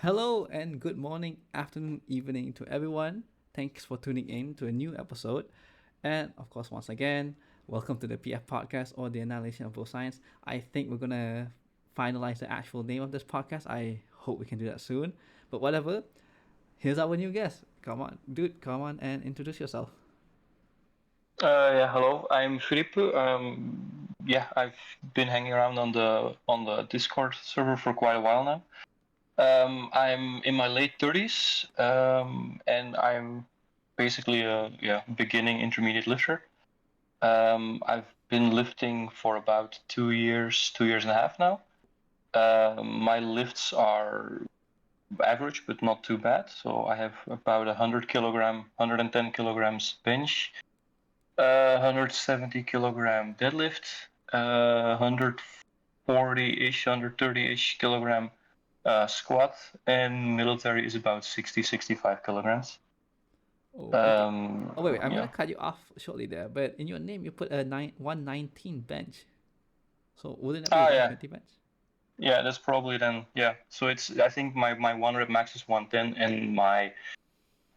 Hello and good morning, afternoon, evening to everyone. Thanks for tuning in to a new episode. And of course, once again, welcome to the PF podcast or the Annihilation of Both Science. I think we're gonna finalize the actual name of this podcast. I hope we can do that soon. But whatever, here's our new guest. Come on, dude, come on and introduce yourself. Yeah, hello. I'm Firipu. Yeah, I've been hanging around on the Discord server for quite a while now. I'm in my late 30s, and I'm basically a beginning intermediate lifter. I've been lifting for about 2 years, 2 years and a half now. My lifts are average, but not too bad. So I have about 100 kilogram, 110 kilograms bench, 170 kilogram deadlift, 140-ish, 130-ish kilogram squat, and military is about 60, 65 kilograms. Oh, okay. Oh wait, I'm gonna Yeah. cut you off shortly there. But in your name, you put a 119 bench. So wouldn't that be a Yeah. 120 bench? Yeah, that's probably then. Yeah. So I think my one rep max is 110, and my,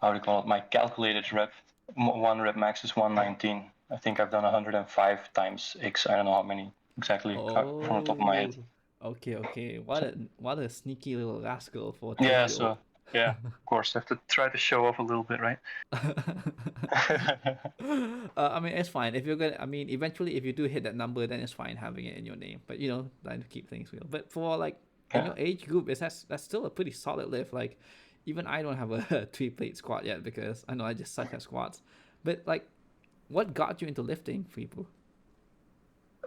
how do you call it, my calculated rep, one rep max is 119. I think I've done 105 times X. I don't know how many exactly from the top of my head. Oh, okay, okay. What a sneaky little rascal for a Yeah, 30-year-old. so yeah, of course, have to try to show off a little bit, right? I mean, it's fine if you're gonna. I mean, eventually, if you do hit that number, then it's fine having it in your name. But trying to keep things real. But for like in Yeah. your age group, that's still a pretty solid lift. Like, even I don't have a three plate squat yet because I know I just suck at squats. But like, what got you into lifting, Firipu?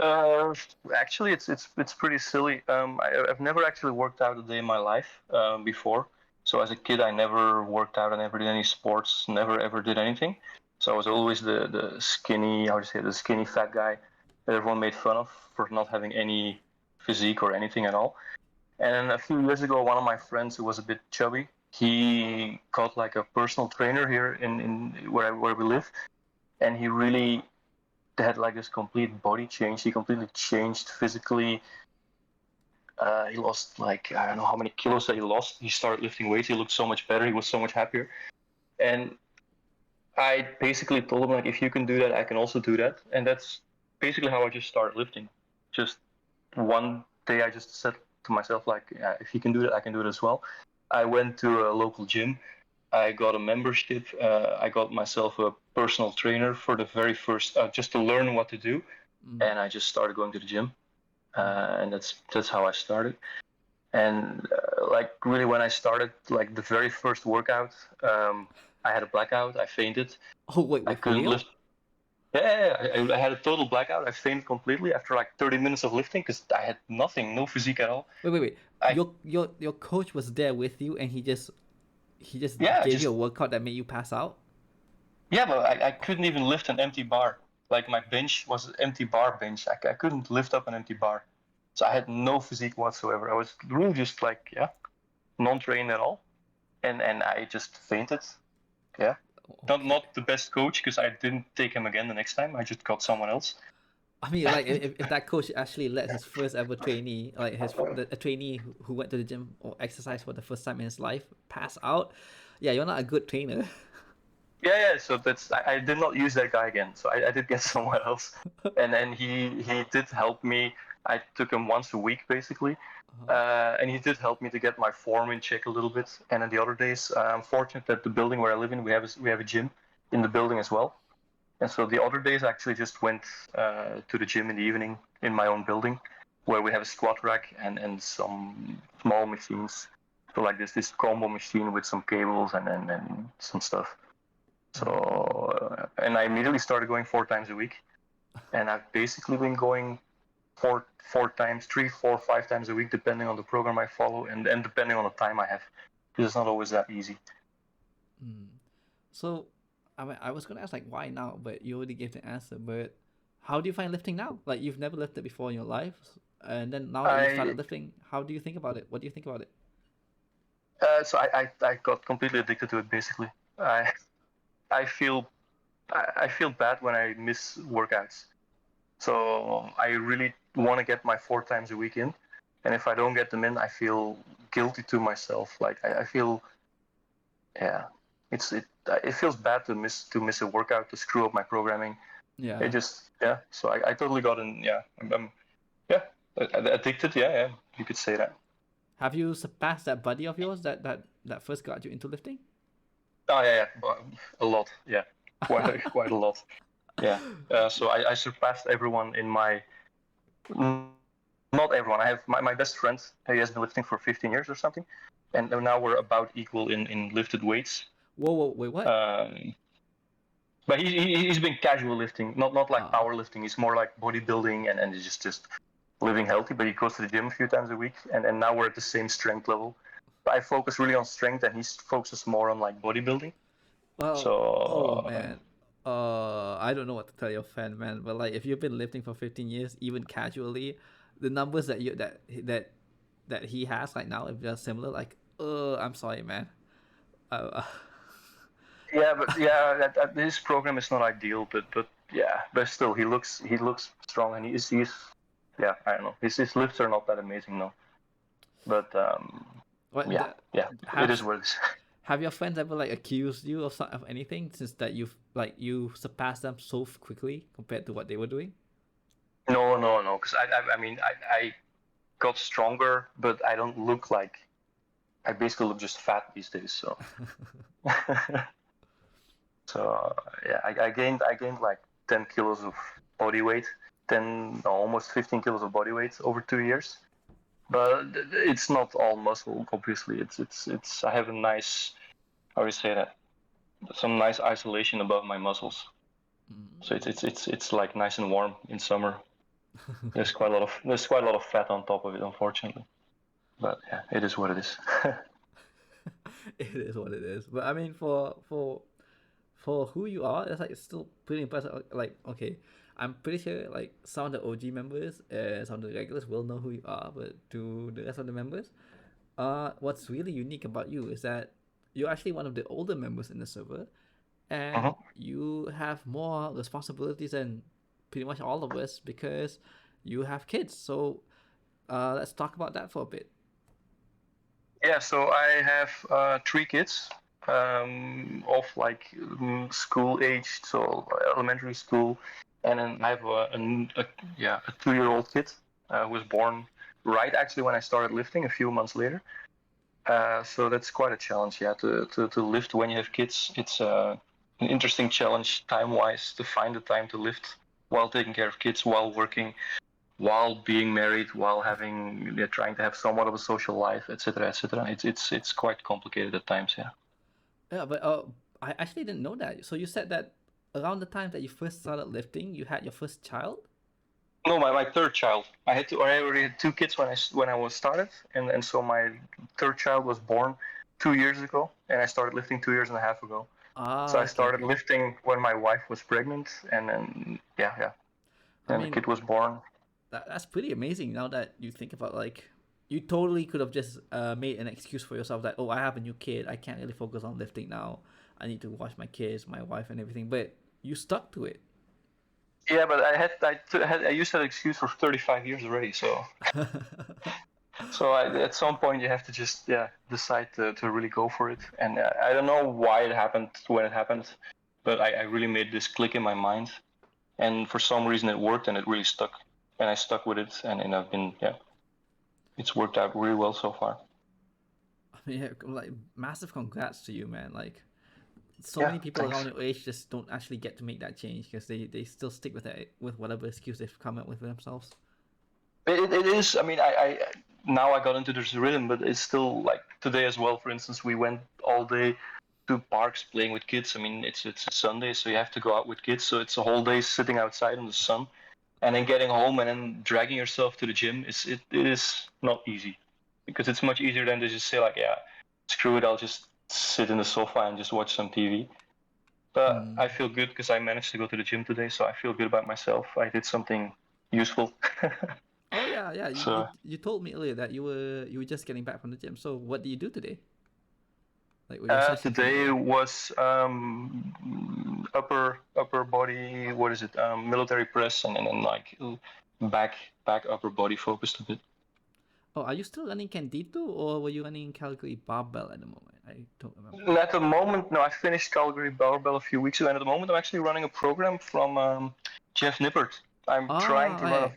Uh, Actually, it's pretty silly. I've never actually worked out a day in my life before. So as a kid, I never worked out. I never did any sports. Never ever did anything. So I was always the skinny, how do you say, the skinny fat guy that everyone made fun of for not having any physique or anything at all. And a few years ago, one of my friends who was a bit chubby, he got like a personal trainer here in where we live, and he really had like this complete body change. He completely changed physically. He lost like I don't know how many kilos that he lost. He started lifting weights. He looked so much better. He was so much happier. And I basically told him like, if you can do that, I can also do that. And that's basically how I just started lifting. Just one day, I just said to myself like, yeah, if he can do that, I can do it as well. I went to a local gym. I got a membership. I got myself a personal trainer for the very first, just to learn what to do, Mm, and I just started going to the gym, mm. and that's how I started. And like really, when I started, like the very first workout, I had a blackout. I fainted. Oh wait, I wait for couldn't real? lift. Yeah, I had a total blackout. I fainted completely after like 30 minutes of lifting because I had nothing, no physique at all. Wait, wait, wait. I Your coach was there with you, and he just Yeah, gave you a just workout that made you pass out. yeah, but I couldn't even lift an empty bar. Like my bench was an empty bar bench. I couldn't lift up an empty bar. So I had no physique whatsoever. I was really just like, yeah, non-trained at all. And I just fainted. Yeah. Okay. Not the best coach because I didn't take him again the next time. I just got someone else. I mean, like if that coach actually let his first ever trainee, like a trainee who went to the gym or exercise for the first time in his life, pass out, yeah, you're not a good trainer. Yeah, yeah. So I did not use that guy again. So I did get someone else, and then he did help me. I took him once a week basically, and he did help me to get my form in check a little bit. And then the other days, I'm fortunate that the building where I live in, we have a gym in the building as well. And so the other days, I actually just went to the gym in the evening in my own building, where we have a squat rack and some small machines. So like this combo machine with some cables and some stuff. So and I immediately started going 4 times a week, and I've basically been going four times, 3, 4, 5 times a week, depending on the program I follow and depending on the time I have. Because it's not always that easy. Mm. So, I mean, I was gonna ask like why now, but you already gave the answer. But how do you find lifting now? Like you've never lifted before in your life, and then now that you I started lifting, how do you think about it? What do you think about it? so I got completely addicted to it. Basically, I I feel I feel bad when I miss workouts. So I really want to get my 4 times a week in. and if I don't get them in, I feel guilty to myself. Like I feel, yeah, it feels bad to miss a workout, to screw up my programming. It Yeah. just, yeah. So I totally got in. Yeah, I'm yeah, addicted. Yeah, yeah, you could say that. Have you surpassed that buddy of yours that first got you into lifting? Oh yeah, yeah, a lot. Yeah, quite a lot. Yeah. So I surpassed everyone in my, not everyone. I have my best friend. He has been lifting for 15 years or something, and now we're about equal in lifted weights. Whoa, wait, what? But he's been casual lifting, not like Ah, powerlifting. He's more like bodybuilding and just living healthy. But he goes to the gym a few times a week, and now we're at the same strength level. But I focus really on strength, and he focuses more on like bodybuilding. well, oh So man. I don't know what to tell your fan, man. But like, if you've been lifting for 15 years, even casually, the numbers that he has right now, if they're similar, like, I'm sorry, man. Uh, yeah, but yeah, his program is not ideal, but yeah, but still he looks strong, and he's yeah, I don't know, his lifts are not that amazing, no, but what yeah, the, yeah, it is have what it is. have your friends ever like accused you of anything since that you surpassed them so quickly compared to what they were doing? No, no, no, because I mean I got stronger, but I don't look like, I basically look just fat these days, so so yeah, I gained like 10 kilos of body weight, 10 no, almost 15 kilos of body weight over 2 years. But it's not all muscle, obviously. It's I have a nice, how do you say that? Some nice isolation above my muscles. So it's like nice and warm in summer. There's quite a lot of fat on top of it, unfortunately. But yeah, it is what it is. It is what it is. But I mean, for who you are, it's like it's still pretty impressive. Like, okay, I'm pretty sure like some of the OG members and some of the regulars will know who you are, but to the rest of the members, what's really unique about you is that you're actually one of the older members in the server, and Mhm. you have more responsibilities than pretty much all of us because you have kids. So, let's talk about that for a bit. Yeah, so I have 3 kids, of like school age, so elementary school, and then I have yeah, a 2-year-old kid who was born right actually when I started lifting a few months later. So that's quite a challenge, yeah, to lift when you have kids. It's an interesting challenge time-wise to find the time to lift while taking care of kids, while working, while being married, while having, yeah, trying to have somewhat of a social life, etc., etc. It's quite complicated at times, yeah. Yeah, but I actually didn't know that. So you said that around the time that you first started lifting, you had your first child. No, my third child. I already had 2 kids when I was started, and so my third child was born 2 years ago, and I started lifting 2 years and a half ago. So Ah, I okay, started okay. lifting when my wife was pregnant, and then yeah, yeah, I and the mean, kid was born. that's pretty amazing. Now that you think about like, you totally could have just made an excuse for yourself that, oh, I have a new kid, I can't really focus on lifting now. I need to watch my kids, my wife, and everything. But you stuck to it. Yeah, but I used that excuse for 35 years already. At some point you have to just, yeah, decide to really go for it. And I don't know why it happened when it happened, but I really made this click in my mind, and for some reason it worked and it really stuck, and I stuck with it, and I've been, yeah, it's worked out really well so far. I mean, yeah, like massive congrats to you, man. Like, so Yeah, many people around thanks. your age just don't actually get to make that change because they still stick with that with whatever excuse they've come up with for themselves. It is. I mean, I now I got into this rhythm, but it's still like today as well. For instance, we went all day to parks playing with kids. I mean, it's a Sunday, so you have to go out with kids. So it's a whole day sitting outside in the sun, and then getting home and then dragging yourself to the gym. It is not easy, because it's much easier than to just say like, yeah, screw it, I'll just sit in the sofa and just watch some TV. But Mm. I feel good because I managed to go to the gym today, so I feel good about myself. I did something useful. Oh yeah, yeah. So You told me earlier that you were just getting back from the gym. So what do you do today? Like with your session for the today day? was upper body. What is it? Military press, and then like back back upper body focused a bit. Oh, are you still running Candito or were you running Calgary Barbell at the moment? I don't remember. And at the moment, no, I finished Calgary Barbell a few weeks ago, and at the moment I'm actually running a program from Jeff Nippert. I'm trying Ah, to run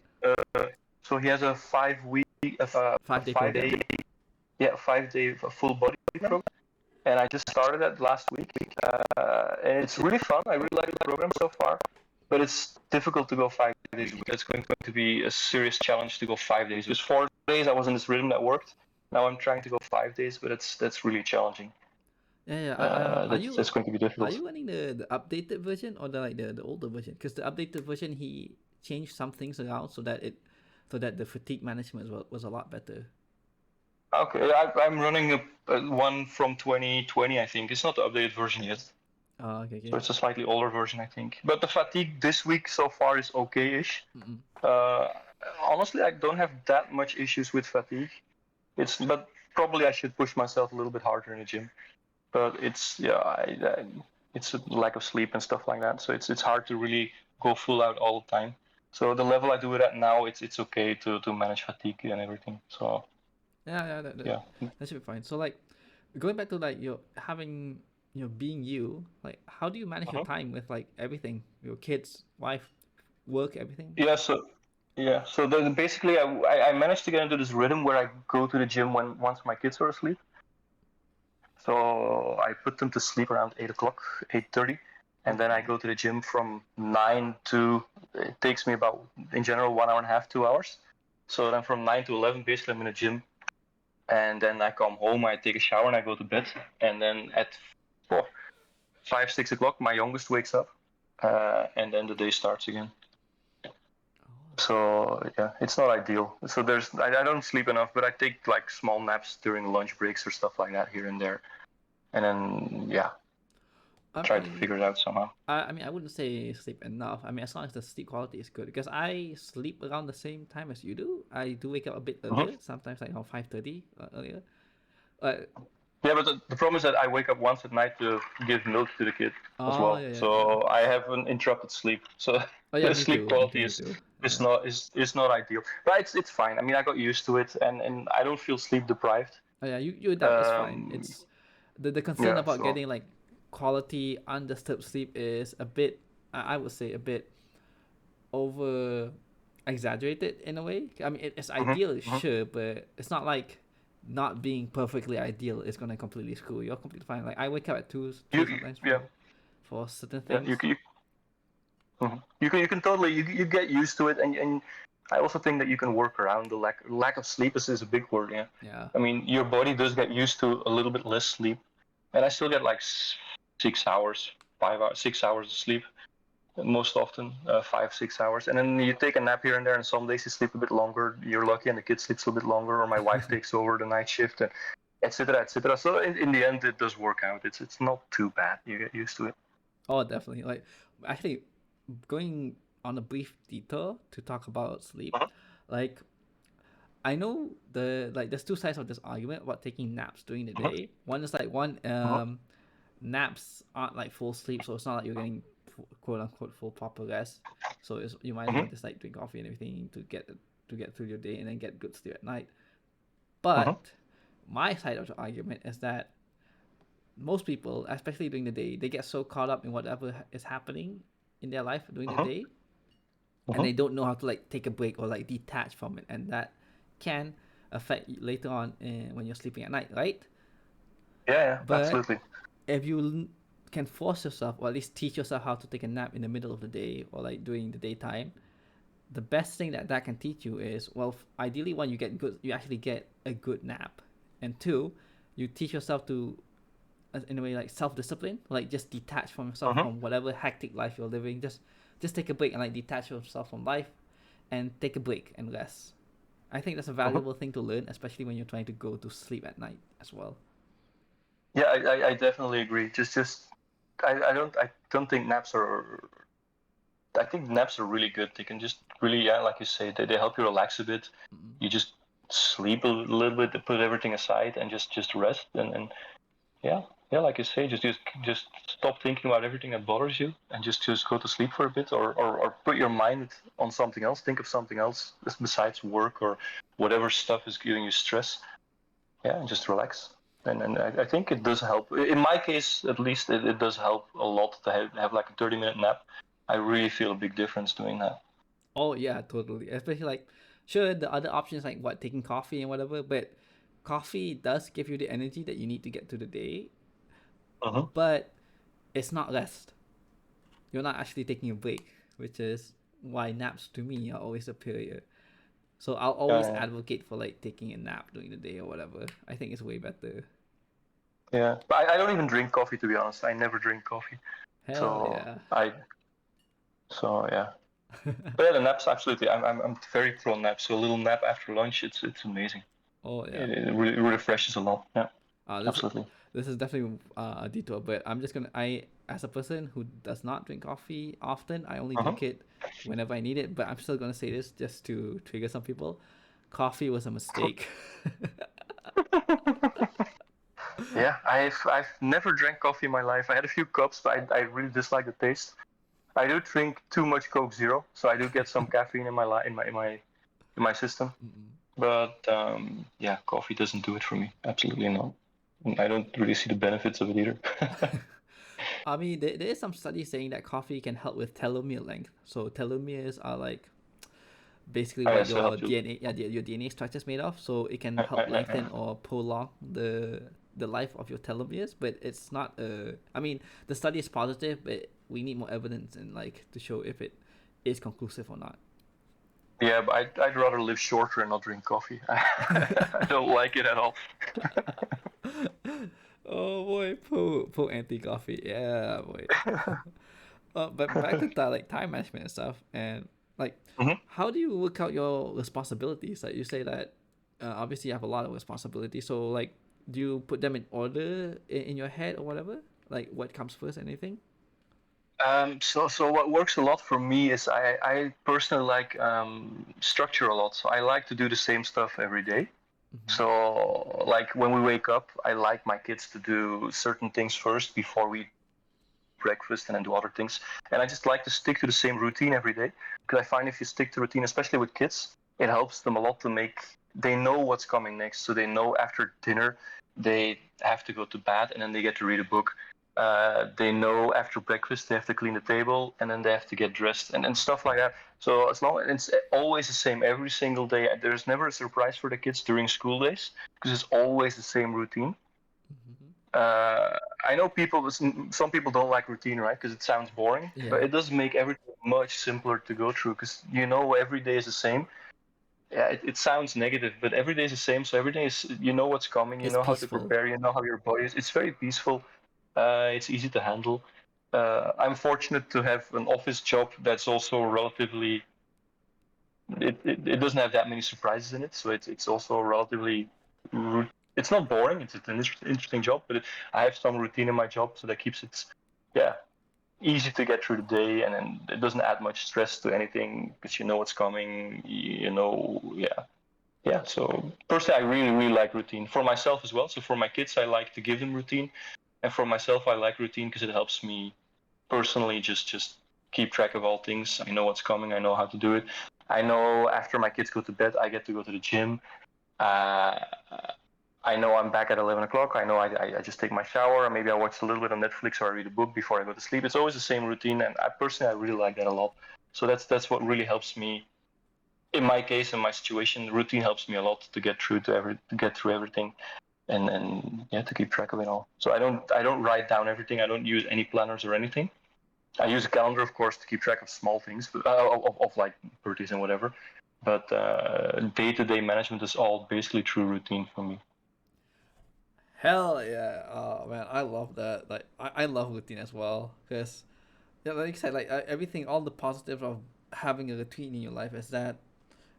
right. so he has a 5 week, a 5 day 5 day, program. yeah, 5 day full body program, and I just started that last week, and it's really fun. I really like the program so far, but it's difficult to go 5 days a week. It's going to be a serious challenge to go 5 days. Just 4 days I was in this rhythm that worked. Now I'm trying to go 5 days, but that's really challenging. Yeah, yeah. That's going to be Are difficult. you running the updated version or the older version? Because the updated version he changed some things around so that the fatigue management was a lot better. Okay, I'm running a one from 2020, I think. It's not the updated version yet, Oh, okay, so okay. it's a slightly older version, I think. But the fatigue this week so far is okay-ish. Mm-mm. Uh, Honestly, I don't have that much issues with fatigue. But probably I should push myself a little bit harder in the gym. But it's a lack of sleep and stuff like that. So it's hard to really go full out all the time. So the level I do it at now, it's okay to manage fatigue and everything. So Yeah, yeah, yeah. that should be fine. So like going back to like your having being you, like how do you manage your Mhm. time with like everything? Your kids, wife, work, everything? Yeah. So basically, I managed to get into this rhythm where I go to the gym when once my kids are asleep. So I put them to sleep around 8 o'clock, 8:30, and then I Okay. go to the gym from 9 to. It takes me about, in general, 1 hour and a half, 2 hours. So then from 9 to 11, basically, I'm in the gym, and then I come home, I take a shower, and I go to bed. And then at 5, 6 o'clock, my youngest wakes up, and then the day starts again. Oh. So yeah, it's not ideal. So I don't sleep enough, but I take like small naps during lunch breaks or stuff like that here and there, and then yeah, I try to mean, figure it out somehow. I mean, I wouldn't say sleep enough. I mean, as long as the sleep quality is good, because I sleep around the same time as you do. I do wake up a bit Mm-hmm. earlier, sometimes like around 5:30 earlier. Uh, Yeah, but the problem is that I wake up once at night to give milk to the kid as oh well, yeah, yeah, yeah. so I have an interrupted sleep. So Oh yeah, the me sleep too, me too, quality me too. is Yeah. not ideal, but it's fine. I mean, I got used to it, and I don't feel sleep deprived. Oh yeah, you adapt. It's fine. Um, It's the concern yeah, about so. getting like quality undisturbed sleep is a bit, I would say, a bit over exaggerated in a way. I mean, it's Mhm, ideal, mhm. sure, but it's not like not being perfectly ideal is gonna completely screw you. You're completely fine. Like I wake up at two sometimes Yeah, for certain yeah. things. You can totally you get used to it, and I also think that you can work around the lack of sleep is a big word. Yeah, Yeah. I mean your body does get used to a little bit less sleep, and I still get like 6 hours, 5 hours, 6 hours of sleep most often, 5 6 hours, and then you take a nap here and there, and some days you sleep a bit longer. You're lucky, and the kid sleeps a bit longer, or my wife takes over the night shift, and etc. etc. So in the end, it does work out. It's not too bad. You get used to it. Oh, definitely. Like actually, going on a brief detour to talk about sleep, Uh-huh. like I know there's two sides of this argument about taking naps during the Uh-huh. day. One is like one Uh-huh. naps aren't like full sleep, so it's not like you're getting quote unquote full proper rest. So you might as Uh-huh. well just like drink coffee and everything to get through your day and then get good sleep at night. Uh-huh. But my side of the argument is that most people, especially during the day, they get so caught up in whatever is happening in their life during the Uh-huh. day, and Uh-huh. they don't know how to like take a break or like detach from it, and that can affect you later on when you're sleeping at night, right? Yeah, yeah, But absolutely. if you can force yourself or at least teach yourself how to take a nap in the middle of the day or like during the daytime, the best thing that can teach you is, well, ideally one, you actually get a good nap, and two, you teach yourself to in a way like self-discipline, like just detach from yourself Uh-huh. from whatever hectic life you're living. Just take a break and like detach yourself from life and take a break and rest. I think that's a Uh-huh. valuable thing to learn, especially when you're trying to go to sleep at night as well. Yeah, I definitely agree. I don't think naps are. I think naps are really good. They can just really, yeah, like you say, they help you relax a bit. Mm-mm. You just sleep a little bit, put everything aside, and just rest, and yeah. yeah, like you say, just stop thinking about everything that bothers you, and just go to sleep for a bit, or put your mind on something else. Think of something else besides work or whatever stuff is giving you stress. Yeah, and just relax. And I think it does help. In my case, at least, it does help a lot to have like a 30-minute nap. I really feel a big difference doing that. Oh yeah, totally. Especially like, sure, the other options like what taking coffee and whatever, but coffee does give you the energy that you need to get to the day, Uh-huh. but it's not rest. You're not actually taking a break, which is why naps to me are always superior. So I'll always Yeah, advocate for like taking a nap during the day or whatever. I think it's way better. yeah. But I don't even drink coffee, to be honest. I never drink coffee. Hell So yeah. I so yeah. But yeah, the naps absolutely. I'm very pro nap. So a little nap after lunch, it's amazing. Oh yeah. It really refreshes a lot. Yeah, This absolutely. this is definitely a detour, but I'm just gonna I as a person who does not drink coffee often, I only Uh-huh. drink it whenever I need it. But I'm still gonna say this just to trigger some people. Coffee was a mistake. Yeah, I've never drank coffee in my life. I had a few cups, but I really dislike the taste. I do drink too much Coke Zero, so I do get some caffeine in my in my system. Mm-mm. But yeah, coffee doesn't do it for me. Absolutely not. And I don't really see the benefits of it either. I mean, there is some studies saying that coffee can help with telomere length. So telomeres are like basically I what also your help you. DNA, yeah, your DNA structure is made of. So it can help lengthen or prolong the life of your telomeres. But it's not a. I mean, the study is positive, but we need more evidence and like to show if it is conclusive or not. Yeah, but I'd rather live shorter and not drink coffee. I don't like it at all. Oh boy, po anti coffee. Yeah, boy. But back to like time management and stuff, and like, Mhm. how do you work out your responsibilities? Like you say that, obviously you have a lot of responsibilities. So like, do you put them in order in your head or whatever? Like what comes first, anything? So what works a lot for me is I personally like structure a lot. So I like to do the same stuff every day. Mm-hmm. So like when we wake up, I like my kids to do certain things first before we breakfast and then do other things. And I just like to stick to the same routine every day because I find if you stick to routine, especially with kids, it helps them a lot to make they know what's coming next. So they know after dinner they have to go to bed and then they get to read a book. They know after breakfast they have to clean the table and then they have to get dressed and stuff like that. So as long as it's always the same every single day, there's never a surprise for the kids during school days because it's always the same routine. Mm-hmm. uh, I know people, some people don't like routine, right? Because it sounds boring, but Yeah, it does make everything much simpler to go through because you know every day is the same. Yeah, it sounds negative, but every day is the same. So every day is, you know what's coming, you it's know how to peaceful. prepare, you know how your body is. It's very peaceful. It's easy to handle. I'm fortunate to have an office job that's also relatively. It doesn't have that many surprises in it, so it's also relatively. It's not boring. It's an interesting job, but I have some routine in my job, so that keeps it, yeah, easy to get through the day, and then it doesn't add much stress to anything because you know what's coming. You know, yeah, yeah. So personally, I really like routine for myself as well. So for my kids, I like to give them routine, and for myself, I like routine because it helps me personally just keep track of all things. I know what's coming. I know how to do it. I know after my kids go to bed, I get to go to the gym. Uh, I know I'm back at 11 o'clock. I know I just take my shower. Maybe I watch a little bit on Netflix or I read a book before I go to sleep. It's always the same routine, and I personally I really like that a lot. So that's what really helps me. In my case, in my situation, routine helps me a lot to get through to get through everything, and yeah, to keep track of it all. So I don't write down everything. I don't use any planners or anything. I use a calendar, of course, to keep track of small things, of like birthdays and whatever. But day-to-day management is all basically through routine for me. Hell yeah! Oh man, I love that. Like I love routine as well because yeah, like you said, like everything, all the positives of having a routine in your life is that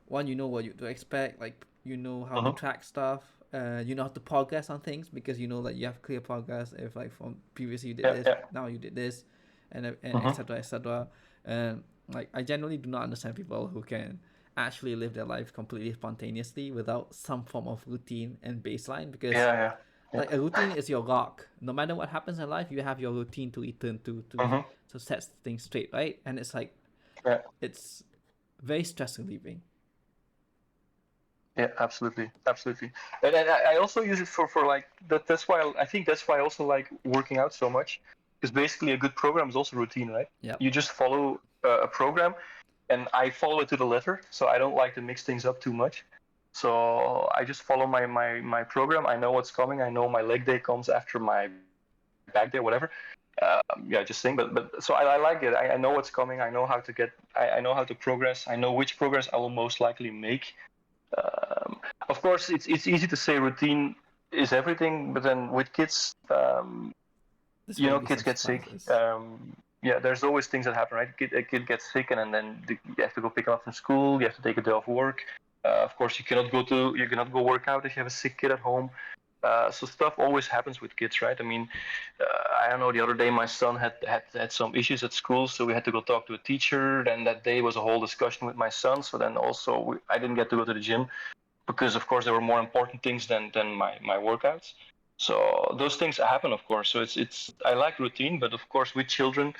one, you know what you to expect, like you know how to Uh-huh. track stuff, you know how to progress on things because you know that you have clear progress. If like from previously you did Yeah, this, yeah. now you did this, and Uh-huh. etc. etc. And like I generally do not understand people who can actually live their life completely spontaneously without some form of routine and baseline because Yeah, yeah. Yeah. like a routine is your rock. No matter what happens in life, you have your routine to return Hmm. to set things straight, right? And it's like Yeah. it's very stress relieving. Yeah, absolutely, absolutely. And I also use it for like that. That's why I think that's why I also like working out so much, because basically a good program is also routine, right? Yep. You just follow a program, and I follow it to the letter, so I don't like to mix things up too much. So I just follow my program. I know what's coming. I know my leg day comes after my back day, whatever. Yeah, just saying. But so I like it. I know what's coming. I know how to get. I know how to progress. I know which progress I will most likely make. Of course, it's easy to say routine is everything, but then with kids, There's gonna be kids some get sick. surprises. Yeah, there's always things that happen, right? A kid gets sick, and then you have to go pick him up from school. You have to take a day off work. Of course, you cannot go work out if you have a sick kid at home. So stuff always happens with kids, right? I mean, I don't know. The other day, my son had some issues at school, so we had to go talk to a teacher. Then that day was a whole discussion with my son. So then also, I didn't get to go to the gym because of course there were more important things than my workouts. So those things happen, of course. So it's I like routine, but of course with children,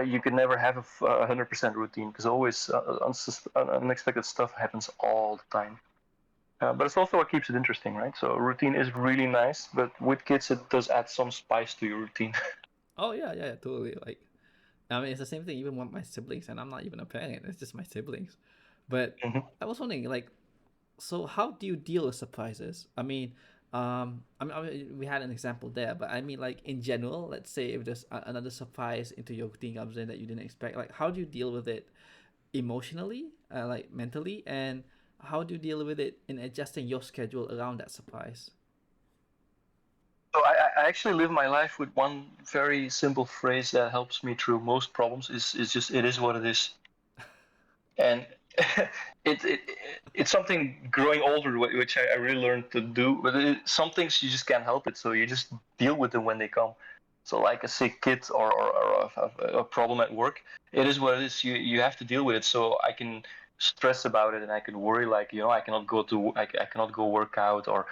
you can never have a 100% routine because always unexpected stuff happens all the time. But it's also what keeps it interesting, right? So routine is really nice, but with kids it does add some spice to your routine. Oh yeah, yeah, yeah, totally. Like I mean, it's the same thing even with my siblings, and I'm not even a parent. It's just my siblings. But Hmm. I was wondering, like, so how do you deal with surprises? I mean, we had an example there, but I mean, like in general, let's say if there's another surprise into your routine comes in that you didn't expect, like how do you deal with it emotionally, like mentally, and how do you deal with it in adjusting your schedule around that surprise? So I actually live my life with one very simple phrase that helps me through most problems. Is just it is what it is. And it, it it's something growing older which I really learned to do, but some things you just can't help it, so you just deal with them when they come. So like a sick kid or a problem at work, it is what it is. You have to deal with it. So I can stress about it and I can worry, like, I cannot I cannot go work out, or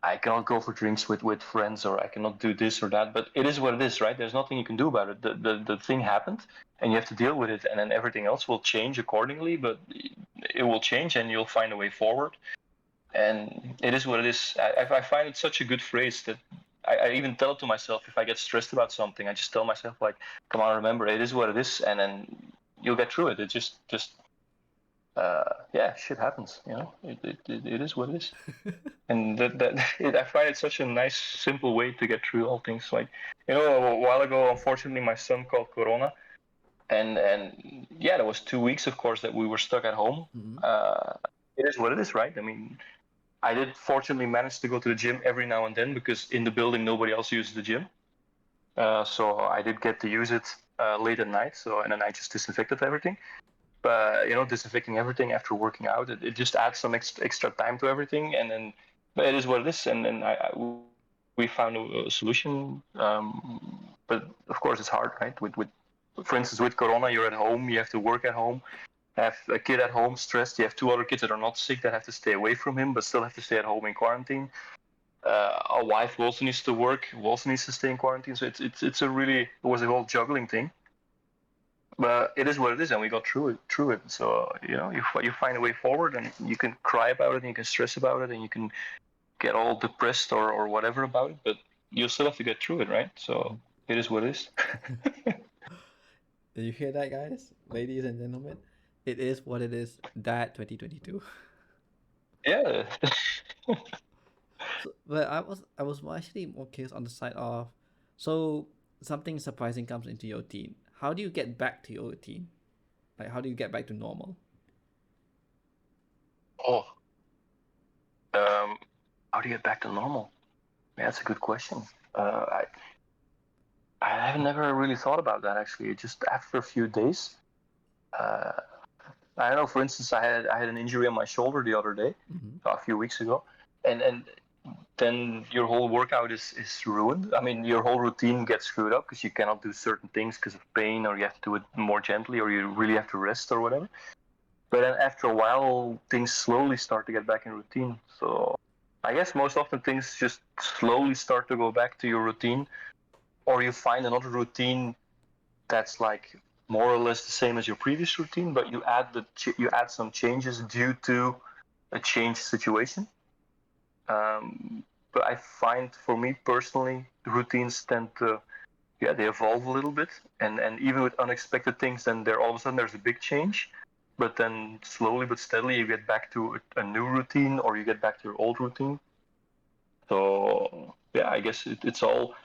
I cannot go for drinks with friends, or I cannot do this or that. But it is what it is, right? There's nothing you can do about it. The thing happened, and you have to deal with it, and then everything else will change accordingly. But it will change, and you'll find a way forward. And it is what it is. I find it such a good phrase that I even tell it to myself if I get stressed about something. I just tell myself like, "Come on, remember, it is what it is," and then you'll get through it. It just yeah, shit happens. It is what it is. And I find it such a nice, simple way to get through all things. Like, a while ago, unfortunately, my son caught Corona, and yeah, there was 2 weeks, of course, that we were stuck at home. Mm-hmm. Uh, it is what it is, right? I mean, I did fortunately manage to go to the gym every now and then because in the building nobody else uses the gym. So I did get to use it late at night. So and then I just disinfected everything. But disinfecting everything after working out, it just adds some extra time to everything, and then but it is what it is, and we found a solution. But of course, it's hard, right? With for instance, with Corona, you're at home, you have to work at home, have a kid at home stressed. You have two other kids that are not sick that have to stay away from him, but still have to stay at home in quarantine. A wife who also needs to work, who also needs to stay in quarantine. So it was a whole juggling thing, but it is what it is, and we got through it. So you find a way forward, and you can cry about it, and you can stress about it, and you can get all depressed or whatever about it, but you still have to get through it, right? So it is what it is. Did you hear that, guys, ladies and gentlemen? It is what it is. That 2022. Yeah. So, but I was actually more curious on the side of, so something surprising comes into your routine. How do you get back to your routine? Like how do you get back to normal? Oh, um, how do you get back to normal? Yeah, that's a good question. Uh, I I have never really thought about that actually. Just after a few days, uh, I don't know. For instance, I had an injury on my shoulder the other day, Mm-hmm. a few weeks ago, and then your whole workout is ruined. I mean, your whole routine gets screwed up because you cannot do certain things because of pain, or you have to do it more gently, or you really have to rest or whatever. But then after a while, things slowly start to get back in routine. So I guess most often things just slowly start to go back to your routine, or you find another routine that's like more or less the same as your previous routine, but you add some changes due to a changed situation. But I find for me personally, routines tend to, yeah, they evolve a little bit, and even with unexpected things, then there all of a sudden there's a big change, but then slowly but steadily you get back to a new routine, or you get back to your old routine. So yeah, I guess it's all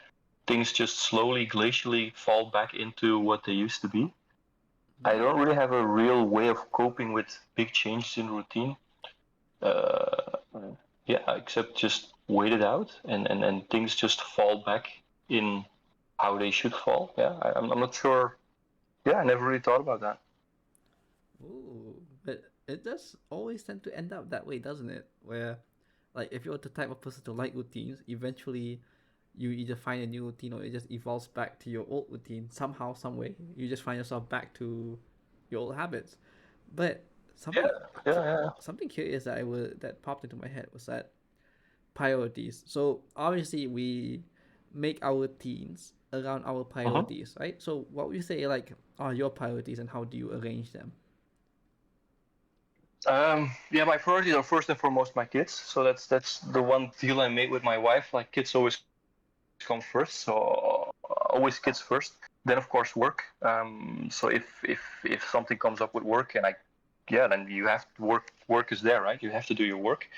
things just slowly, glacially fall back into what they used to be. I don't really have a real way of coping with big changes in routine. Uh, yeah, except just wait it out, and things just fall back in how they should fall. Yeah, I'm not sure. Yeah, I never really thought about that. Ooh, but it does always tend to end up that way, doesn't it? Where, like, if you're the type of person to like routines, eventually you either find a new routine or it just evolves back to your old routine somehow, some way. You just find yourself back to your old habits. But Yeah, something, yeah, yeah. something curious that popped into my head was that priorities. So obviously we make our routines around our Uh-huh. priorities, right? So what would you say like are your priorities and how do you arrange them? Yeah, my priorities are first and foremost my kids. So that's the one deal I made with my wife. Like kids always come first, so always kids first. Then of course work. So if something comes up with work, and yeah, then you have to work. Work is there, right? You have to do your work.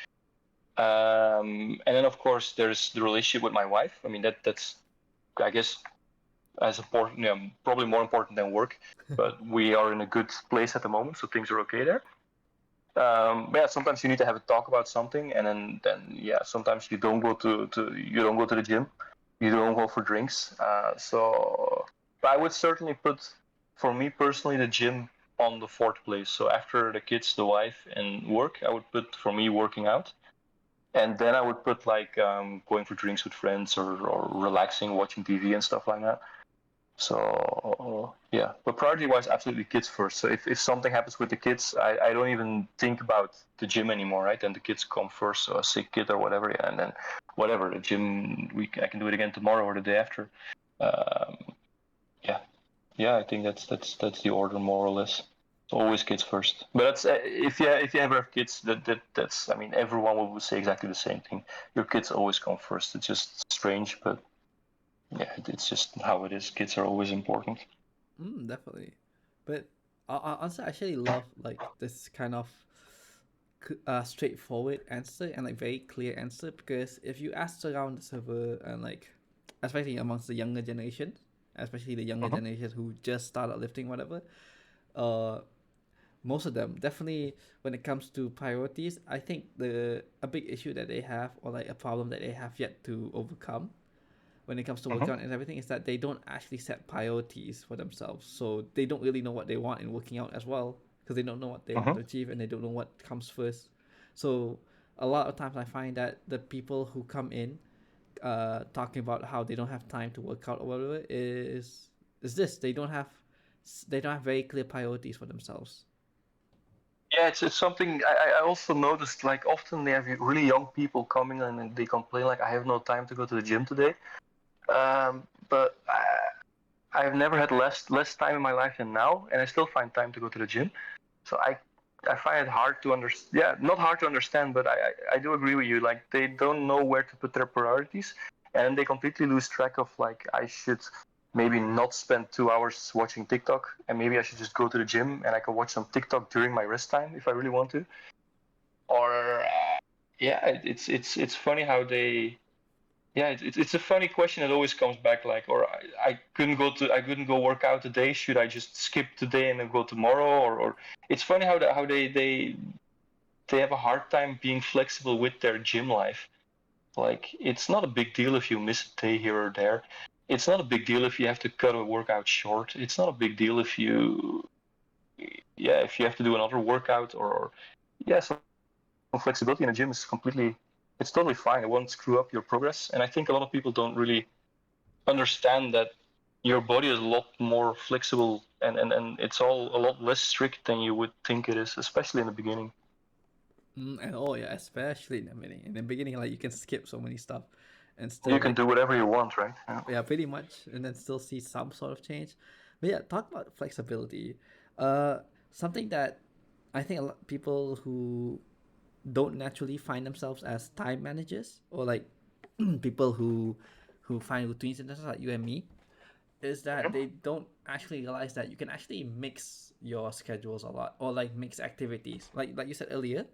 And then of course there's the relationship with my wife. I mean that's I guess as important, yeah, probably more important than work. But we are in a good place at the moment, so things are okay there. But yeah, sometimes you need to have a talk about something, and then yeah, sometimes you don't go to the gym, you don't go for drinks. So but I would certainly put, for me personally, the gym on the fourth place. So after the kids, the wife, and work, I would put for me working out, and then I would put like going for drinks with friends, or relaxing, watching TV and stuff like that. So yeah, but priority wise, absolutely kids first. So if something happens with the kids, I don't even think about the gym anymore, right? Then the kids come first, so a sick kid or whatever, yeah, and then whatever the gym, I can do it again tomorrow or the day after. Um, yeah, yeah, I think that's the order more or less. It's always kids first. But that's if you ever have kids, that's I mean everyone will say exactly the same thing. Your kids always come first. It's just strange, but yeah, it's just how it is. Kids are always important. Definitely. But I honestly actually love like this kind of straightforward answer and like very clear answer because if you ask around the server and like especially amongst the younger generation, especially the younger Uh-huh. generation who just started lifting whatever, uh most of them definitely when it comes to priorities, I think the a big issue that they have or like a problem that they have yet to overcome when it comes to Uh-huh. workout and everything is that they don't actually set priorities for themselves. So they don't really know what they want in working out as well because they don't know what they want Uh-huh. to achieve and they don't know what comes first. So a lot of times I find that the people who come in talking about how they don't have time to work out or whatever is this they don't have very clear priorities for themselves. Yeah, it's something I also noticed. Like often they have really young people coming in and they complain like I have no time to go to the gym today. But I've never had less time in my life than now, and I still find time to go to the gym. So I find it hard to understand. Yeah, not hard to understand, but I do agree with you. Like they don't know where to put their priorities, and they completely lose track of like I should maybe not spend 2 hours watching TikTok, and maybe I should just go to the gym and I can watch some TikTok during my rest time if I really want to. Or yeah, it's funny how they yeah, it's a funny question that always comes back. Like, or I couldn't go work out today. Should I just skip today and then go tomorrow? Or it's funny how they have a hard time being flexible with their gym life. Like, it's not a big deal if you miss a day here or there. It's not a big deal if you have to cut a workout short. It's not a big deal if if you have to do another workout, or yeah, some flexibility in the gym is completely, it's totally fine. It won't screw up your progress. And I think a lot of people don't really understand that your body is a lot more flexible, and it's all a lot less strict than you would think it is, especially in the beginning. And oh yeah, especially in the beginning. In the beginning, like you can skip so many stuff, and You still can like do whatever you want, right? Yeah. yeah, pretty much, and then still see some sort of change. But yeah, talk about flexibility. Something that I think a lot people who don't naturally find themselves as time managers or like people who find routines and stuff like you and me is that they don't actually realize that you can actually mix your schedules a lot or like mix activities like you said earlier,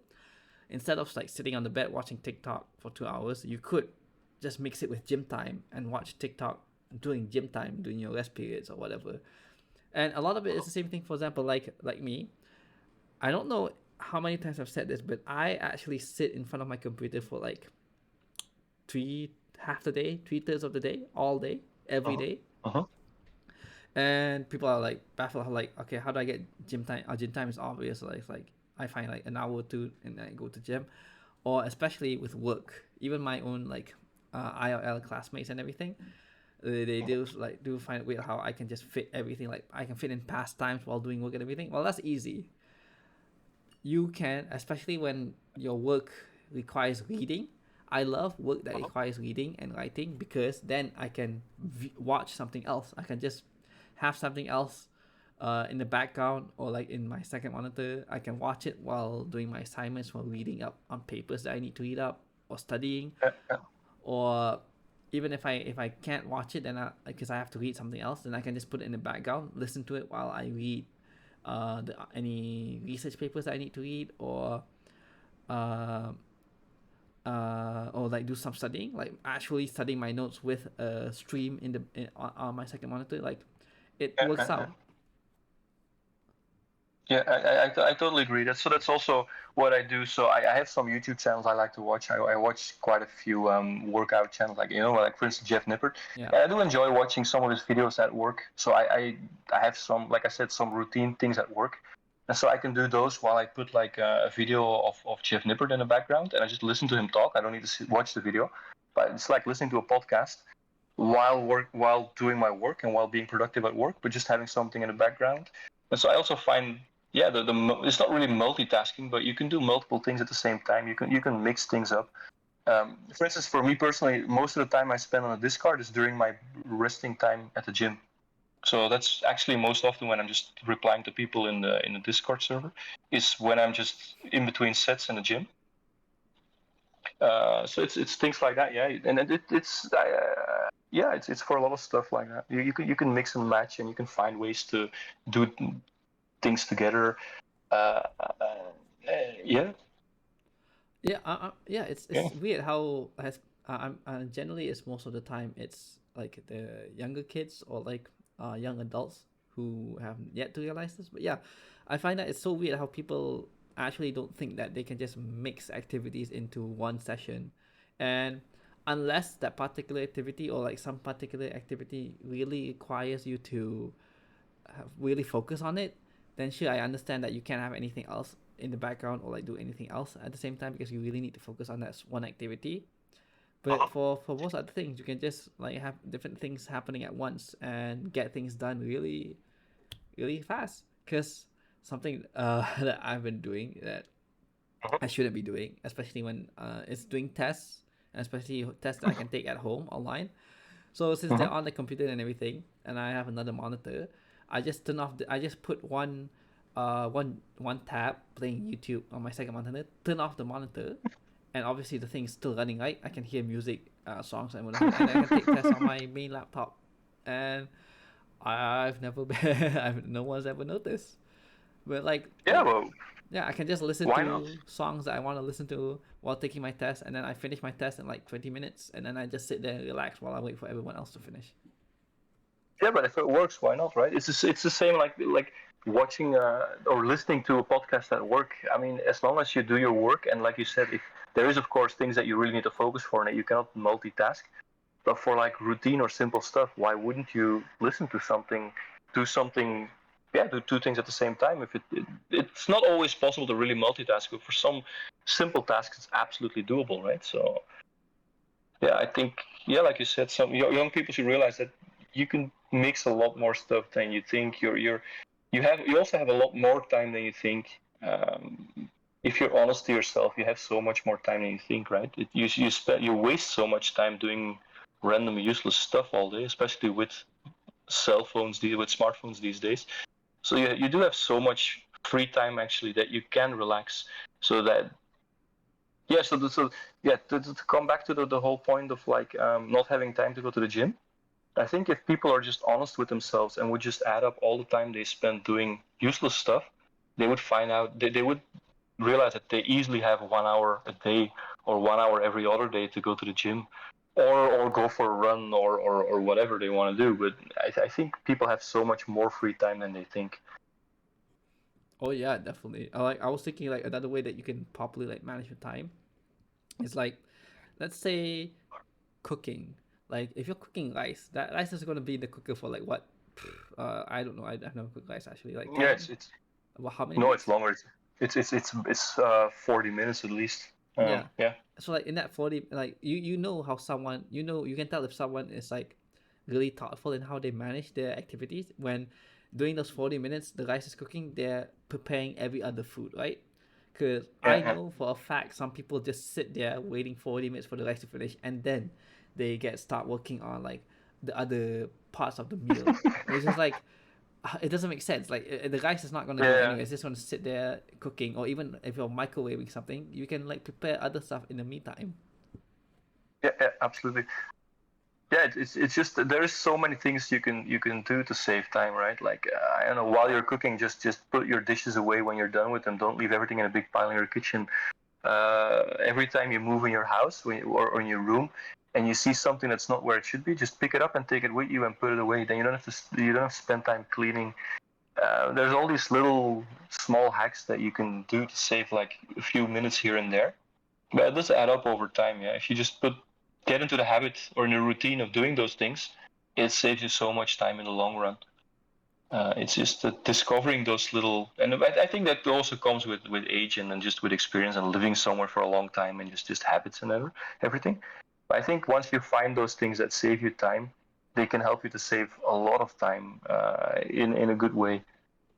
instead of like sitting on the bed watching TikTok for 2 hours, you could just mix it with gym time and watch TikTok during gym time, during your rest periods or whatever. And a lot of it is the same thing. For example, like me, I don't know how many times I've said this, but I actually sit in front of my computer for like three half the day, 3/3 of the day, all day, every Uh-huh. day. Uh-huh. And people are like baffled, like, okay, how do I get gym time? Gym time is obvious. Like, it's like I find like an hour or two and then I go to gym, or especially with work, even my own like ILL classmates and everything, they do find it weird how I can just fit everything. Like I can fit in pastimes while doing work and everything. Well, that's easy. You can, especially when your work requires reading. I love work that Uh-huh. requires reading and writing because then I can watch something else. I can just have something else in the background or like in my second monitor. I can watch it while doing my assignments, while reading up on papers that I need to read up or studying, Yeah, yeah. or even if I can't watch it, then because I have to read something else, then I can just put it in the background, listen to it while I read any research papers that I need to read, uh, or like do some studying, like actually studying my notes with a stream on my second monitor. Like it Yeah, works yeah, yeah. out. Yeah, I totally agree. That's also what I do. So I have some YouTube channels I like to watch. I watch quite a few workout channels, like like for instance Jeff Nippert. Yeah. And I do enjoy watching some of his videos at work. So I have some, like I said, some routine things at work, and so I can do those while I put like a video of Jeff Nippert in the background, and I just listen to him talk. I don't need to watch the video, but it's like listening to a podcast while doing my work and while being productive at work, but just having something in the background. And so I also find, yeah, it's not really multitasking, but you can do multiple things at the same time. You can mix things up. For instance, for me personally, most of the time I spend on a discard is during my resting time at the gym. So that's actually most often when I'm just replying to people in the Discord server, is when I'm just in between sets in the gym. So it's things like that, yeah, and it's yeah, it's for a lot of stuff like that. You can mix and match, and you can find ways to do things together. Uh, yeah, Yeah, yeah. yeah. It's weird how has I'm generally it's most of the time it's like the younger kids or like young adults who have yet to realize this. But yeah, I find that it's so weird how people actually don't think that they can just mix activities into one session, and unless that particular activity or like some particular activity really requires you to really focus on it, then sure, I understand that you can't have anything else in the background or like do anything else at the same time because you really need to focus on that one activity. But Uh-huh. for most other things, you can just like have different things happening at once and get things done really really fast. Because something that I've been doing that Uh-huh. I shouldn't be doing, especially when it's doing tests, and especially tests that I can take at home online. So since they're Uh-huh. on the computer and everything, and I have another monitor, I just turn off. I just put one tab playing YouTube on my second monitor. Turn off the monitor, and obviously the thing is still running. Right, I can hear music, songs and whatever, and I can take tests on my main laptop. And I've never been. No one's ever noticed. But like, Yeah, well, yeah, I can just listen why not? to songs that I want to listen to while taking my test, and then I finish my test in like 20 minutes, and then I just sit there and relax while I wait for everyone else to finish. Yeah, but if it works, why not, right? It's the same like watching or listening to a podcast at work. I mean, as long as you do your work, and like you said, if there is of course things that you really need to focus for and that you cannot multitask. But for like routine or simple stuff, why wouldn't you listen to something, do something, yeah, do two things at the same time? If it's not always possible to really multitask, but for some simple tasks, it's absolutely doable, right? So yeah, I think, yeah, like you said, some young people should realize that you can mix a lot more stuff than you think. You also have a lot more time than you think. if you're honest to yourself, you have so much more time than you think, right? You waste so much time doing random useless stuff all day, especially with cell phones, with smartphones these days. So you do have so much free time actually that you can relax. So that yeah, so yeah, to come back to the whole point of like not having time to go to the gym. I think if people are just honest with themselves and would just add up all the time they spend doing useless stuff, they would find out they would realize that they easily have 1 hour a day or 1 hour every other day to go to the gym or go for a run or whatever they want to do. But I think people have so much more free time than they think. Oh yeah, definitely. I was thinking like another way that you can properly like manage your time is like, let's say cooking. Like if you're cooking rice, that rice is gonna be in the cooker for like what? I don't know. I've never cooked rice actually. Like Yeah, 10, it's well, how many no, it's minutes? longer. It's 40 minutes at least. Yeah. Yeah. So like in that 40, like you know how someone, you can tell if someone is like really thoughtful in how they manage their activities when during those 40 minutes the rice is cooking, they're preparing every other food, right? Because I Yeah. know for a fact some people just sit there waiting 40 minutes for the rice to finish and then they start working on like the other parts of the meal. It's just like it doesn't make sense. Like the rice is not gonna go Yeah. anywhere. It's just gonna sit there cooking, or even if you're microwaving something, you can like prepare other stuff in the meantime. Yeah. Yeah. Absolutely. Yeah, it's just there is so many things you can do to save time, right? Like I don't know, while you're cooking, just put your dishes away when you're done with them. Don't leave everything in a big pile in your kitchen. Every time you move in your house or in your room, and you see something that's not where it should be, just pick it up and take it with you and put it away. Then you don't have to spend time cleaning. There's all these little small hacks that you can do to save like a few minutes here and there. But it does add up over time, yeah. If you just get into the habit or in a routine of doing those things, it saves you so much time in the long run. It's just discovering those little, and I think that also comes with age and just with experience and living somewhere for a long time and just habits and everything. But I think once you find those things that save you time, they can help you to save a lot of time in a good way,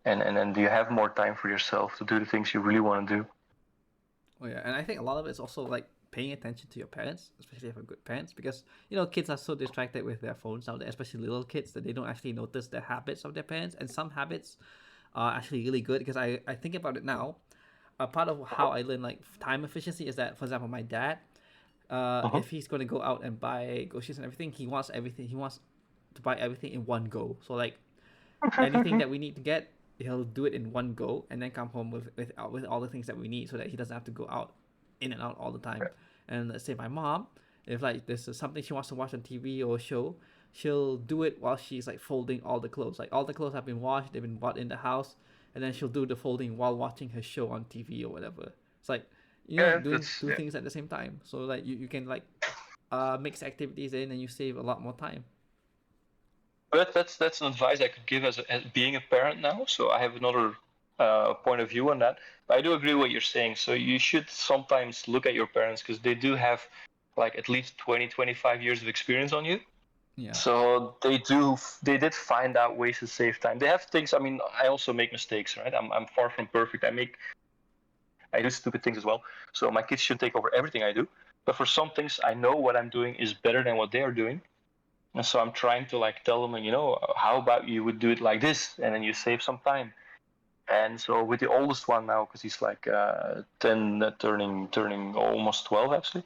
and then you have more time for yourself to do the things you really want to do. Oh yeah, and I think a lot of it's also like paying attention to your parents, especially if you're good parents, because kids are so distracted with their phones out there, especially little kids, that they don't actually notice the habits of their parents, and some habits are actually really good. Because I think about it now, a part of how I learn like time efficiency is that, for example, my dad, Uh-huh. if he's going to go out and buy groceries and everything, he wants everything. He wants to buy everything in one go. So like anything that we need to get, he'll do it in one go and then come home with all the things that we need, so that he doesn't have to go out in and out all the time. And let's say my mom, if like there's something she wants to watch on TV or a show, she'll do it while she's like folding all the clothes. Like all the clothes have been washed, they've been brought in the house, and then she'll do the folding while watching her show on TV or whatever. It's like Yeah, doing that's two yeah. things at the same time, so like you can like mix activities in and you save a lot more time. But that's an advice I could give as being a parent now. So I have another point of view on that. But I do agree with what you're saying. So you should sometimes look at your parents because they do have like at least 20, 25 years of experience on you. Yeah. So they did find out ways to save time. They have things. I mean, I also make mistakes, right? I'm far from perfect. I do stupid things as well. So my kids should take over everything I do. But for some things, I know what I'm doing is better than what they are doing. And so I'm trying to like tell them, how about you would do it like this, and then you save some time. And so with the oldest one now, because he's like 10, turning almost 12 actually,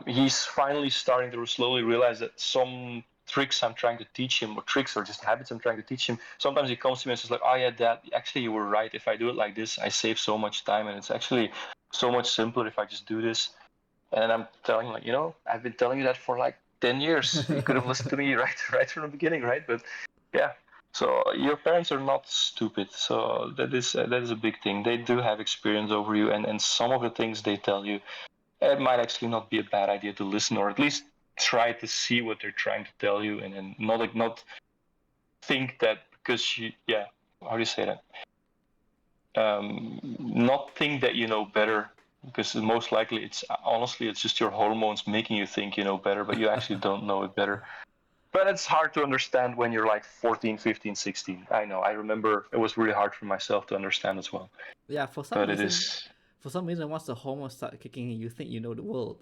he's finally starting to slowly realize that some tricks I'm trying to teach him, or tricks or just habits I'm trying to teach him. Sometimes he comes to me and says like, "Oh yeah, Dad, actually you were right. If I do it like this, I save so much time, and it's actually so much simpler if I just do this." And I'm telling him like, I've been telling you that for like 10 years. You could have listened to me right from the beginning, right? But yeah. So your parents are not stupid. So that is a big thing. They do have experience over you, and some of the things they tell you, it might actually not be a bad idea to listen, or at least try to see what they're trying to tell you, and not think that because yeah, how do you say that? Not think that you know better, because most likely it's just your hormones making you think you know better, but you actually don't know it better. But it's hard to understand when you're like 14, 15, 16. I know, I remember it was really hard for myself to understand as well, Yeah, for some but it reason, is. For some reason, once the hormones start kicking in, you think you know the world.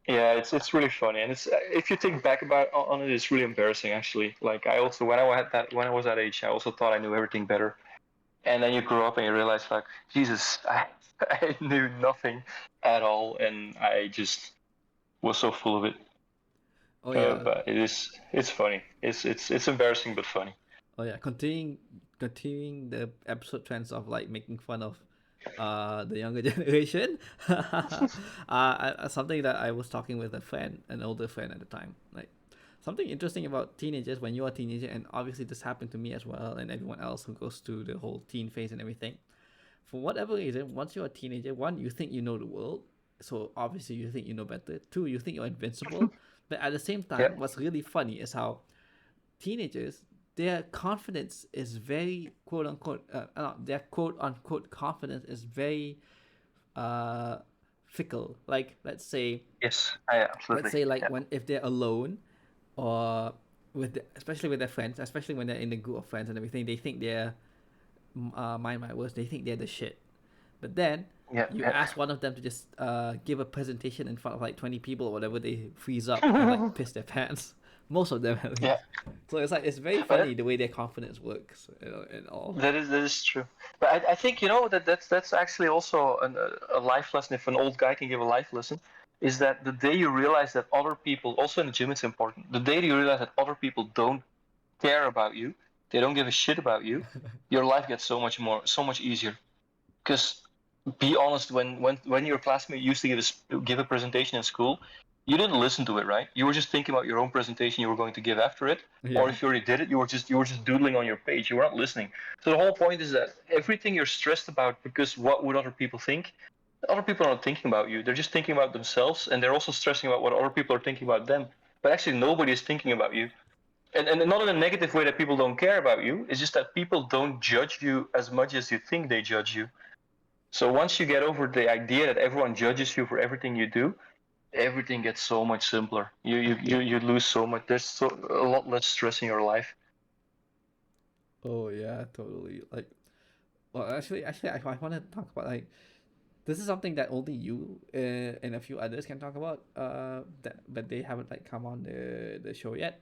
Yeah, it's really funny, and it's if you think back about on it, it's really embarrassing actually. Like I also when I was that age, I also thought I knew everything better, and then you grow up and you realize like Jesus, I knew nothing at all, and I just was so full of it. Oh yeah, But it's funny. It's embarrassing but funny. oh yeah. Continuing the episode trends of like making fun of the younger generation. Something that I was talking with a friend, an older friend at the time. Like something interesting about teenagers when you're a teenager, and obviously this happened to me as well, and everyone else who goes through the whole teen phase and everything. For whatever reason, once you're a teenager, one, you think you know the world, so obviously you think you know better. Two, you think you're invincible. But at the same Yeah. time, what's really funny is how teenagers, their confidence is very quote unquote, their quote unquote confidence is very uh, fickle. Like Yes. I let's absolutely. say like Yeah. when if they're alone or especially with their friends, especially when they're in a group of friends and everything, they think they're mind my words, they think they're the shit. But then Yeah. you Yeah. ask one of them to just give a presentation in front of like 20 people or whatever, they freeze up and like piss their pants. Most of them at Yeah. least. So it's like it's very But funny the way their confidence works, and all. that is true. But I think that's actually also a life lesson. If an old guy can give a life lesson, is that the day you realize that other people, also in the gym, it's important. The day you realize that other people don't care about you, they don't give a shit about you, your life gets so much easier. Because be honest, when your classmate used to give a presentation in school, you didn't listen to it, right? You were just thinking about your own presentation you were going to give after it, or Yeah. if you already did it, you were just doodling on your page. You were not listening. So the whole point is that everything you're stressed about because what would other people think? Other people are not thinking about you. They're just thinking about themselves, and they're also stressing about what other people are thinking about them. But actually, nobody is thinking about you. And not in a negative way that people don't care about you. It's just that people don't judge you as much as you think they judge you. So once you get over the idea that everyone judges you for everything you do, everything gets so much simpler. You lose so much. There's a lot less stress in your life. Oh yeah, totally. Like, well, actually, I want to talk about like this is something that only you and a few others can talk about. But they haven't like come on the show yet.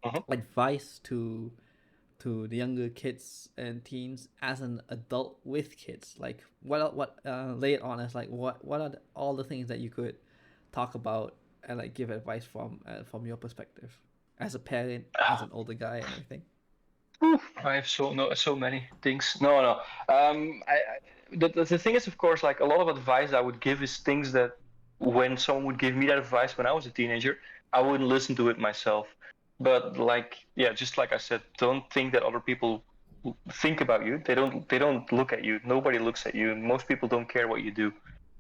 Mhm. Advice to the younger kids and teens as an adult with kids. Like, lay it on us. Like, what are all the things that you could talk about and like give advice from your perspective as a parent, as an older guy, and everything. I have so many things. No. The thing is, of course, like a lot of advice I would give is things that when someone would give me that advice when I was a teenager, I wouldn't listen to it myself. But like, yeah, just like I said, don't think that other people think about you. They don't look at you. Nobody looks at you. Most people don't care what you do,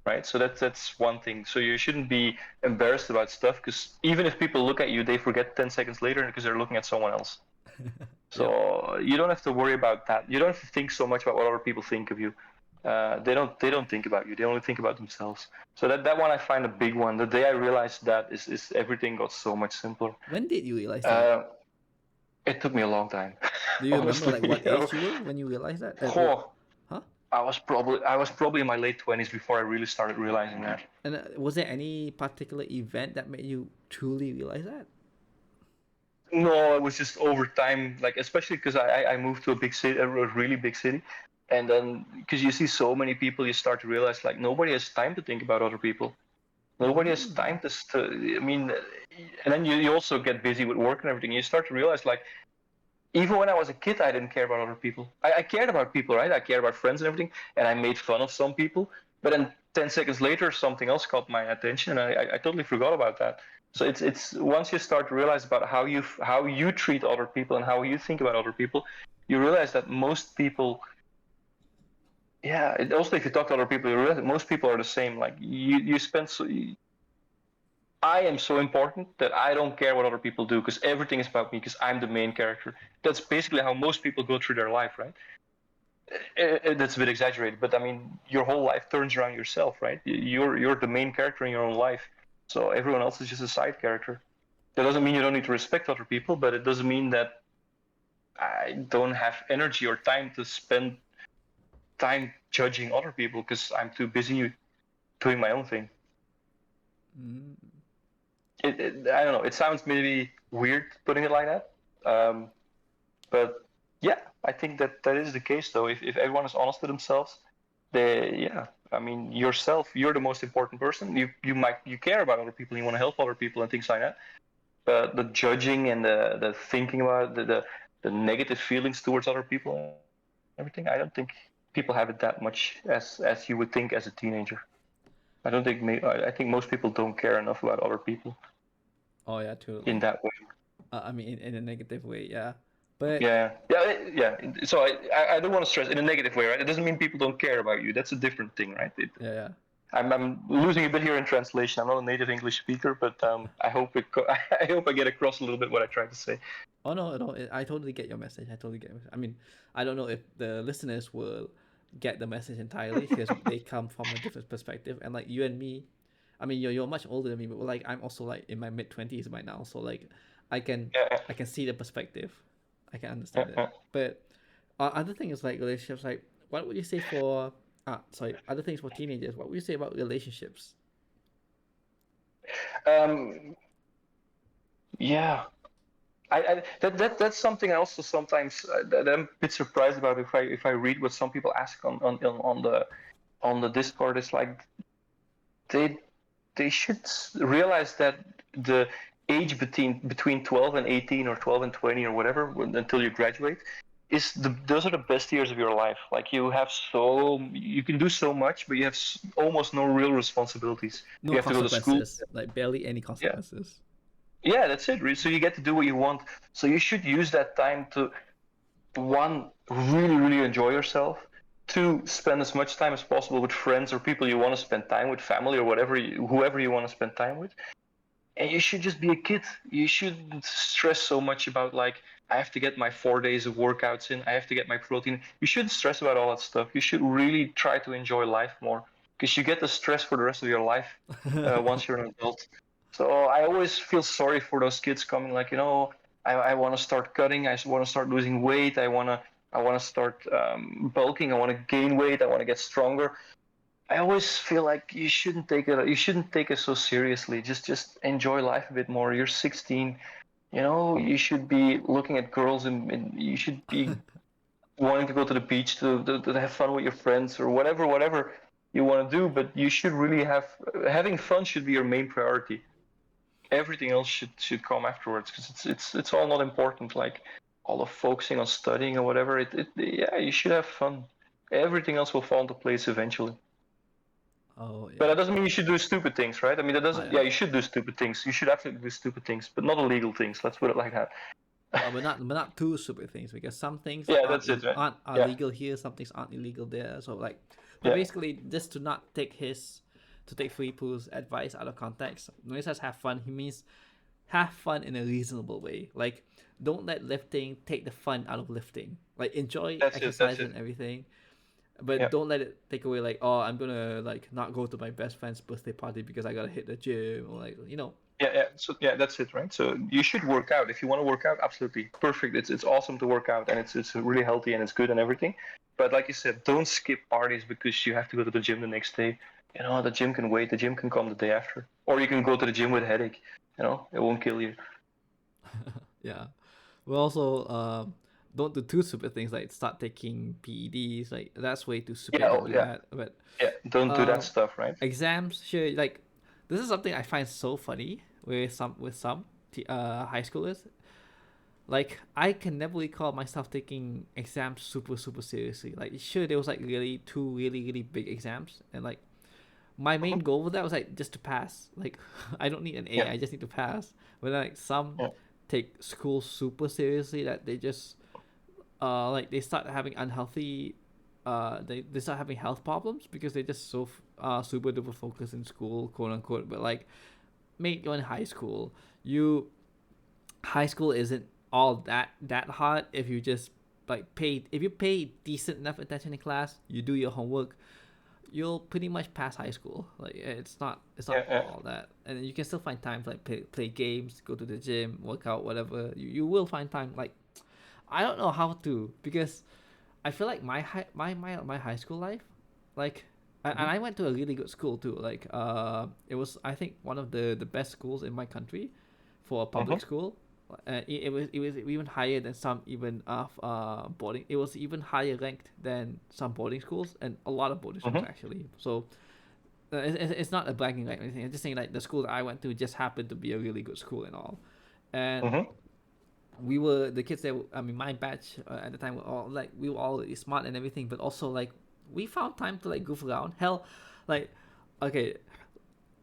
right? So that's one thing. So you shouldn't be embarrassed about stuff because even if people look at you, they forget 10 seconds later because they're looking at someone else. Yep. So you don't have to worry about that. You don't have to think so much about what other people think of you. They don't think about you. They only think about themselves. So that one I find a big one. The day I realized that is everything got so much simpler. When did you realize that? Uh, it took me a long time, Do you remember like honestly. what age you were when you realized that? Oh, Huh? I was probably in my late 20s before I really started realizing that. And was there any particular event that made you truly realize that? No, it was just over time, like especially because I moved to a big city, a really big city, and then because you see so many people, you start to realize like nobody has time to think about other people. Nobody has Mm. time I mean, and then you also get busy with work and everything. You start to realize like even when I was a kid, I didn't care about other people. I cared about people, right? I cared about friends and everything, and I made fun of some people. But then 10 seconds later, something else caught my attention, and I totally forgot about that. So it's once you start to realize about how you treat other people and how you think about other people, you realize that most people, yeah. Also, if you talk to other people, you realize that most people are the same. Like you spend so. I am so important that I don't care what other people do because everything is about me because I'm the main character. That's basically how most people go through their life, right? That's a bit exaggerated, but I mean, your whole life turns around yourself, right? You're the main character in your own life, so everyone else is just a side character. That doesn't mean you don't need to respect other people, but it doesn't mean that I don't have energy or time to spend time judging other people because I'm too busy doing my own thing. Mm. I don't know. It sounds maybe weird putting it like that, um, but yeah, I think that that is the case though. If everyone is honest with themselves, yeah, I mean yourself, you're the most important person. You care about other people, you want to help other people and things like that. But the judging and the thinking about the negative feelings towards other people and everything, I don't think people have it that much as you would think as a teenager. I don't think I think most people don't care enough about other people Oh yeah, in totally. that way. I mean, in a negative way, yeah. But Yeah, yeah, yeah. So I don't want to stress in a negative way, right? It doesn't mean people don't care about you. That's a different thing, right? yeah, yeah. I'm losing a bit here in translation. I'm not a native English speaker, but I hope I hope I get across a little bit what I tried to say. Oh no, no, I totally get your message. I totally get. I mean, I don't know if the listeners will get the message entirely because they come from a different perspective. And like you and me, I mean, you're much older than me, but like I'm also like in my mid 20s right now, so like I can Yeah, I can see the perspective, I can yeah, understand it. yeah. But other thing is like relationships. Like, what would you say for sorry, other things for teenagers? What would you say about relationships? Um, yeah. That's something I also sometimes that I'm a bit surprised about if I read what some people ask on the Discord. It's like they they should realize that the age between 12 and 18 or 12 and 20 or whatever until you graduate is those are the best years of your life. Like you can do so much, but you have almost no real responsibilities. No You have to go to school. consequences, like barely any Yeah, consequences. yeah, that's it. So you get to do what you want. So you should use that time to one, really enjoy yourself. Two, spend as much time as possible with friends or people you want to spend time with, family or whoever you want to spend time with. And you should just be a kid. You shouldn't stress so much about like I have to get my 4 days of workouts in. I have to get my protein. You shouldn't stress about all that stuff. You should really try to enjoy life more because you get the stress for the rest of your life once you're an adult. So I always feel sorry for those kids coming like I want to start cutting. I want to start losing weight. I want to start bulking. I want to gain weight. I want to get stronger. I always feel like you shouldn't take it so seriously. Just enjoy life a bit more. You're 16, you should be looking at girls and you should be wanting to go to the beach to have fun with your friends or whatever you want to do. But you should really having fun should be your main priority. Everything else should come afterwards because it's all not important. Like all of focusing on studying or whatever. Yeah, you should have fun. Everything else will fall into place eventually. Oh But yeah. that doesn't mean you should do stupid things, right? I mean, that Oh doesn't. yeah. Yeah, you should do stupid things. You should absolutely do stupid things, but not illegal things. Let's put it like that. But not two stupid things because some things Yeah, aren't that's it, right? aren't are Yeah, legal here, some things aren't illegal there. So like, but yeah, basically, just to take Firipu's advice out of context. When he says have fun, he means have fun in a reasonable way. Like, don't let lifting take the fun out of lifting. Like, enjoy that's it. That's exercise it. and everything, but Yeah, don't let it take away. Like, oh, I'm gonna like not go to my best friend's birthday party because I gotta hit the gym or like yeah. So yeah, that's it, right? So you should work out if you want to work out. Absolutely perfect. It's awesome to work out, and it's really healthy and it's good and everything. But like you said, don't skip parties because you have to go to the gym the next day. The gym can wait. The gym can come the day after, or you can go to the gym with a headache. It won't kill you. yeah. We also don't do too stupid things like start taking PEDs. Like that's way too Yeah, stupid. Don't oh, do yeah, that. But yeah. Don't do that uh, stuff, right? exams, sure. Like this is something I find so funny with some high schoolers. Like I can never recall myself taking exams super seriously. Like sure, there was like really two really big exams, and like my main Mhm. goal with that was like just to pass. Like I don't need an A, Yeah, I just need to pass. But like some yeah, take school super seriously that they just like they start having unhealthy they start having health problems because they just super duper focused in school, quote unquote. But like mate, you're in high school. You high school isn't all that hard if you just like pay decent enough attention in class, you do your homework, you'll pretty much pass high school. Like it's not yeah. all that, and you can still find time to like play games, go to the gym, work out, whatever. You will find time. Like I don't know how to because I feel like my high school life, like, and Hmm. I went to a really good school too. Like, it was, I think, one of the best schools in my country for a public Hmm. school. It was even higher than some even of boarding. It was even higher ranked than some boarding schools and a lot of boarding schools Hmm. actually. So it's not a bragging right or anything. I'm just saying like the school that I went to just happened to be a really good school and all. And Hmm. we were the kids that I mean my batch at the time were all like we were all really smart and everything, but also like we found time to like goof around. Hell, like okay,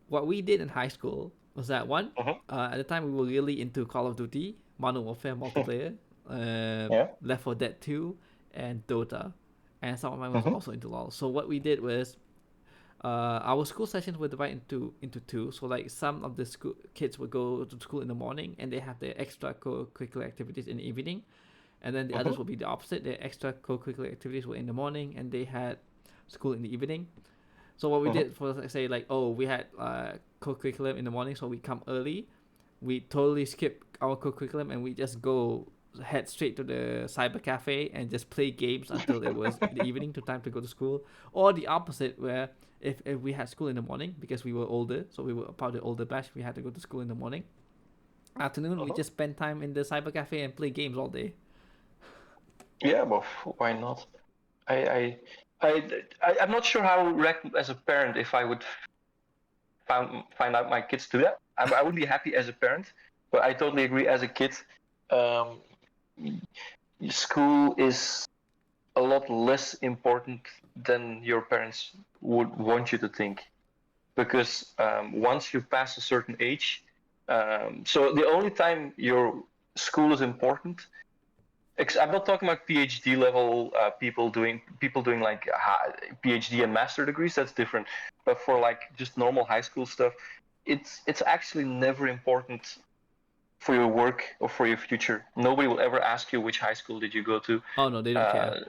what we did in high school was that one. Hmm. At the time we were really into Call of Duty, Modern Warfare multiplayer, Yeah. Left 4 Dead 2, and Dota, and some of mine was Hmm. also into LoL. So what we did was our school sessions were divided into two. So like some of the school kids would go to school in the morning and they have their extra co-curricular activities in the evening, and then the others Hmm. would be the opposite. Their extra co-curricular activities were in the morning and they had school in the evening. So what we Hmm. did for say like oh we had co-curriculum in the morning, so we come early. We totally skip our co-curriculum and we just go head straight to the cyber cafe and just play games until it was the evening to time to go to school, or the opposite where if we had school in the morning because we were older, so we were part of the older batch, we had to go to school in the morning. Afternoon we Hmm. just spend time in the cyber cafe and play games all day. Yeah, well, why not? I, I, I'm not sure how as a parent if I would find out my kids do that. I would be happy as a parent, but I totally agree. As a kid, um, school is a lot less important than your parents would want you to think. Because once you pass a certain age, so the only time your school is important. I'm not talking about PhD level people doing like PhD and master degrees. That's different. But for like just normal high school stuff, it's actually never important for your work or for your future. Nobody will ever ask you which high school did you go to. Oh no, they don't care. Uh,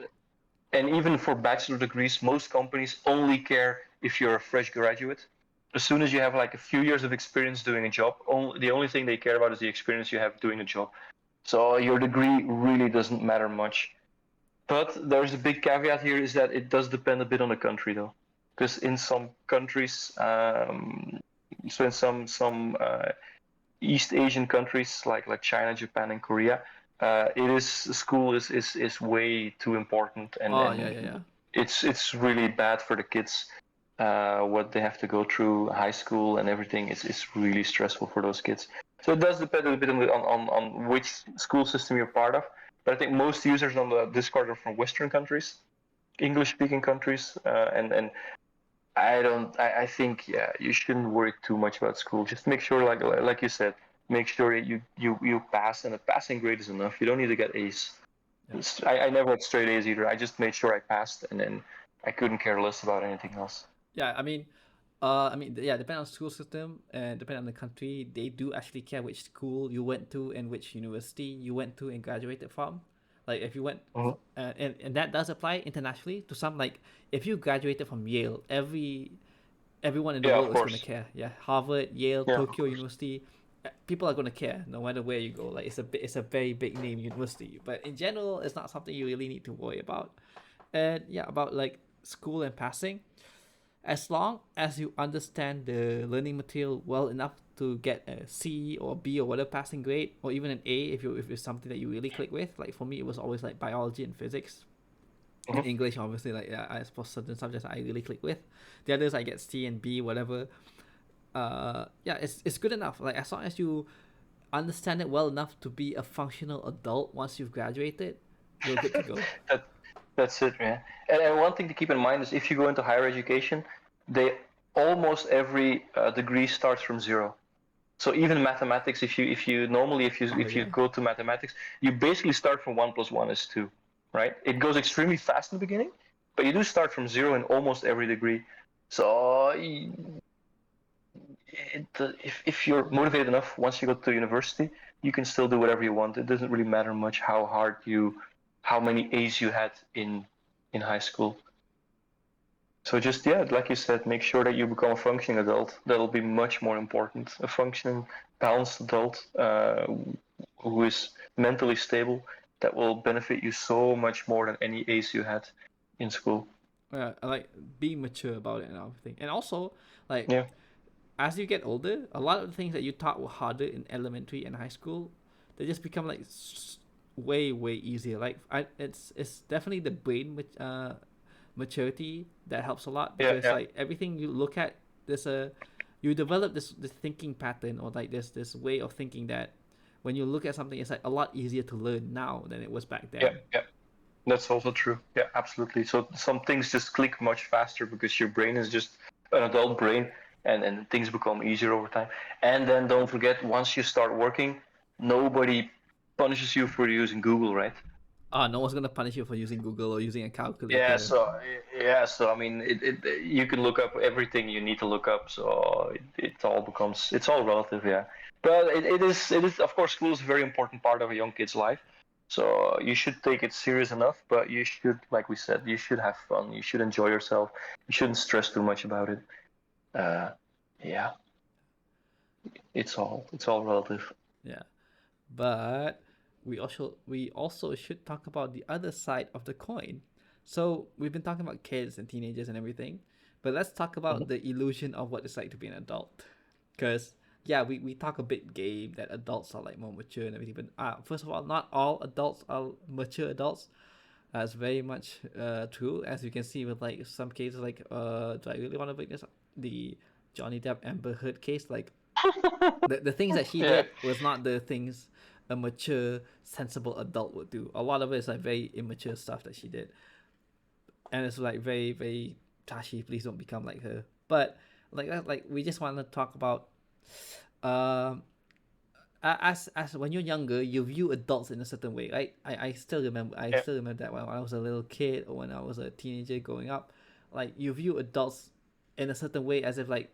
and even for bachelor degrees, most companies only care if you're a fresh graduate. As soon as you have like a few years of experience doing a job, the only thing they care about is the experience you have doing a job. So your degree really doesn't matter much. But there's a big caveat here is that it does depend a bit on the country though, because in some countries, so in some East Asian countries like China, Japan, and Korea, it is school is way too important, and Oh yeah, and yeah, yeah. it's really bad for the kids. What they have to go through high school and everything is really stressful for those kids. So it does depend a bit on which school system you're part of. But I think most users on the Discord are from Western countries, English speaking countries, and I think yeah, you shouldn't worry too much about school. Just make sure, like you said, make sure you pass, and a passing grade is enough. You don't need to get A's. Yeah. I never had straight A's either. I just made sure I passed, and then I couldn't care less about anything else. Yeah, I mean, yeah, depending on school system and depending on the country, they do actually care which school you went to and which university you went to and graduated from. Like if you went, Hmm. and that does apply internationally to some. Like if you graduated from Yale, everyone in the Yeah, of world is gonna course. care. Yeah, Harvard, Yale, Yeah, of Tokyo course. University, people are gonna care no matter where you go. Like it's a very big name university, but in general, it's not something you really need to worry about. And yeah, about like school and passing, as long as you understand the learning material well enough to get a C or B or whatever passing grade, or even an A if it's something that you really click with. Like for me, it was always like biology and physics. And Hmm. English, obviously, like yeah, I suppose certain subjects I really click with. The others I get C and B, whatever. Yeah, it's good enough. Like as long as you understand it well enough to be a functional adult once you've graduated, you're good to go. that that's it, man. And one thing to keep in mind is if you go into higher education, they almost every degree starts from zero. So even mathematics, Oh if you yeah. go to mathematics, you basically start from one plus one is two, right? It goes extremely fast in the beginning, but you do start from zero in almost every degree. So if you're motivated enough, once you go to university, you can still do whatever you want. It doesn't really matter much how many A's you had in high school. So just yeah, like you said, make sure that you become a functioning adult. That'll be much more important. A functioning, balanced adult who is mentally stable that will benefit you so much more than any A's you had in school. Like being mature about it and everything, and also like Yeah, as you get older, a lot of the things that you taught were harder in elementary and high school, they just become like way easier. Like it's definitely the maturity that helps a lot, yeah, because yeah, like everything you look at, there's a you develop this thinking pattern, or like this way of thinking that when you look at something, it's like a lot easier to learn now than it was back yeah, then. yeah. That's also true. Yeah, absolutely. So some things just click much faster because your brain is just an adult brain, and things become easier over time. And then don't forget, once you start working, nobody punishes you for using Google, right? No one's gonna punish you for using Google or using a Yeah, calculator. so yeah, so I mean, you can look up everything you need to look up, so it all becomes it's all relative, yeah. But it is of course school is a very important part of a young kid's life, so you should take it serious enough. But you should, like we said, you should have fun. You should enjoy yourself. You shouldn't stress too much about it. Uh, yeah, it's all relative. Yeah, but we also should talk about the other side of the coin. So we've been talking about kids and teenagers and everything, but let's talk Mhm. about the illusion of what it's like to be an adult. Because yeah, we talk a bit game that adults are like more mature and everything, but first of all, not all adults are mature adults. That's very much true, as you can see with like some cases like do I really want to bring this up? The Johnny Depp Amber Heard case? Like the things that she Yeah. did was not the things a mature, sensible adult would do. A lot of it is like very immature stuff that she did, and it's like very Tashi. Please don't become like her. But like we just want to talk about um as when you're younger, you view adults in a certain way, right? I Yeah. still remember that when I was a little kid or when I was a teenager growing up, like you view adults in a certain way, as if like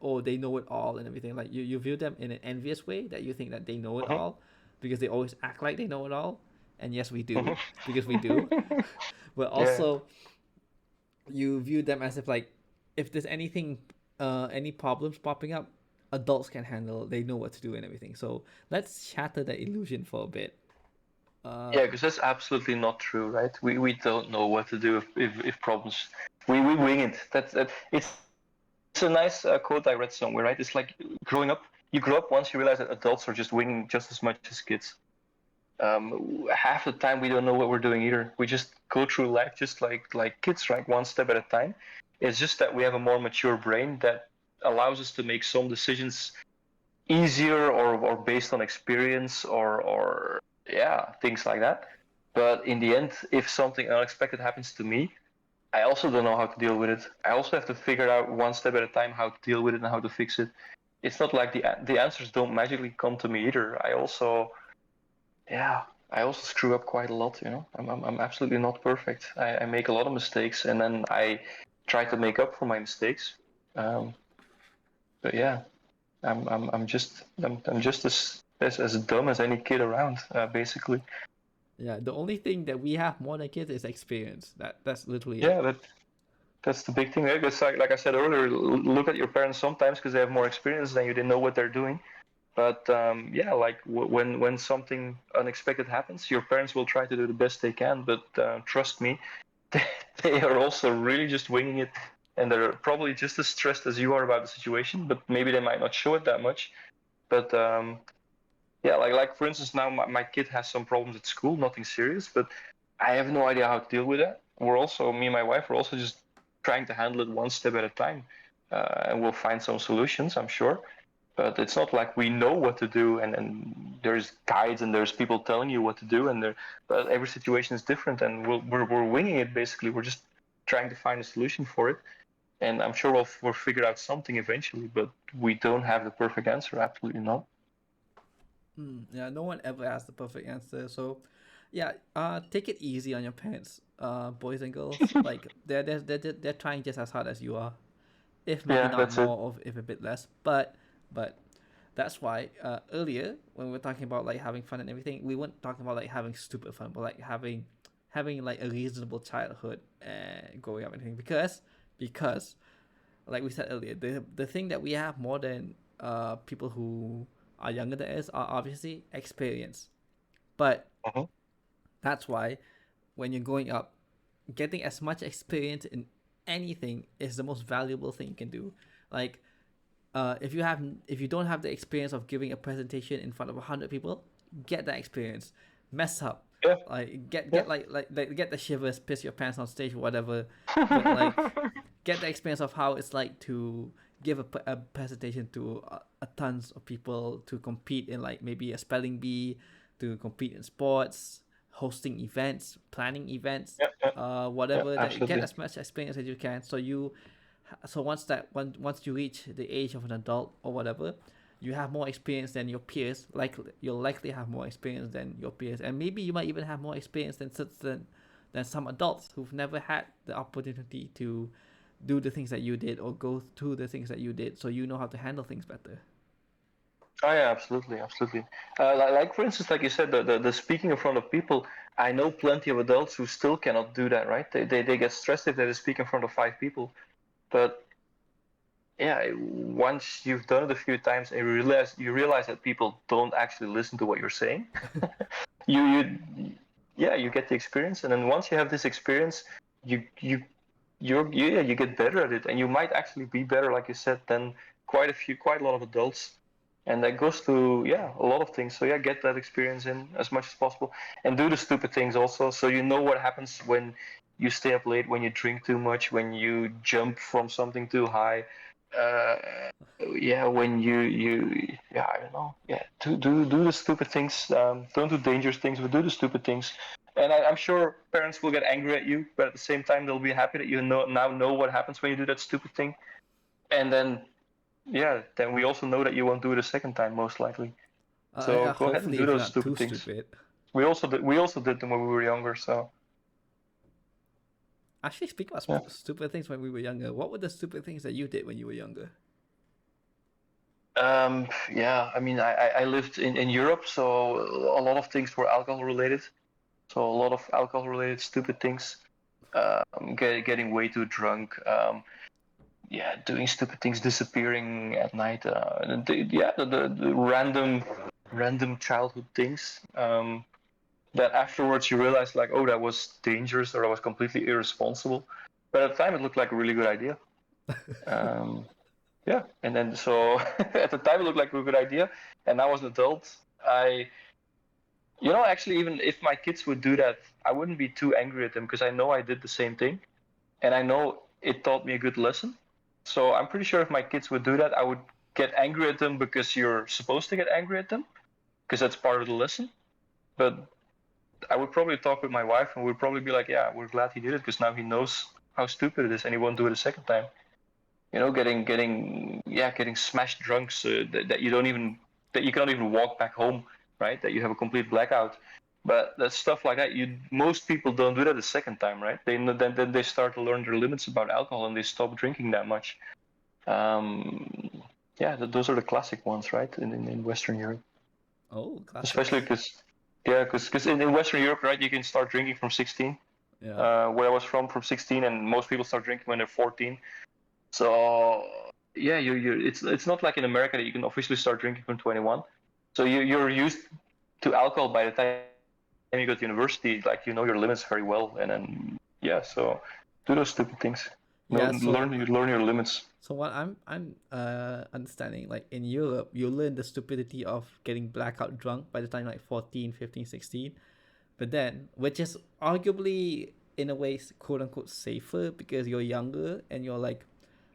oh, they know it all and everything. Like you view them in an envious way, that you think that they know it Mhm. all because they always act like they know it all. And yes, we do, Mhm. because we do. But Yeah. also you view them as if like if there's any problems popping up, adults can handle, they know what to do and everything. So let's shatter that illusion for a bit. uh Yeah, because that's absolutely not true, right? We don't know what to do if problems. We wing it. It's a nice quote I read somewhere, right? It's like growing up. You grow up once you realize that adults are just winging just as much as kids. Half the time we don't know what we're doing either. We just go through life just like kids, right? One step at a time. It's just that we have a more mature brain that allows us to make some decisions easier or based on experience or yeah, things like that. But in the end, if something unexpected happens to me, I also don't know how to deal with it. I also have to figure out one step at a time how to deal with it and how to fix it. It's not like the answers don't magically come to me either. I also screw up quite a lot. I'm absolutely not perfect. I make a lot of mistakes, and then I try to make up for my mistakes. Um, but yeah, I'm just as dumb as any kid around, basically. yeah, the only thing that we have more than kids is experience. That's literally it. Yeah, that's the big thing. Right? Because like I said earlier, look at your parents sometimes because they have more experience than you. They know what they're doing. But yeah, like when something unexpected happens, your parents will try to do the best they can. But trust me, they, they are also really just winging it, and they're probably just as stressed as you are about the situation. But maybe they might not show it that much. But yeah, like for instance, now my kid has some problems at school, nothing serious, but I have no idea how to deal with that. Me and my wife, are also just trying to handle it one step at a time, and we'll find some solutions, I'm sure. But it's not like we know what to do, and there's guides and there's people telling you what to do, but every situation is different, and we're winging it basically. We're just trying to find a solution for it, and I'm sure we'll figure out something eventually. But we don't have the perfect answer, absolutely not. Yeah, no one ever has the perfect answer. So yeah, take it easy on your parents, boys and girls. Like they're trying just as hard as you are, if maybe Yeah, not that's it. more, of if a bit less. But that's why earlier when we were talking about like having fun and everything, we weren't talking about like having stupid fun, but like having like a reasonable childhood and growing up and everything. Because like we said earlier, the thing that we have more than people who are younger than us are obviously experience. But Mhm. that's why when you're growing up, getting as much experience in anything is the most valuable thing you can do. Like, if you don't have the experience of giving a presentation in front of 100 people, get that experience. Mess up, Yeah, like yeah. get the shivers, piss your pants on stage, or whatever. But like, get the experience of how it's like to give a presentation to tons of people, to compete in like maybe a spelling bee, to compete in sports, hosting events, planning events, Yeah, yeah, yeah, whatever. That get absolutely. as much experience as you can, so once you reach the age of an adult or whatever, you have more experience than your peers. Like, you'll likely have more experience than your peers, and maybe you might even have more experience than some adults who've never had the opportunity to do the things that you did or go through the things that you did, so you know how to handle things better. Oh yeah, absolutely, absolutely. Like for instance, like you said, the speaking in front of people. I know plenty of adults who still cannot do that, right? They get stressed if they speak in front of 5 people. But yeah, once you've done it a few times and you realize that people don't actually listen to what you're saying, you yeah, you get the experience, and then once you have this experience, you get better at it, and you might actually be better, like you said, than quite a lot of adults. And that goes to, yeah, a lot of things. So yeah, get that experience in as much as possible, and do the stupid things also, so you know what happens when you stay up late, when you drink too much, when you jump from something too high. uh, yeah, when you yeah, I don't know, yeah, do the stupid things. Don't do dangerous things, but do the stupid things. And I'm sure parents will get angry at you, but at the same time they'll be happy that you now know what happens when you do that stupid thing. And then, yeah, then we also know that you won't do it a second time, most likely. So go ahead and Hopefully, do if you're those not too stupid things. stupid. We also did them when we were younger. So Actually, speak about yeah. stupid things when we were younger. What were the stupid things that you did when you were younger? Yeah, I mean, I lived in Europe, so a lot of things were alcohol related. So a lot of alcohol related stupid things. Getting way too drunk. Yeah, doing stupid things, disappearing at night. Yeah, the random childhood things. That afterwards you realize, like, oh, that was dangerous, or I was completely irresponsible. But at the time, it looked like a really good idea. Um, yeah, and then so at the time it looked like a good idea, and now as an adult, actually, even if my kids would do that, I wouldn't be too angry at them, because I know I did the same thing, and I know it taught me a good lesson. So I'm pretty sure if my kids would do that, I would get angry at them, because you're supposed to get angry at them, because that's part of the lesson. But I would probably talk with my wife, and we'd probably be like, "Yeah, we're glad he did it, because now he knows how stupid it is, and he won't do it a second time." Getting smashed drunk, so that you cannot even walk back home, right? That you have a complete blackout. But that stuff like that, most people don't do that a second time, right? Then they start to learn their limits about alcohol, and they stop drinking that much. Um, yeah, those are the classic ones, right? In Western Europe, Oh, especially classics. because, yeah, because in Western Europe, right, you can start drinking from 16. Yeah. Where I was from 16, and most people start drinking when they're 14. So yeah, it's not like in America that you can officially start drinking from 21. So you're used to alcohol by the time you go to university. Like, you know your limits very well, and then yeah. So do those stupid things. Yeah, Learn your limits. what I'm understanding, like in Europe, you learn the stupidity of getting blackout drunk by the time like 14, 15, 16. But then, which is arguably in a way quote unquote safer because you're younger and you're like,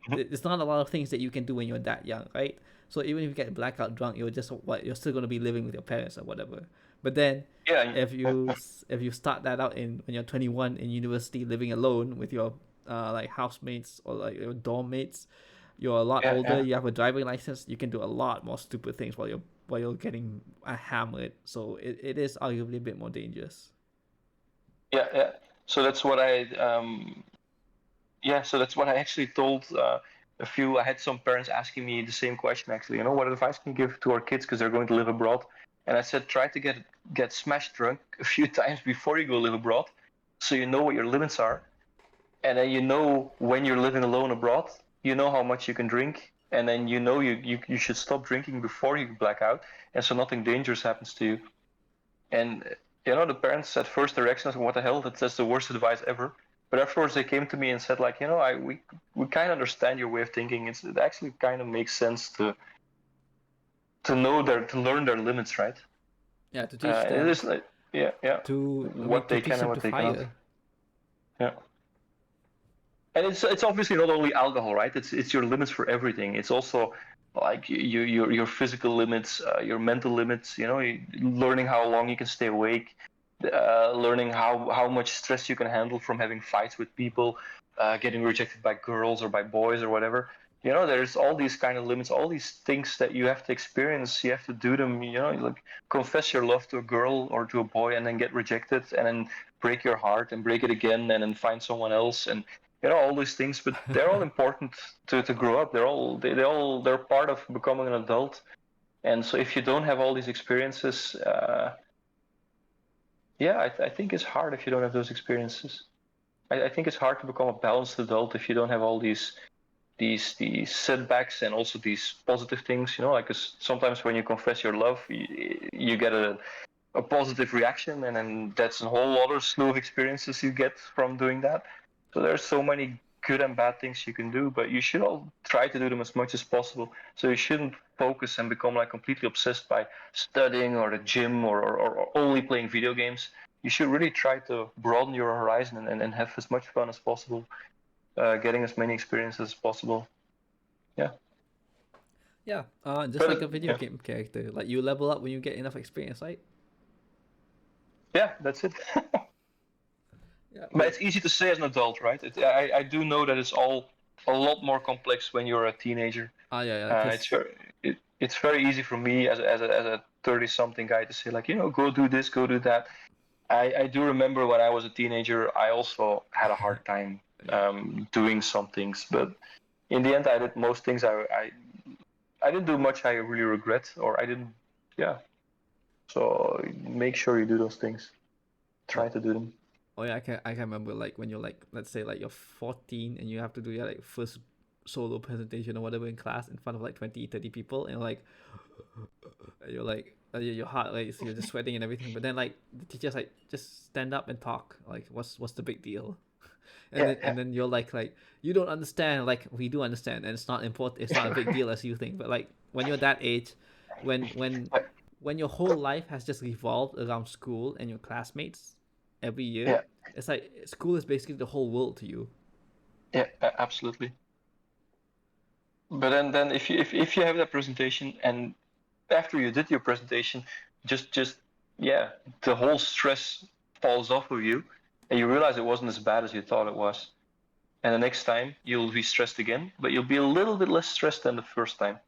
Mhm. there's not a lot of things that you can do when you're that young, right? So even if you get blackout drunk, you're still gonna be living with your parents or whatever. But then, Yeah, if you start that out in when you're 21 in university, living alone with your like housemates or like your dorm mates, you're a lot yeah, older. yeah, You have a driving license. You can do a lot more stupid things while you're getting hammered. So it is arguably a bit more dangerous. yeah, yeah. So that's what I so that's what I actually told a few. I had some parents asking me the same question, actually. What advice can you give to our kids because they're going to live abroad? And I said, try to get smashed drunk a few times before you go live abroad, so you know what your limits are, and then you know when you're living alone abroad, you know how much you can drink, and then you know you should stop drinking before you black out, and so nothing dangerous happens to you. And the parents at first their reaction was, "What the hell? That's the worst advice ever." But afterwards, they came to me and said, like, we kind of understand your way of thinking. It actually kind of makes sense to learn their limits, right? Yeah, to teach And it them is like, yeah, yeah, to what to they teach can and them what to they cannot. fire. Yeah. And it's obviously not only alcohol, right? It's your limits for everything. It's also like your physical limits, your mental limits. Learning how long you can stay awake, learning how much stress you can handle from having fights with people, getting rejected by girls or by boys or whatever. There's all these kind of limits, all these things that you have to experience. You have to do them. Like confess your love to a girl or to a boy, and then get rejected, and then break your heart and break it again, and then find someone else, and all these things. But they're all important to grow up. They're part of becoming an adult. And so if you don't have all these experiences, yeah, I think it's hard if you don't have those experiences. I think it's hard to become a balanced adult if you don't have all these setbacks and also these positive things. Like 'cause sometimes when you confess your love, you get a positive reaction, and then that's a whole other slew of experiences you get from doing that. So there's so many good and bad things you can do, but you should all try to do them as much as possible. So you shouldn't focus and become like completely obsessed by studying or the gym or only playing video games. You should really try to broaden your horizon and have as much fun as possible, getting as many experiences as possible. Yeah, Yeah, just like a but video yeah, game character. Like you level up when you get enough experience, right? yeah, that's it. Yeah, But but it's easy to say as an adult, right? I do know that it's all a lot more complex when you're a teenager. yeah, yeah, It's because it's very easy for me as a 30 something guy to say, like, go do this, go do that. I do remember when I was a teenager, I also had a hard time yeah. doing some things, but in the end, I did most things. I didn't do much I really regret, or I didn't. Yeah. So make sure you do those things. Oh, Try to do them. oh yeah, I can remember like when you're like, let's say like you're 14 and you have to do your like first solo presentation or whatever in class in front of like 20, 30 people, and like you're like your heart race, you're just sweating and everything. But then like the teacher's like, just stand up and talk. Like what's the big deal? And Yeah, then yeah, and then you're like you don't understand. Like we do understand, and it's not important. It's not a big deal as you think. But like when you're that age, when when yeah, when your whole life has just revolved around school and your classmates every year, yeah, it's like school is basically the whole world to you. yeah, absolutely. But then if you have that presentation, and after you did your presentation, just yeah, the whole stress falls off of you, and you realize it wasn't as bad as you thought it was. And the next time you'll be stressed again, but you'll be a little bit less stressed than the first time.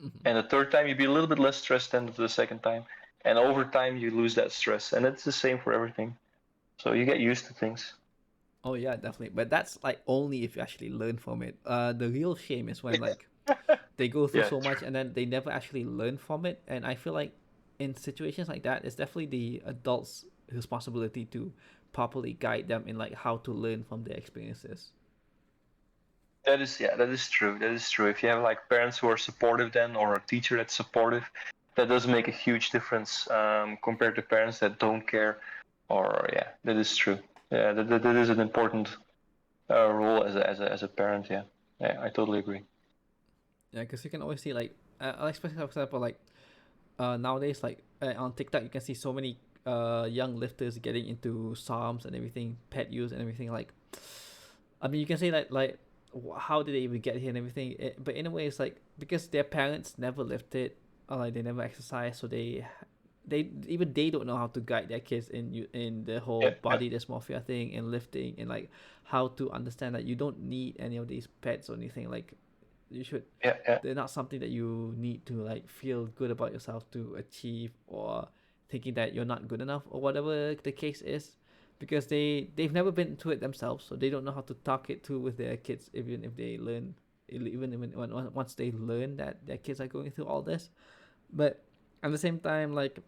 Hmm. And the third time you'll be a little bit less stressed than the second time. And over time you lose that stress, and it's the same for everything. So you get used to things. Oh yeah, definitely. But that's like only if you actually learn from it. The real shame is when like they go through Yeah, so much true. and then they never actually learn from it. And I feel like in situations like that, it's definitely the adults' responsibility to properly guide them in like how to learn from their experiences. That is true. That is true. If you have like parents who are supportive, then, or a teacher that's supportive, that does make a huge difference, compared to parents that don't care. Or yeah, that is true. Yeah, that is an important role as a parent. Yeah, yeah, I totally agree. Yeah, because you can always see like, especially for example, like nowadays, like on TikTok, you can see so many young lifters getting into SARMs and everything, pet use and everything. Like, I mean, you can say that like, how did they even get here and everything? But in a way, it's like because their parents never lifted, or like they never exercised, so they don't know how to guide their kids in the whole Yeah, yeah, body dysmorphia thing and lifting and like how to understand that you don't need any of these pets or anything. Like you should, yeah, yeah, they're not something that you need to like feel good about yourself to achieve, or thinking that you're not good enough or whatever the case is, because they've never been through it themselves, so they don't know how to talk it through with their kids, even if they learn, even once they learn that their kids are going through all this. But at the same time, like,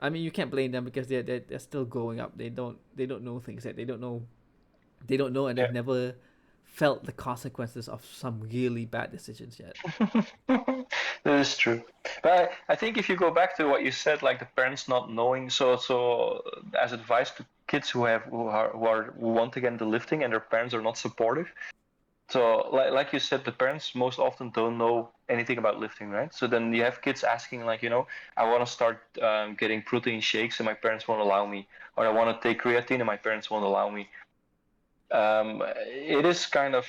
I mean, you can't blame them because they're still growing up. They don't know things yet. They don't know, and they've yeah. never felt the consequences of some really bad decisions yet. That is true. But I think if you go back to what you said, like the parents not knowing, so as advice to kids who want to get into lifting and their parents are not supportive. So like you said, the parents most often don't know anything about lifting, right? So then you have kids asking like, I want to start getting protein shakes and my parents won't allow me, or I want to take creatine and my parents won't allow me. It is kind of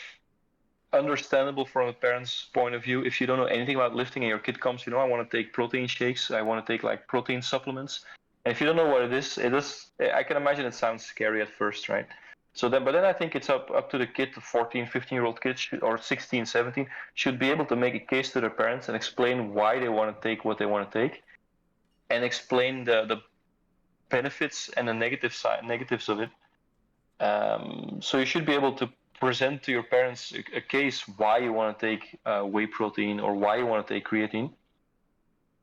understandable from a parent's point of view. If you don't know anything about lifting and your kid comes, I want to take protein shakes, I want to take like protein supplements. And if you don't know what it is, I can imagine it sounds scary at first, right? But then I think it's up to the kid, the 14, 15-year-old kid, or 16, 17, should be able to make a case to their parents and explain why they want to take what they want to take, and explain the benefits and the negatives of it. So you should be able to present to your parents a case why you want to take whey protein or why you want to take creatine.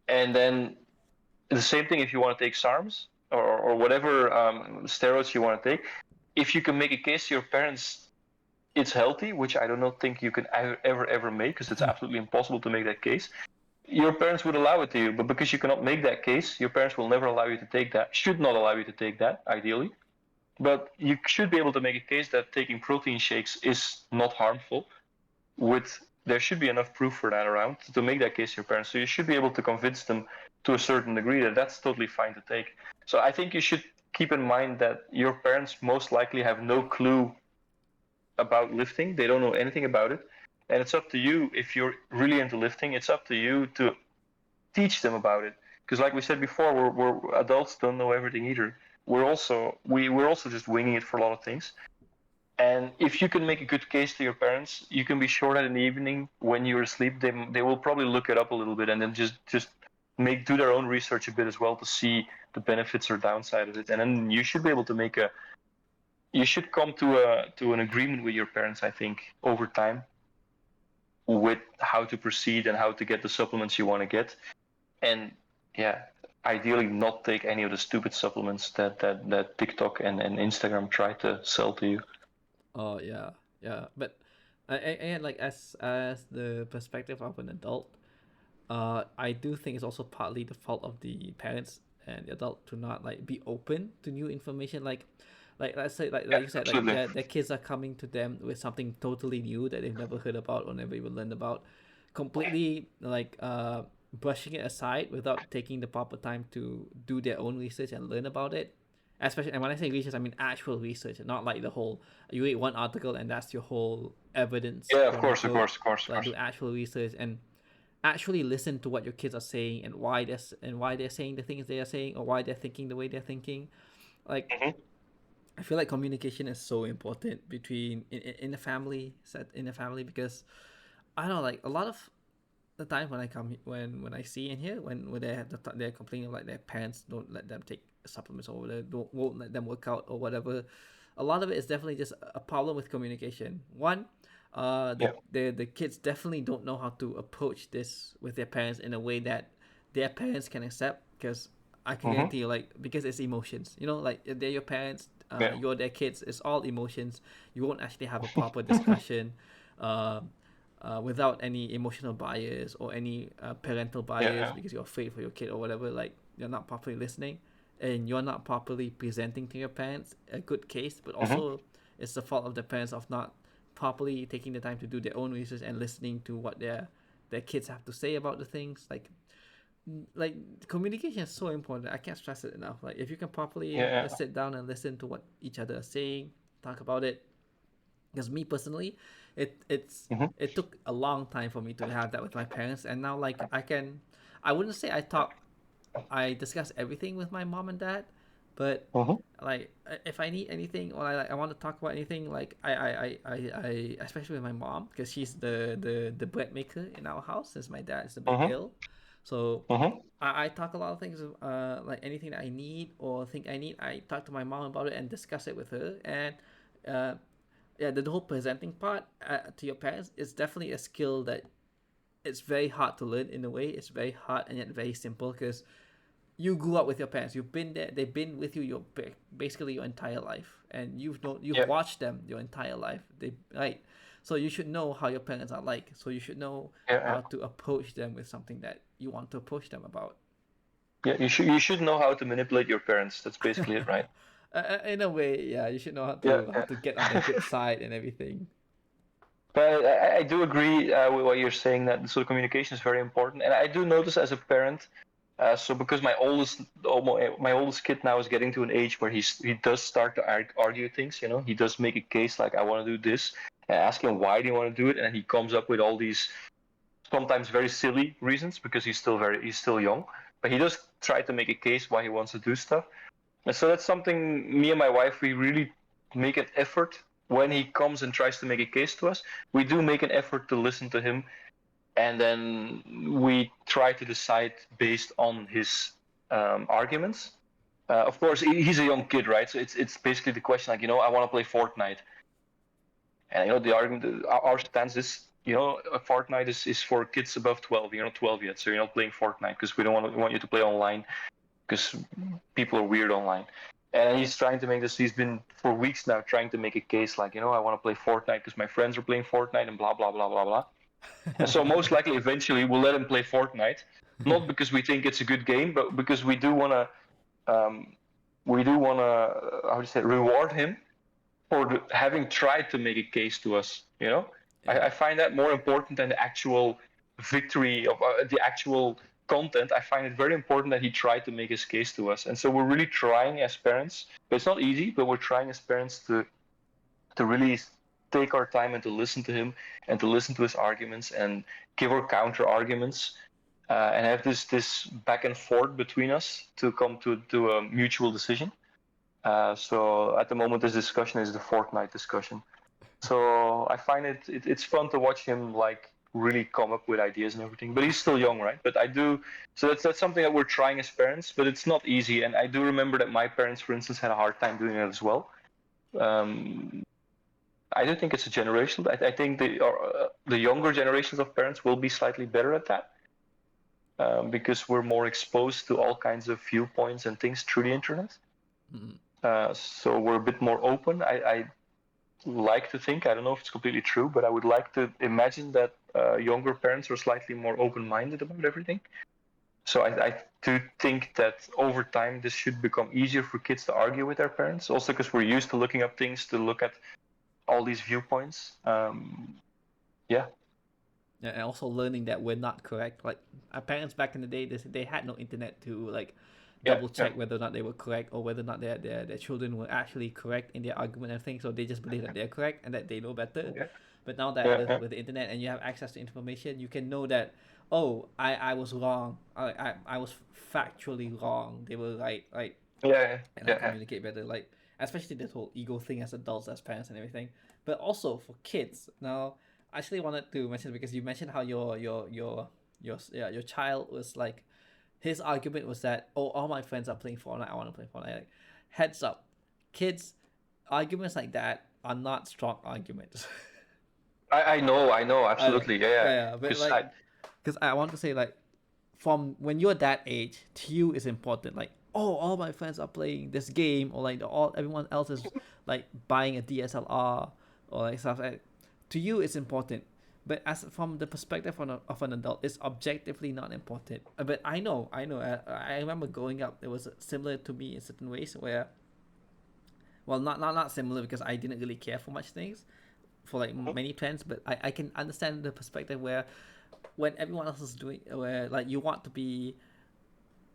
And then the same thing if you want to take SARMs or whatever steroids you want to take. If you can make a case to your parents it's healthy, which I do not think you can ever make, because it's absolutely impossible to make that case, your parents would allow it to you. But because you cannot make that case, your parents will never allow you to take that, should not allow you to take that, ideally. But you should be able to make a case that taking protein shakes is not harmful. There should be enough proof for that around to make that case to your parents. So you should be able to convince them to a certain degree that that's totally fine to take. So I think you should keep in mind that your parents most likely have no clue about lifting. They don't know anything about it. And it's up to you, if you're really into lifting, it's up to you to teach them about it. Because like we said before, we're adults don't know everything either. We're also just winging it for a lot of things. And if you can make a good case to your parents, you can be sure that in the evening when you're asleep, they will probably look it up a little bit and then just do their own research a bit as well to see the benefits or downside of it. And then you should be able to you should come to an agreement with your parents, I think, over time, with how to proceed and how to get the supplements you want to get. And yeah, ideally not take any of the stupid supplements that TikTok and Instagram try to sell to you. Oh yeah, yeah. But and like as the perspective of an adult, I do think it's also partly the fault of the parents and the adult to not like be open to new information. Like let's say Yeah, like you said, like absolutely. their kids are coming to them with something totally new that they've never heard about or never even learned about, completely like brushing it aside without taking the proper time to do their own research and learn about it. Especially, and when I say research, I mean actual research, not like the whole you read one article and that's your whole evidence, Yeah, of quote course, of unquote. course, of course, of Like course. do actual research and actually listen to what your kids are saying and why they're saying the things they are saying or why they're thinking the way they're thinking. Like Mm-hmm. I feel like communication is so important between in the family set in the family because I don't know, like a lot of the time when I come when I see and hear when they have they're complaining like their parents don't let them take supplements or they won't let them work out or whatever. A lot of it is definitely just a problem with communication. One, Yeah. the kids definitely don't know how to approach this with their parents in a way that their parents can accept because I can Mm-hmm. guarantee you like because it's emotions. You know, like they're your parents, Yeah. you're their kids. It's all emotions. You won't actually have a proper discussion. Uh, without any emotional bias or any parental Yeah. bias Yeah. because you're afraid for your kid or whatever, like you're not properly listening and you're not properly presenting to your parents a good case, but Mm-hmm. also it's the fault of the parents of not properly taking the time to do their own research and listening to what their kids have to say about the things. Like communication is so important. I can't stress it enough. Like if you can properly Yeah. sit down and listen to what each other are saying, talk about it, because me personally Yeah. Mm-hmm. it took a long time for me to have that with my parents and now like I wouldn't say I discuss everything with my mom and dad, but Mm-hmm. like if I need anything or I want to talk about anything like I especially with my mom because she's the bread maker in our house since my dad is a bit Mm-hmm. ill. So Mm-hmm. I talk a lot of things like anything that I need or think I need, I talk to my mom about it and discuss it with her. And uh, yeah, the whole presenting part to your parents is definitely a skill that it's very hard to learn in a way. It's very hard and yet very simple because you grew up with your parents. You've been there. They've been with you basically your entire life, and you've Yeah. watched them your entire life. They right. So you should know how your parents are like. So you should know Yeah, how to approach them with something that you want to approach them about. yeah. You should know how to manipulate your parents. That's basically it, right? In a way, yeah, you should know Yeah, how yeah. to get on their good side and everything. But I do agree with what you're saying that sort of communication is very important, and I do notice as a parent. So because my oldest kid now is getting to an age where he does start to argue things. He does make a case like I want to do this, and ask him why do you want to do it, and he comes up with all these sometimes very silly reasons because he's still young, but he does try to make a case why he wants to do stuff. And so that's something me and my wife we really make an effort when he comes and tries to make a case to us. We do make an effort to listen to him, and then we try to decide based on his arguments. Of course, he's a young kid, right? So it's basically the question like I want to play Fortnite, and the argument, our stance is Fortnite is for kids above 12. You're not 12 yet, so you're not playing Fortnite because we want you to play online because people are weird online. And he's trying to make this. He's been for weeks now trying to make a case like I want to play Fortnite because my friends are playing Fortnite and blah blah blah blah blah. And so most likely, eventually, we'll let him play Fortnite, not because we think it's a good game, but because um, how do you say, reward him for having tried to make a case to us. I Yeah. find that more important than the actual victory of the actual content. I find it very important that he tried to make his case to us, and so we're really trying as parents. But it's not easy, but we're trying as parents to really take our time and to listen to him and to listen to his arguments and give our counter arguments and have this back and forth between us to come to a mutual decision. So at the moment, this discussion is the Fortnite discussion. So I find it's fun to watch him like really come up with ideas and everything. But he's still young, right? But I do. So that's something that we're trying as parents, but it's not easy. And I do remember that my parents, for instance, had a hard time doing it as well. Um, I don't think it's a generational. I think the younger generations of parents will be slightly better at that because we're more exposed to all kinds of viewpoints and things through the internet. Mm. So we're a bit more open. I like to think, I don't know if it's completely true, but I would like to imagine that younger parents are slightly more open-minded about everything. So I do think that over time this should become easier for kids to argue with their parents, also because we're used to looking up things to look at all these viewpoints. Yeah. Yeah, and also learning that we're not correct. Like our parents back in the day, they had no internet to like Yeah. double Yeah. check whether or not they were correct or whether or not their children were actually correct in their argument and things. So they just believe that they're correct and that they know better. Yeah. But now that Yeah. Yeah. with the internet and you have access to information, you can know that oh, I was wrong. I was factually wrong. They were right, right, Yeah. Yeah. and I Yeah. communicate better. Like especially this whole ego thing as adults, as parents, and everything. But also for kids. Now, I actually wanted to mention because you mentioned how your child was like his argument was that oh all my friends are playing Fortnite, I want to play Fortnite. Like, heads up, kids, arguments like that are not strong arguments. I know, I know, absolutely. Yeah. Yeah. yeah, but Because like I. because I want to say like from when you're that age, to you is important. Like, oh, all my friends are playing this game, or like all everyone else is like buying a DSLR or like stuff like. To you, it's important, but as from the perspective of an adult, it's objectively not important. But I know. I remember growing up, it was similar to me in certain ways where, well, not similar because I didn't really care for much things, for like many trends, but I can understand the perspective where when everyone else is doing where like you want to be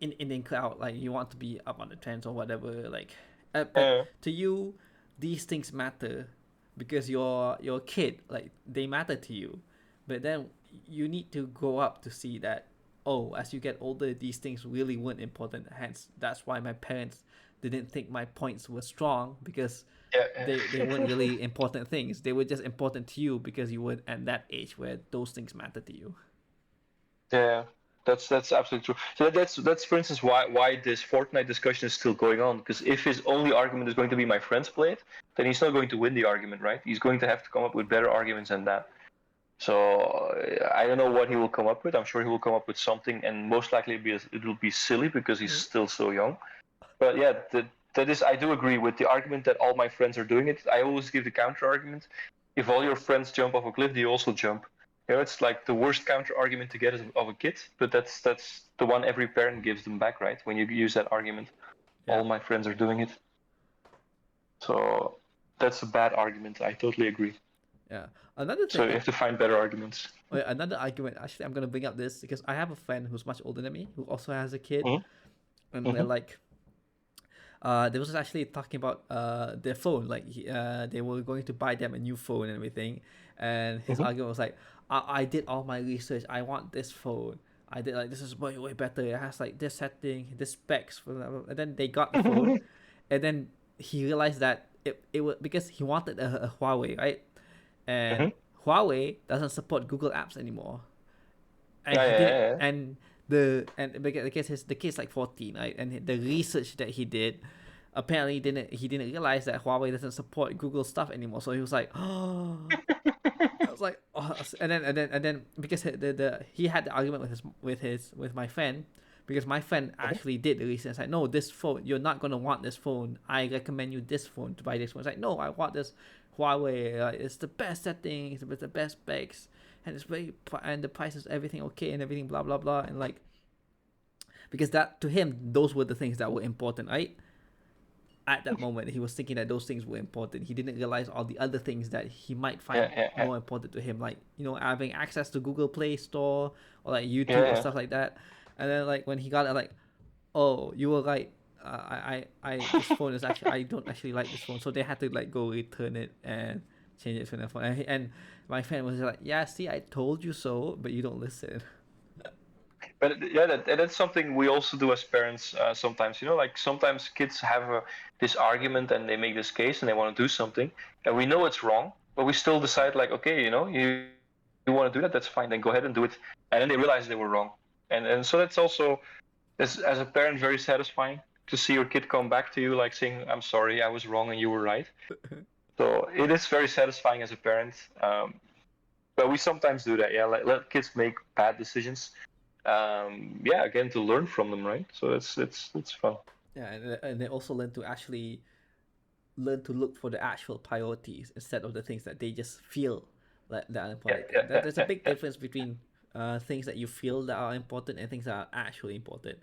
in the crowd, like you want to be up on the trends or whatever, like but Uh, to you these things matter because you're a kid, like they matter to you, but then you need to grow up to see that oh as you get older these things really weren't important, hence that's why my parents didn't think my points were strong because yeah. they weren't really important things, they were just important to you because you were at that age where those things matter to you. Yeah, that's absolutely true. So that's for instance why this Fortnite discussion is still going on. Because if his only argument is going to be my friends play it, then he's not going to win the argument, right? He's going to have to come up with better arguments than that. So I don't know what he will come up with. I'm sure he will come up with something, and most likely it will be silly because he's still so young. But yeah, that is I do agree with the argument that all my friends are doing it. I always give the counter argument. if all your friends jump off a cliff, do you also jump? You know, it's like the worst counter argument to get of a kid, but that's the one every parent gives them back, right? When you use that argument, Yeah. all my friends are doing it. So that's a bad argument. I totally agree. Yeah. Another So you thing, have to find better arguments. another argument. Actually, I'm gonna bring up this because I have a friend who's much older than me who also has a kid, Mm-hmm. and they're Mm-hmm. like, they was actually talking about their phone. Like they were going to buy them a new phone and everything, and his Mm-hmm. argument was like, I did all my research. I want this phone. I did like this is way better. It has like this setting, this specs, for example. And then they got the phone, and then he realized that it was because he wanted a Huawei, right? And Mm-hmm. Huawei doesn't support Google Apps anymore, and Yeah, he yeah, didn't. yeah, yeah. And because the kid's like 14, right? And the research that he did, apparently he didn't realize that Huawei doesn't support Google stuff anymore. So he was like, oh, I was like, oh, and then because he had the argument with my friend, because my friend actually did the research. It's like, no, this phone, you're not gonna want this phone. I recommend you this phone to buy this phone. It's like, no, I want this Huawei. It's the best settings, it's the best specs, and it's very and the price is everything okay and everything blah blah blah, and like because that to him those were the things that were important, right? At that moment he was thinking that those things were important. He didn't realize all the other things that he might find Yeah, yeah, yeah, more important to him, like having access to Google Play Store or like yeah, YouTube or yeah. stuff like that. And then like when he got it, like, oh, you were right. This phone is actually, I don't actually like this phone, so they had to like go return it and change it to another phone. And my friend was like, yeah, see, I told you so, but you don't listen. But yeah, and that's something we also do as parents sometimes. You know, like sometimes kids have this argument and they make this case and they want to do something, and we know it's wrong, but we still decide like, okay, you want to do that, that's fine, then go ahead and do it. And then they realize they were wrong, and so that's also as a parent very satisfying to see your kid come back to you like saying, I'm sorry, I was wrong and you were right. So it is very satisfying as a parent. But we sometimes do that, yeah, like let kids make bad decisions, yeah, again to learn from them, right? So it's fun. Yeah, and they also learn to look for the actual priorities instead of the things that they just feel like that are Yeah, important. yeah, yeah, There's a yeah, big yeah, difference between things that you feel that are important and things that are actually important.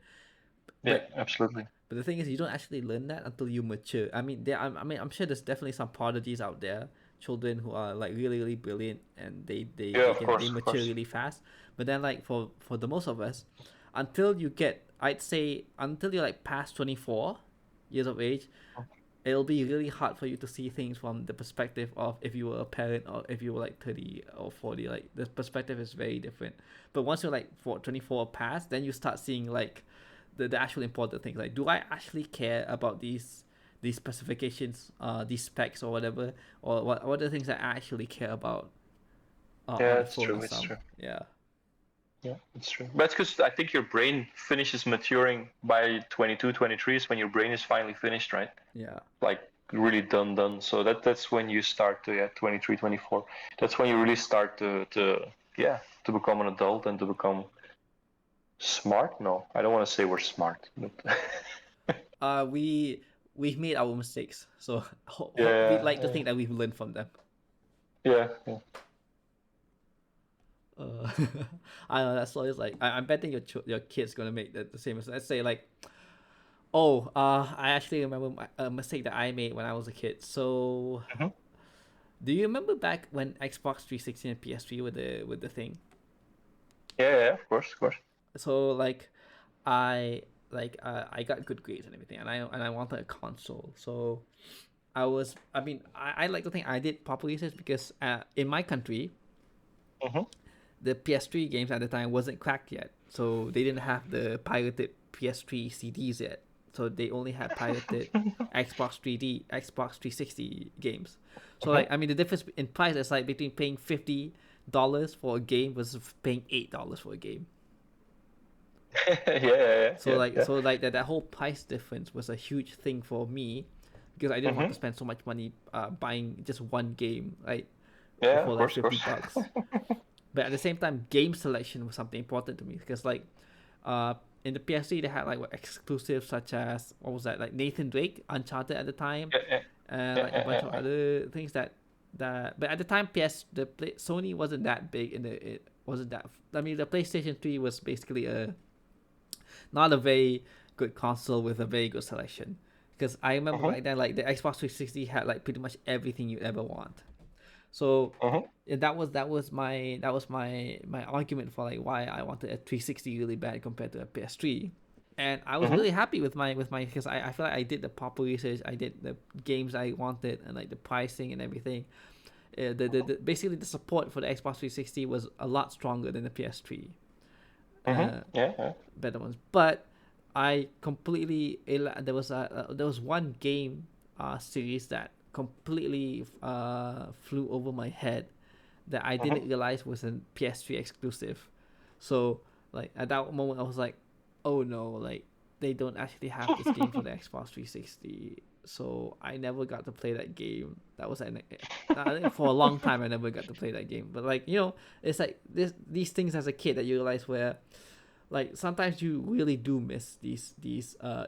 yeah, But absolutely. the thing is, you don't actually learn that until you mature. I mean, I'm sure there's definitely some prodigies out there, children who are like really brilliant and Yeah, they of mature course. really fast. But then like for the most of us, until you get, I'd say until you're like past 24 years of age, it'll be really hard for you to see things from the perspective of if you were a parent or if you were like 30 or 40. Like the perspective is very different. But once you're like 24 past, then you start seeing like the actual important things. Like, do I actually care about these specifications, these specs or whatever, or what are the things that I actually care about on Yeah, the it's phone or true. It's some? true. Yeah, Yeah, it's true. But it's because I think your brain finishes maturing by 22, 23 is when your brain is finally finished, right? yeah, Like really done. So that's when you start to, yeah, 23, 24. That's when you really start to yeah, to become an adult and to become smart. No, I don't want to say we're smart, but we've made our mistakes, so we'd yeah, like to think that we've learned from them. yeah, yeah. Uh, I know that's always like I'm betting your kid's gonna make the same mistake. Let's say like, oh, I actually remember a mistake that I made when I was a kid. So, Mhm. do you remember back when Xbox 360 and PS3 were the thing? Yeah, yeah, of course, of course. So like, I I got good grades and everything, and I wanted a console. So I like to think I did proper research because in my country Hmm. the PS3 games at the time wasn't cracked yet, so they didn't have the pirated PS3 CDs yet. So they only had pirated Xbox 3D, Xbox 360 games. So Hmm. like I mean the difference in price is like between paying $50 for a game versus paying $8 for a game. Yeah, yeah, So yeah, like yeah. that whole price difference was a huge thing for me because I didn't want Hmm. to spend so much money buying just one game, right, Yeah, for like of fifty course. bucks. But at the same time, game selection was something important to me because like uh in the PS3 they had like what, exclusives such as what was that, like Nathan Drake Uncharted at the time, Yeah, yeah, and yeah, like a yeah, bunch yeah, of yeah. other things that that, but at the time, Sony wasn't that big in it wasn't that. I mean, the PlayStation 3 was basically a not a very good console with a very good selection. Because I remember Mm-hmm. back then, like the Xbox 360 had like pretty much everything you ever want. So Mm-hmm. yeah, that was my argument for like why I wanted a 360 really bad compared to a PS3. And I was Mm-hmm. really happy with my because I feel like I did the proper research, I did the games I wanted and like the pricing and everything. Basically the support for the Xbox 360 was a lot stronger than the PS3. Mm-hmm. Uh, Yeah. Yeah. Better ones. But I completely there was one game series that completely flew over my head that I Mm-hmm. didn't realize was a PS3 exclusive. So like at that moment I was like, oh no, like they don't actually have this game for the Xbox 360. So I never got to play that game. That was I think for a long time I never got to play that game. But like it's like these things as a kid that you realize where like sometimes you really do miss these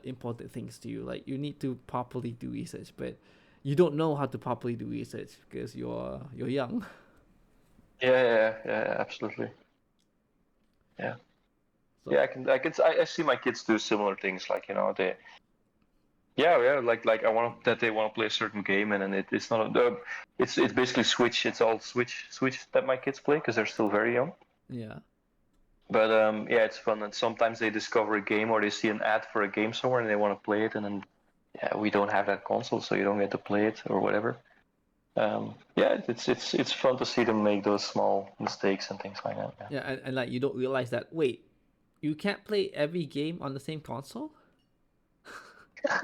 important things to you. Like you need to properly do research, but you don't know how to properly do research because you're young. Yeah. Yeah. Yeah. Absolutely. Yeah. So Yeah. I see my kids do similar things. Like they. Yeah. Yeah. Like I want that they want to play a certain game, and then it's not it's basically Switch. It's all Switch that my kids play because they're still very young. yeah, But yeah, it's fun. And sometimes they discover a game or they see an ad for a game somewhere and they want to play it, and then yeah, we don't have that console, so you don't get to play it or whatever. Yeah, it's fun to see them make those small mistakes and things like that. yeah, and like you don't realize that wait, you can't play every game on the same console. Yeah,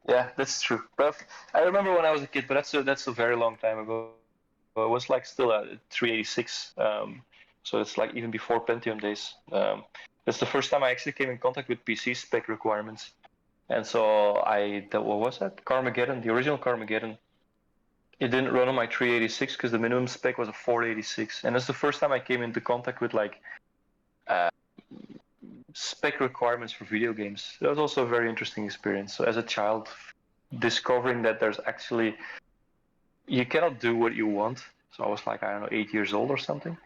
yeah, that's true. But I remember when I was a kid, but that's a very long time ago. It was like still a 386, so it's like even before Pentium days. That's the first time I actually came in contact with PC spec requirements. And so what was that? Carmageddon, the original Carmageddon. It didn't run on my 386 because the minimum spec was a 486, and that's the first time I came into contact with like uh, spec requirements for video games. That was also a very interesting experience. So as a child, discovering that there's actually you cannot do what you want. So I was like, I don't know, 8 years old or something.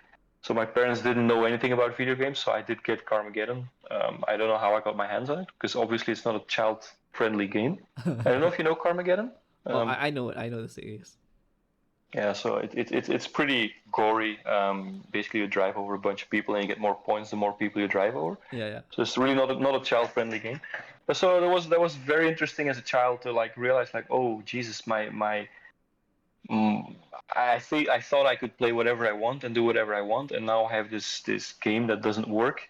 So my parents didn't know anything about video games, so I did get Carmageddon. I don't know how I got my hands on it because obviously it's not a child-friendly game. I don't know if you know Carmageddon. Oh, Um, I know it. I know the series. Yeah, so it's pretty gory. Basically, you drive over a bunch of people, and you get more points the more people you drive over. Yeah, yeah. So it's really not a child friendly game. But so that was very interesting as a child to like realize like, oh Jesus, my mm, I thought I could play whatever I want and do whatever I want, and now I have this game that doesn't work.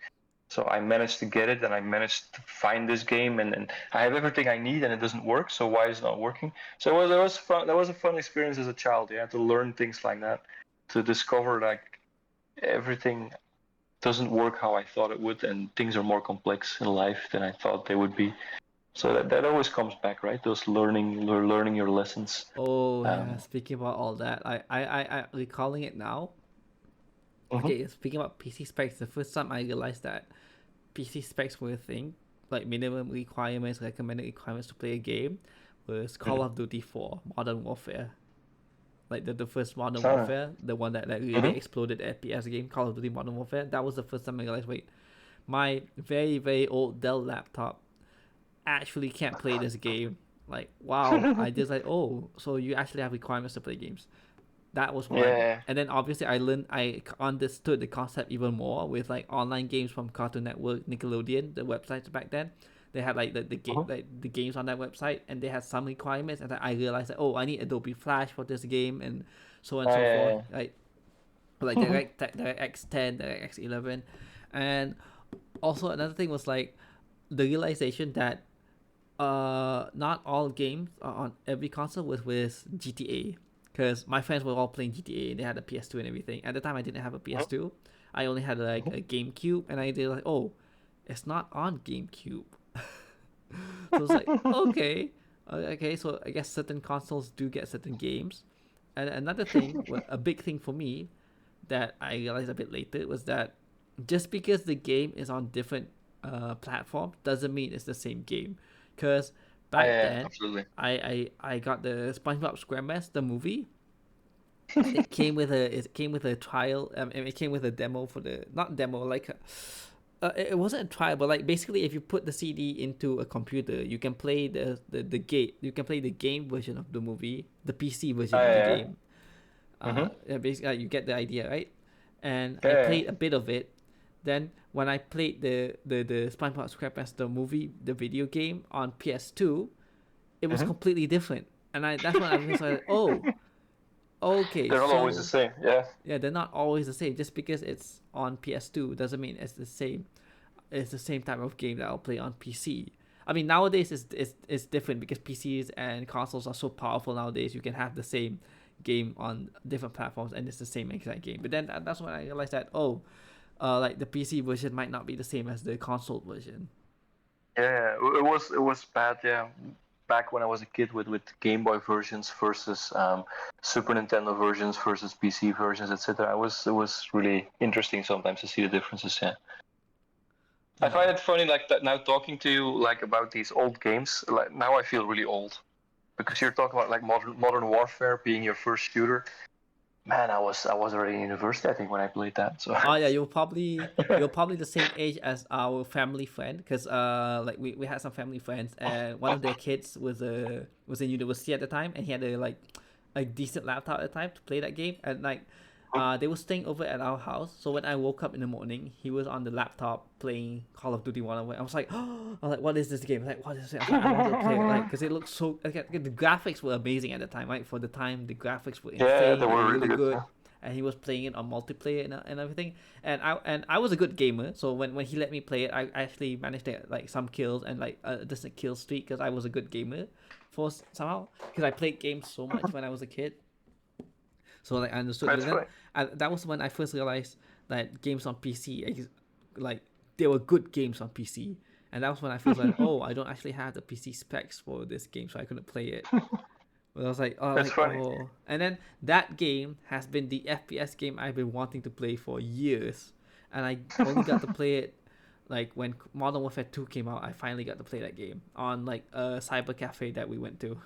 So I managed to get it, and I managed to find this game, and I have everything I need, and it doesn't work. So why is it not working? So that was fun. That was a fun experience as a child. Yeah, to learn things like that, to discover like everything doesn't work how I thought it would, and things are more complex in life than I thought they would be. So that always comes back, right? Those learning your lessons. Oh yeah. Um, Speaking about all that, I recalling it now. mhm, Okay, speaking about PC specs, the first time I realized that PC specs were a thing, like minimum requirements, recommended requirements to play a game, was Call mhm. of Duty 4 Modern Warfare. Like the first Modern So, Warfare, the one that like really mhm. exploded FPS game, Call of Duty Modern Warfare. That was the first time I realized, wait, my very very old Dell laptop actually can't play this game. Like wow, I just like oh, so you actually have requirements to play games. That was one. Yeah. And then obviously I understood the concept even more with like online games from Cartoon Network, Nickelodeon, the websites back then. They had like Mhm. the games on that website, and they had some requirements, and then I realized that oh, I need Adobe Flash for this game, and so on and so forth. Yeah. Like DirectX 10, DirectX 11, and also another thing was like the realization that not all games are on every console with GTA, because my friends were all playing GTA and they had a PS2 and everything. At the time, I didn't have a Mhm. PS2. I only had like Mhm. a GameCube, and I did like, oh, it's not on GameCube. So it's like okay, okay. So I guess certain consoles do get certain games. And another thing, a big thing for me that I realized a bit later was that just because the game is on different platforms doesn't mean it's the same game. Because back Yeah. then, Absolutely. I got the SpongeBob SquarePants the movie, and it came with a trial. It came with a demo for the not demo like it wasn't a trial, but like basically, if you put the CD into a computer, you can play the game. You can play the game version of the movie, the PC version of the Yeah. game. Mm-hmm. Yeah, basically, you get the idea, right? And I Yeah. played a bit of it. Then when I played the SpongeBob SquarePants the movie, the video game on PS2, it was Mm-hmm. completely different. And that's when I realized, oh, okay, They're not always the so same. Yeah. yeah, they're not always the same. Just because it's on PS2 doesn't mean it's the same. It's the same type of game that I'll play on PC. I mean, nowadays it's different because PCs and consoles are so powerful nowadays. You can have the same game on different platforms and it's the same exact game. But then that's when I realized that like the PC version might not be the same as the console version. Yeah. It was bad. Yeah. Back when I was a kid with Game Boy versions versus Super Nintendo versions versus PC versions, etc. It was really interesting sometimes to see the differences. Yeah. I Yeah. find it funny, like that now talking to you like about these old games. Like now I feel really old because you're talking about like modern warfare being your first shooter. Man, I was already in university, I think, when I played that. So Oh yeah, you're probably the same age as our family friend, because like we had some family friends, and one of their kids was in university at the time, and he had a decent laptop at the time to play that game, and like they were staying over at our house. So when I woke up in the morning, he was on the laptop playing Call of Duty 1. I was like, oh, I was like, what is this game? Like, what is it? I was like, I wanted to play it, like, because it looked so. Like, the graphics were amazing at the time, right? For the time, the graphics were yeah, they insane. They were were really really good. good, and he was playing it on multiplayer and everything. And I was a good gamer, so when he let me play it, I actually managed to get like some kills and like a decent kill streak because I was a good gamer, for somehow, because I played games so much when I was a kid. So like I understood, but That's then funny. that was when I first realized that games on PC, like they were good games on PC, and that was when I first like, oh, I don't actually have the PC specs for this game, so I couldn't play it. But I was That's funny. and then that game has been the FPS game I've been wanting to play for years, and I only got to play it like when Modern Warfare 2 came out. I finally got to play that game on like a cyber cafe that we went to.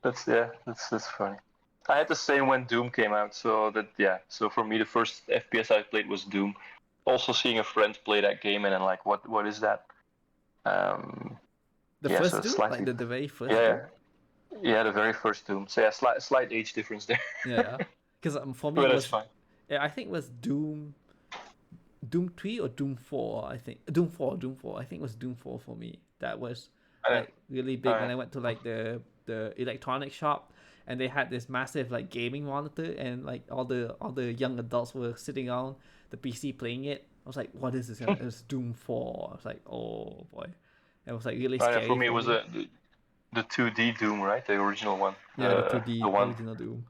That's funny. I had the same when Doom came out, so that yeah. So for me, the first FPS I played was Doom. Also seeing a friend play that game and then like, what is that? Um, The yeah, so first it's Doom, like slightly the very first Doom. yeah, yeah, the very first Doom. So yeah, slight age difference there, Yeah, yeah. Because for me but it that's was, fine. yeah, I think it was Doom 3 or Doom 4. I think Doom 4. I think it was Doom 4 for me. That was Uh, like really big when uh, I went to like the electronic shop, and they had this massive like gaming monitor, and like all the young adults were sitting on the PC playing it. I was like, what is this? It was Doom 4. I was like, oh boy. It was like really yeah, for scary me it for was me. the 2D Doom, right? The original one, Yeah, the the 2D one. original Doom.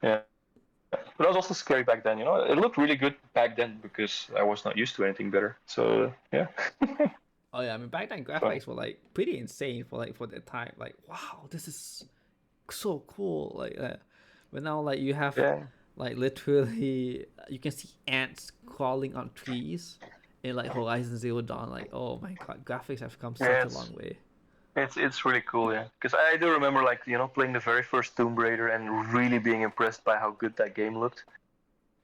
Yeah, but it was also scary back then. You know, it looked really good back then because I was not used to anything better. So yeah, Oh yeah, I mean back then funny. graphics were like pretty insane for that time. Like, wow, this is so cool. But now like you have Yeah, like literally you can see ants crawling on trees in like Horizon Zero Dawn. Like, oh my god, graphics have come yeah, such a long way. it's really cool. Yeah, because I do remember like playing the very first Tomb Raider and really being impressed by how good that game looked.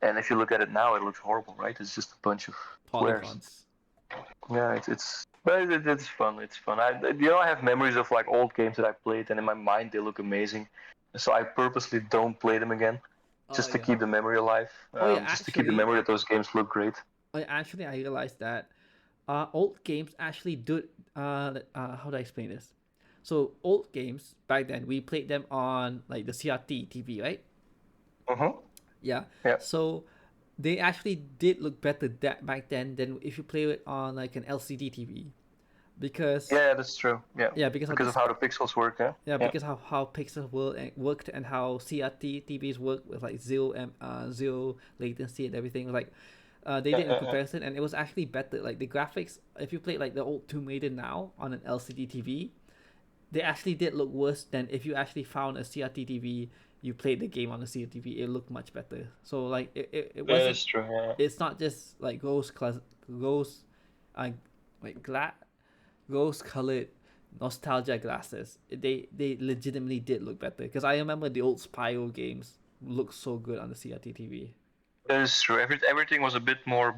And if you look at it now, it looks horrible, right? It's just a bunch of squares. Polygons. Yeah, it's but it's fun. It's fun. I have memories of like old games that I played, and in my mind they look amazing. So I purposely don't play them again, Oh just to yeah. keep the memory alive. Oh yeah, Just to keep the memory that those games look great. I realized that old games actually do how do I explain this? So old games back then we played them on like the CRT TV, right? Mm-hmm. Yeah. Yeah. So they actually did look better that back then than if you play it on like an LCD TV, because Yeah, that's true. Yeah, yeah, because of because of this, how the pixels work. Yeah. yeah, Yeah. because how pixels worked, and how CRT TVs work with like zero latency and everything. Like they Yeah. did a comparison, and it was actually better. Like the graphics, if you play like the old Tomb Raider now on an LCD TV, they actually did look worse than if you actually found a CRT TV. You played the game on the CRT TV, it looked much better. So like it Yeah, wasn't. that's true. Yeah. It's not just like rose, uh, like glad rose colored nostalgia glasses, they legitimately did look better. Because I remember the old Spyro games looked so good on the CRT TV. That is true. Everything was a bit more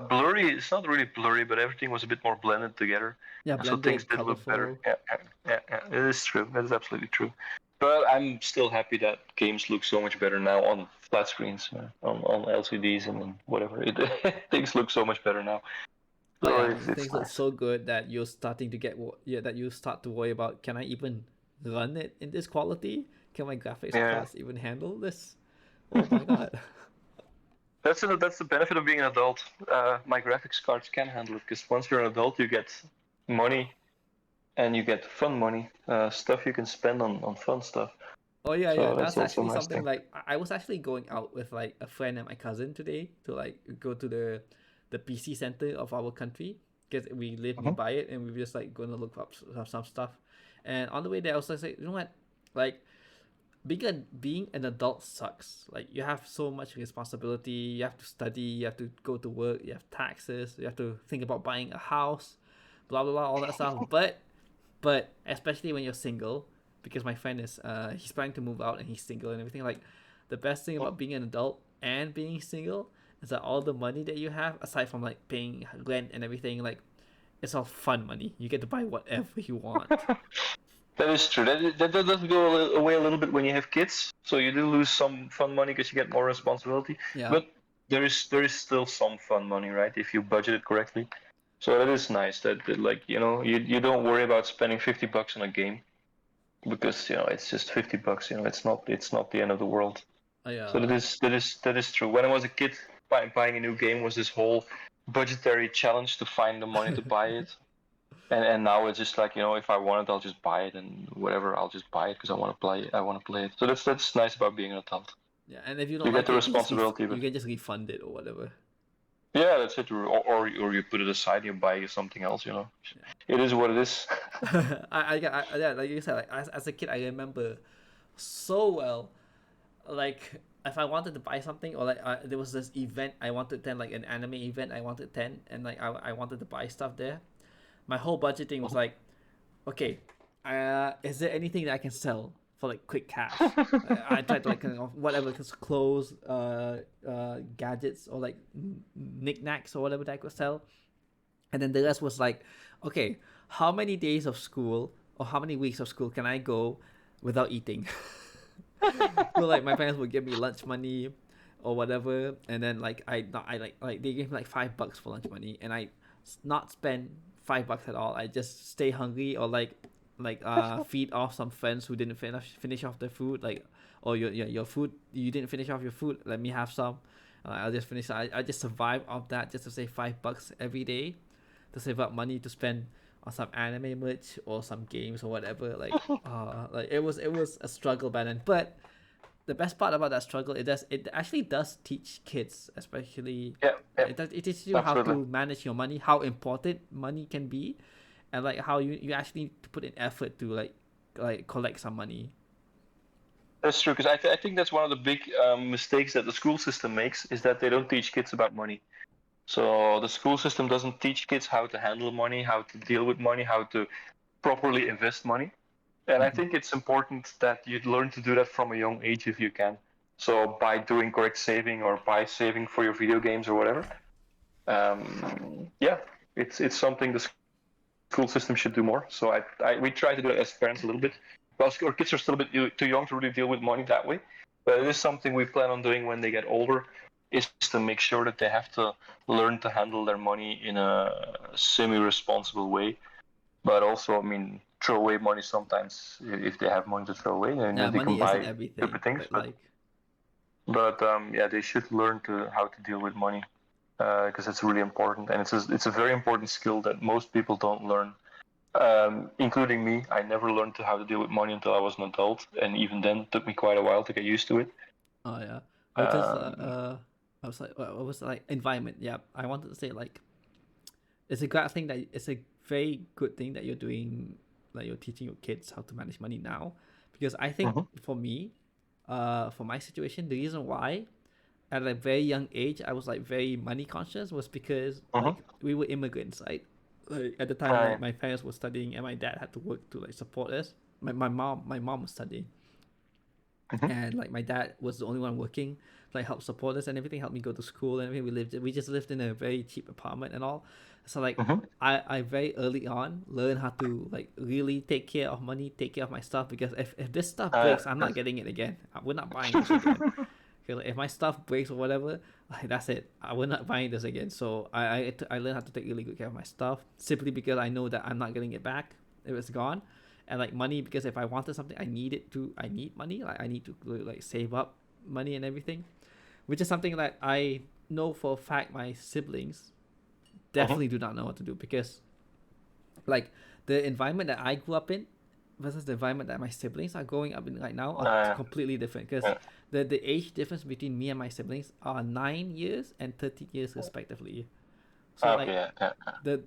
blurry. It's not really blurry, but everything was a bit more blended together, Yeah, and so things blended, did look better. colorful. Yeah. It is true. That is absolutely true. But I'm still happy that games look so much better now on flat screens, on LCDs and whatever. Things look so much better now. Oh So yeah, it's things look nice. so good that you're starting to yeah, that you start to worry about, can I even run it in this quality? Can my graphics Yeah. cards even handle this? Oh my god. That's the benefit of being an adult. My graphics cards can handle it because once you're an adult, you get money and you get fun money, stuff you can spend on fun stuff. Oh yeah, yeah. So that's That's also a actually nice something thing. like I was actually going out with like a friend and my cousin today to like go to the PC center of our country because we live Mhm. nearby it, and we were just like going to look up some stuff. And on the way there, I was like, you know what, like being an adult sucks. Like you have so much responsibility. You have to study. You have to go to work. You have taxes. You have to think about buying a house, blah blah blah, all that stuff. But especially when you're single, because my friend is he's planning to move out and he's single and everything. Like the best thing about being an adult and being single is that all the money that you have, aside from like paying rent and everything, like it's all fun money. You get to buy whatever you want. That is true. That does go away a little bit when you have kids. So you do lose some fun money because you get more responsibility. Yeah. But there is still some fun money, right? If you budget it correctly. So that is nice. That like you don't worry about spending $50 on a game because it's just $50. It's not the end of the world. So that Yeah. is that is that is true. When I was a kid, buying a new game was this whole budgetary challenge to find the money to buy it. And now it's just like if I want it, I'll just buy it, and whatever, I'll just buy it because I want to play it. I want to play it. So that's nice about being an adult. Yeah, and if you don't You get like the it, responsibility, you but can just refund it or whatever. yeah, that's it. Or you put it aside, and you buy something else. It is what it is. Yeah. Yeah, like you said, like as a kid, I remember so well. Like if I wanted to buy something, or like there was this event I wanted to attend, like an anime event I wanted to attend, and like I wanted to buy stuff there. My whole budgeting was like, okay, is there anything that I can sell for like quick cash? I tried to like kind of whatever, clothes, gadgets, or like knickknacks or whatever that I could sell. And then the rest was like, okay, how many days of school or how many weeks of school can I go without eating? So like my parents would give me lunch money or whatever, and then like I like they gave me like $5 for lunch money, and I not spend $5 at all. I just stay hungry, or feed off some friends who didn't finish off their food, like, or your food, you didn't finish off your food, let me have some. I'll just finish. I just survive off that just to save $5 every day, to save up money to spend on some anime merch or some games or whatever. Like it was a struggle back then. But the best part about that struggle, it actually does teach kids, especially Yeah, yeah, it teaches you how absolutely. to manage your money, how important money can be, and like how you actually need to put in effort to like collect some money. That's true because I think that's one of the big mistakes that the school system makes is that they don't teach kids about money. So the school system doesn't teach kids how to handle money, how to deal with money, how to properly invest money. And I Mm-hmm. think it's important that you learn to do that from a young age if you can. So by doing correct saving or by saving for your video games or whatever. Yeah, it's something the school system should do more. So we try to do it as parents a little bit. Well, our kids are still a bit too young to really deal with money that way. But it is something we plan on doing when they get older, is to make sure that they have to learn to handle their money in a semi-responsible way. But also, I mean, throw away money sometimes if they have money to throw away, and Yeah, they can money isn't buy everything, stupid things. but But like, yeah, they should learn to how to deal with money because it's really important, and it's a very important skill that most people don't learn, including me. I never learned how to deal with money until I was an adult, and even then, it took me quite a while to get used to it. oh yeah, because Um, I was like, what was like environment? Yeah, I wanted to say like it's a great thing, that it's a very good thing that you're doing, like you're teaching your kids how to manage money now, because I think mhm, for me, for my situation, the reason why at a very young age I was like very money conscious was because mhm. like we were immigrants, right? Like at the time, Right. my parents were studying and my dad had to work to like support us. My mom was studying, Mm-hmm. and like my dad was the only one working, like help support us and everything, helped me go to school and everything. We just lived in a very cheap apartment and all. So like Mm-hmm. I very early on learned how to like really take care of money, take care of my stuff, because if this stuff breaks, I'm not Yes. getting it again. We're not buying this again. Okay, like if my stuff breaks or whatever, like, that's it. I will not buying this again. So I learned how to take really good care of my stuff, simply because I know that I'm not getting it back if it's gone. And like money, because if I wanted something, I need money. Like I need to like save up money and everything, which is something that I know for a fact my siblings Mm-hmm. definitely do not know what to do, because like the environment that I grew up in versus the environment that my siblings are growing up in right now are Uh, completely different, because yeah. the age difference between me and my siblings are 9 years and 13 years respectively. So Okay. like Yeah. Yeah. the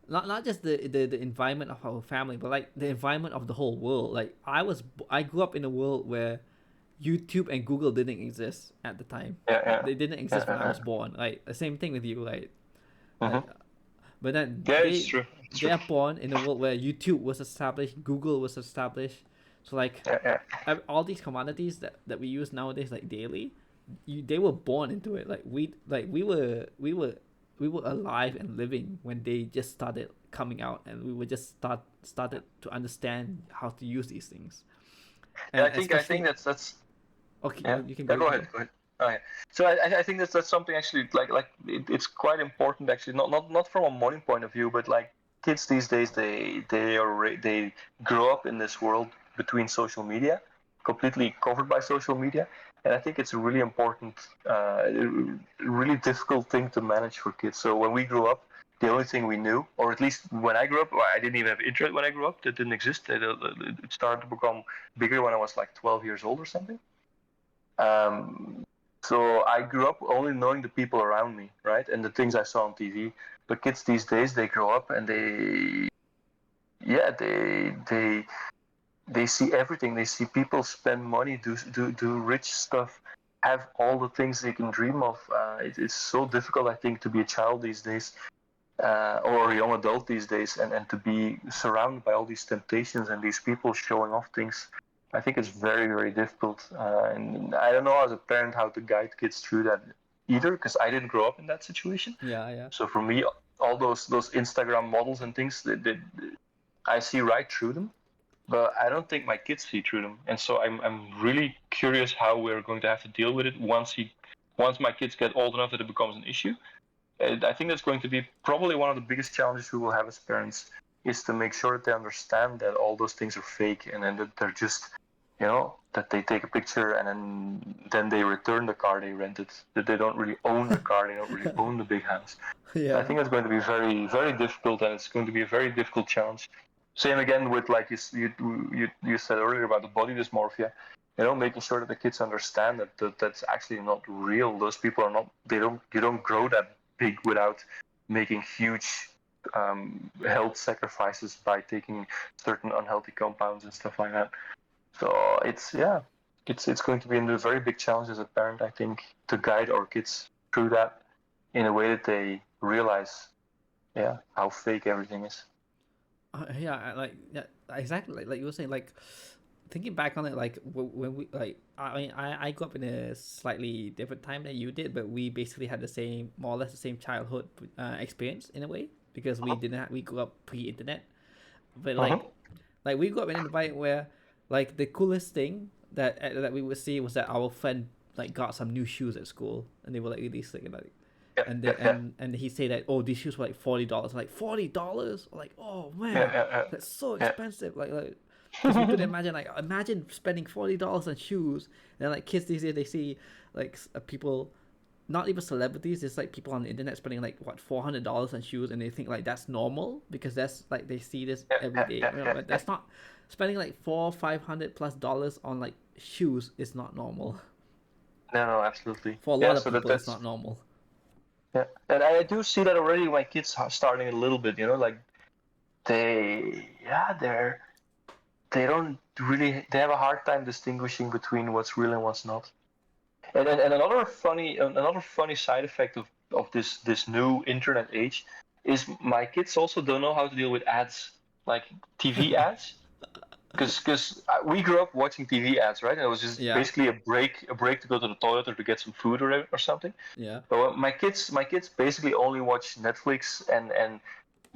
not just the environment of our family, but like the environment of the whole world. Like I grew up in a world where YouTube and Google didn't exist at the time. Yeah. Yeah. They didn't Yeah. exist when I Yeah. was born. Like the same thing with you, right? Mm-hmm. Like, but then Yeah. It's true. It's they true. are born in a world where YouTube was established, Google was established. So like Yeah. Yeah. all these commodities that we use nowadays like daily, they were born into it. Like we were alive and living when they just started coming out, and we were just started to understand how to use these things. Yeah. And I think especially, that's okay, yeah. you can Yeah. go, you Go can ahead. go. Go ahead. Okay. So I think that's something actually it's quite important actually, not from a money point of view, but like kids these days they grow up in this world between social media, completely covered by social media, and I think it's a really important, really difficult thing to manage for kids. So when we grew up, the only thing we knew, or at least when I grew up, well, I didn't even have internet when I grew up. That didn't exist. It started to become bigger when I was like 12 years old or something. Um, so I grew up only knowing the people around me, right, and the things I saw on TV. But kids these days, they grow up and yeah, they see everything. They see people spend money, do rich stuff, have all the things they can dream of. It's so difficult, I think, to be a child these days, or a young adult these days, and to be surrounded by all these temptations and these people showing off things. I think it's very, very difficult. And I don't know as a parent how to guide kids through that either, because I didn't grow up in that situation. Yeah, yeah, So for me, all those Instagram models and things, I see right through them, but I don't think my kids see through them. And so I'm really curious how we're going to have to deal with it once my kids get old enough that it becomes an issue. I think that's going to be probably one of the biggest challenges we will have as parents, is to make sure that they understand that all those things are fake, and then that they're just, that they take a picture and then they return the car they rented, that they don't really own the car, they don't really own the big house. I yeah, think it's going to be very, very difficult, and it's going to be a very difficult challenge. Same again with, like you said earlier about the body dysmorphia. Making sure that the kids understand that's actually not real. Those people are not. You don't grow that big without making huge health sacrifices by taking certain unhealthy compounds and stuff like that. So it's going to be a very big challenge as a parent, I think, to guide our kids through that in a way that they realize, how fake everything is. yeah. Like yeah, exactly. Like you were saying, like thinking back on it, like when we like, I mean, I grew up in a slightly different time than you did, but we basically had the same, more or less the same childhood experience in a way, because we Uh-huh. didn't have, we grew up pre-internet, but Uh-huh. like we grew up in an environment where like the coolest thing that we would see was that our friend like got some new shoes at school, and they were like really sick, like, Yeah, and yeah, they, yeah, and he say that, oh, these shoes were like $40, like $40, like, oh yeah, man, yeah, that's so yeah. expensive, like because we couldn't imagine, like, imagine spending $40 on shoes. And then, like, kids these days, they see like people, not even celebrities, it's like people on the internet spending like what, $400 on shoes, and they think like that's normal, because that's like they see this Yeah, every yeah, day, yeah, yeah, but yeah. that's not, spending like 400-500+ dollars on like shoes is not normal. No, no, absolutely. For a Yeah, lot of so people it's that's not normal. yeah, and I do see that already. My kids are starting a little bit, like they're they don't really they have a hard time distinguishing between what's real and what's not. And another funny side effect of this new internet age is my kids also don't know how to deal with ads, like TV ads. Because we grew up watching TV ads, right? And it was just Yeah, basically a break to go to the toilet or to get some food or something. yeah. But my kids basically only watch Netflix and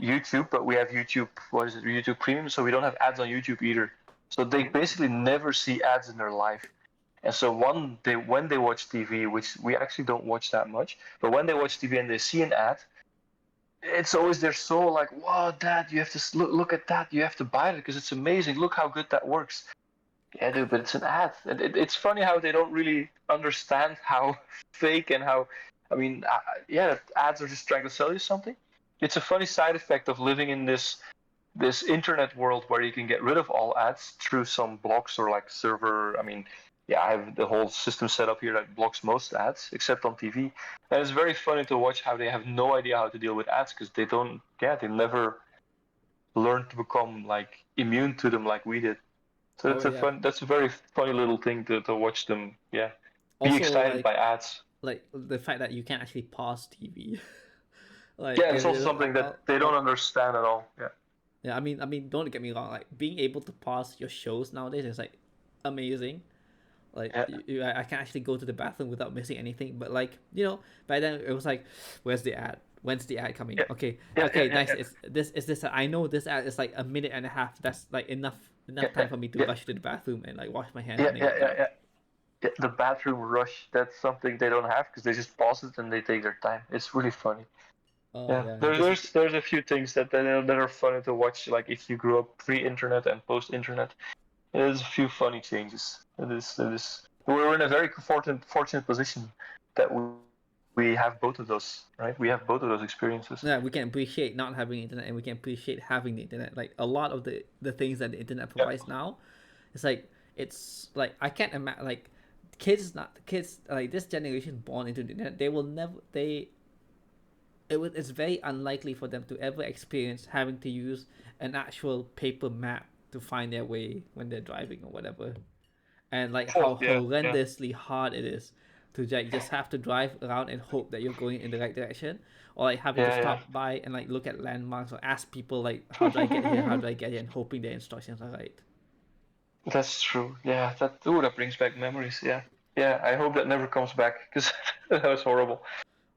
YouTube. But we have YouTube, what is it, YouTube Premium, so we don't have ads on YouTube either. So they basically never see ads in their life. And so when they watch TV, which we actually don't watch that much, but when they watch TV and they see an ad, it's always they're so like, wow, Dad, you have to look at that. You have to buy it because it's amazing. Look how good that works. Yeah, dude, but it's an ad. And it's funny how they don't really understand how fake and how, I mean, yeah, ads are just trying to sell you something. It's a funny side effect of living in this internet world where you can get rid of all ads through some blocks or like server. I mean, yeah, I have the whole system set up here that blocks most ads except on TV. And it's very funny to watch how they have no idea how to deal with ads because they don't, yeah, they never learned to become like immune to them like we did. So Oh yeah. that's a very funny little thing to watch them, yeah, be Also, excited by ads. like the fact that you can't actually pause TV. Like Yeah, it's if also you, something that they don't understand at all. Yeah. yeah, I mean, don't get me wrong. Like being able to pause your shows nowadays is like amazing. Like Yeah. I can actually go to the bathroom without missing anything. But like by then it was like, where's the ad? When's the ad coming? Yeah. Okay, Yeah. Yeah. okay, Yeah. nice. Yeah. It's this. Is this? I know this ad is like a minute and a half. That's like enough Yeah. time for me to Yeah. rush to the bathroom and like wash my hands Yeah. and then Yeah. get Yeah. back. Yeah. Yeah, the bathroom rush, that's something they don't have because they just pause it and they take their time. It's really funny. Oh Yeah, yeah, there, this. there's a few things that are funny to watch. Like if you grew up pre-internet and post-internet, there's a few funny changes. It is. We're in a very fortunate position that we have both of those, right? We have both of those experiences. Yeah, we can appreciate not having internet and we can appreciate having the internet. Like a lot of the things that the internet Yeah. provides now, it's like I can't imagine like kids like this generation born into the internet. They will never they it's very unlikely for them to ever experience having to use an actual paper map to find their way when they're driving or whatever, and like Oh how yeah, yeah, horrendously hard it is to like just have to drive around and hope that you're going in the right direction, or like having to yeah, stop by and like look at landmarks or ask people like how do I get here, how yeah. do I get here, and hoping their instructions are right. That's true. Yeah, that brings back memories. Yeah, yeah. I hope that never comes back because that was horrible.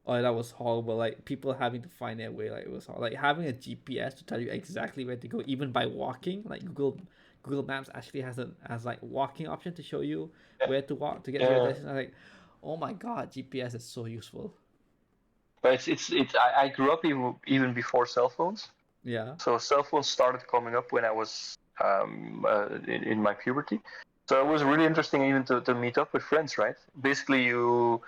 Oh, that was horrible. Like people having to find their way, like it was hard. Like having a GPS to tell you exactly where to go, even by walking. Like Google Maps actually has like walking option to show you Yeah, where to walk to get to your yeah. destination. I'm like, oh my god, GPS is so useful. But it's. I grew up even before cell phones. Yeah. So cell phones started coming up when I was in my puberty. So it was really interesting even to meet up with friends, right? Basically, you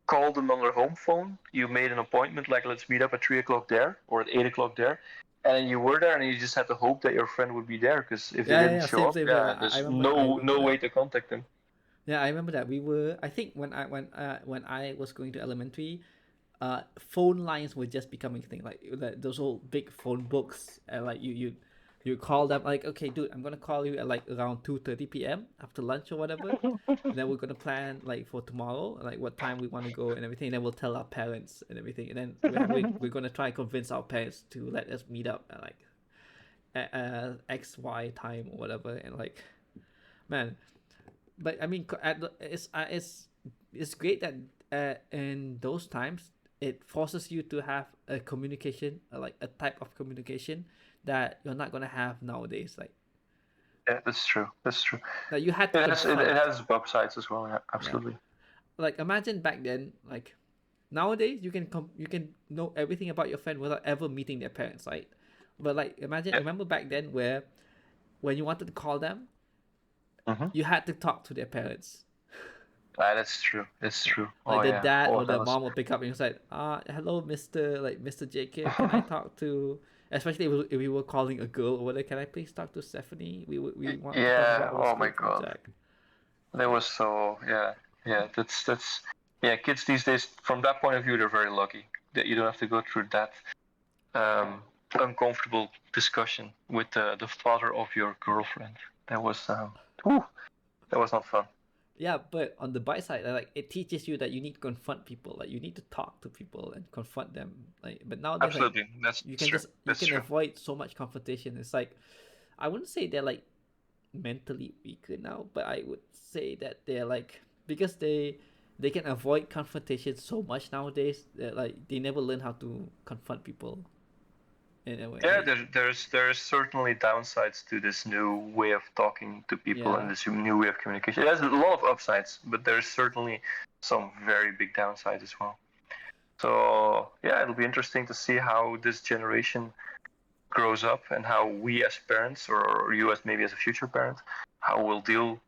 called them on their home phone. You made an appointment, like let's meet up at 3 o'clock there or at 8 o'clock there, and then you were there, and you just had to hope that your friend would be there because if they Yeah, yeah, didn't yeah. show Same, up, same, same. yeah, I there's remember. I no remember way that. to contact them. Yeah, I remember that. We were. I think when I was going to elementary, phone lines were just becoming a thing. Like those old big phone books, and like you call them like, okay, dude, I'm gonna call you at like around 2:30 p.m. after lunch or whatever, and then we're gonna plan like for tomorrow, like what time we want to go and everything. And then we'll tell our parents and everything, and then we're gonna try and convince our parents to let us meet up at like XY time or whatever, and like, man. But I mean, it's great that in those times it forces you to have a communication, like a type of communication that you're not gonna have nowadays. Yeah, that's true. That's true. Like you had to It confront. has upsides as well. Yeah, Yeah. absolutely. Like imagine back then, like nowadays you can know everything about your friend without ever meeting their parents, right? But like imagine Yeah. remember back then where when you wanted to call them, Mm-hmm. you had to talk to their parents. That's true. It's true. Like Oh the yeah. dad Oh, or that the was. mom will pick up and it's like, hello, Mr. Jacob, can I talk to, especially if we were calling a girl or whether, can I please talk to Stephanie? We want to talk Yeah. about our Oh school my God. project. That was so. Yeah. Yeah. That's. Yeah. Kids these days, from that point of view, they're very lucky that you don't have to go through that um, uncomfortable discussion with the father of your girlfriend. That was. Ooh, that was not fun. Yeah, but on the bright side, like it teaches you that you need to confront people, like you need to talk to people and confront them. Like, but nowadays, like Absolutely, that's true. you That's can true. avoid so much confrontation. It's like I wouldn't say they're like mentally weaker now, but I would say that they're like because they can avoid confrontation so much nowadays that like they never learn how to confront people in a Yeah, way. there's certainly downsides to this new way of talking to people Yeah, and this new way of communication. It has a lot of upsides, but there's certainly some very big downsides as well. So yeah, it'll be interesting to see how this generation grows up and how we as parents, or you as maybe as a future parent, how we'll deal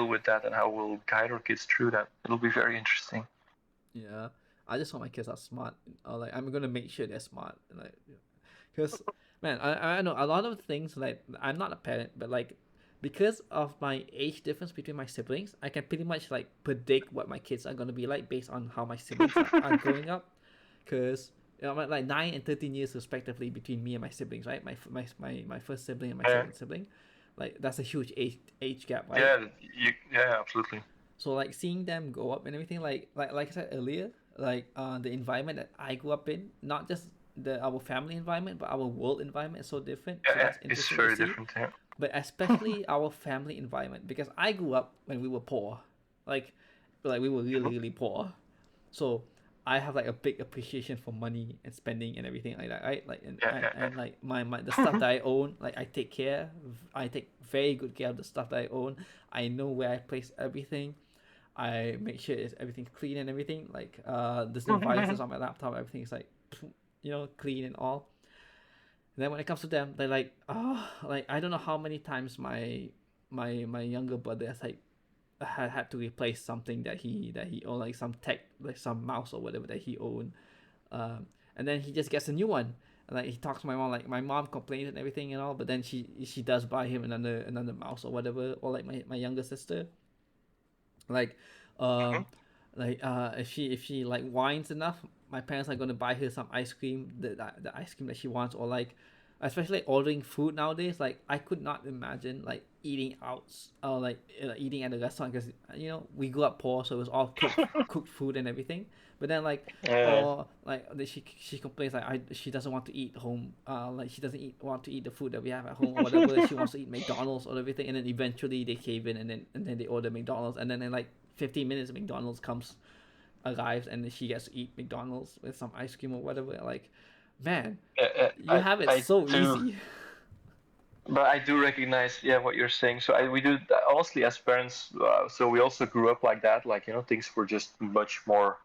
with that and how we'll guide our kids through that. It'll be very interesting. yeah. I just want my kids are smart. Or like I'm gonna make sure they're smart. Like, because man, I know a lot of things. Like I'm not a parent, but like because of my age difference between my siblings, I can pretty much like predict what my kids are gonna be like based on how my siblings are growing up. Because like 9 and 13 years respectively between me and my siblings, right? My first sibling and my Yeah, second sibling, like that's a huge age gap, right? yeah, absolutely. So like seeing them grow up and everything, like I said earlier, like the environment that I grew up in, not just our family environment, but our world environment is so different. So Yeah, that's it's interesting to very see. different. Yeah. But especially our family environment, because I grew up when we were poor, like we were really Mhm. really poor. So I have like a big appreciation for money and spending and everything like that, right? Like and like my the stuff Yeah. that I own, like I take very good care of the stuff that I own. I know where I place everything. I make sure it's everything's clean and everything. Like there's no viruses on my laptop. Everything is like clean and all. And then when it comes to them, they're like, oh, like I don't know how many times my younger brother has like had to replace something that he owned, like some tech, like some mouse or whatever that he owned. And then he just gets a new one. And like he talks to my mom, like my mom complains and everything and all, but then she does buy him another mouse or whatever, or like my younger sister, like Mhm. um if she like whines enough, my parents are gonna buy her some ice cream, the ice cream that she wants, or like especially ordering food nowadays. Like I could not imagine like eating out or like eating at a restaurant, because we grew up poor, so it was all cooked food and everything. But then like Yeah. or like she complains like she doesn't want to eat home, like she doesn't want to eat the food that we have at home or whatever. She wants to eat McDonald's or everything, and then eventually they cave in, and then they order McDonald's, and then in like 15 minutes McDonald's arrives, and then she gets to eat McDonald's with some ice cream or whatever. Like, man, you I have it I so do, easy. but I do recognize, yeah, what you're saying. So we do honestly as parents. So we also grew up like that. Like things were just much more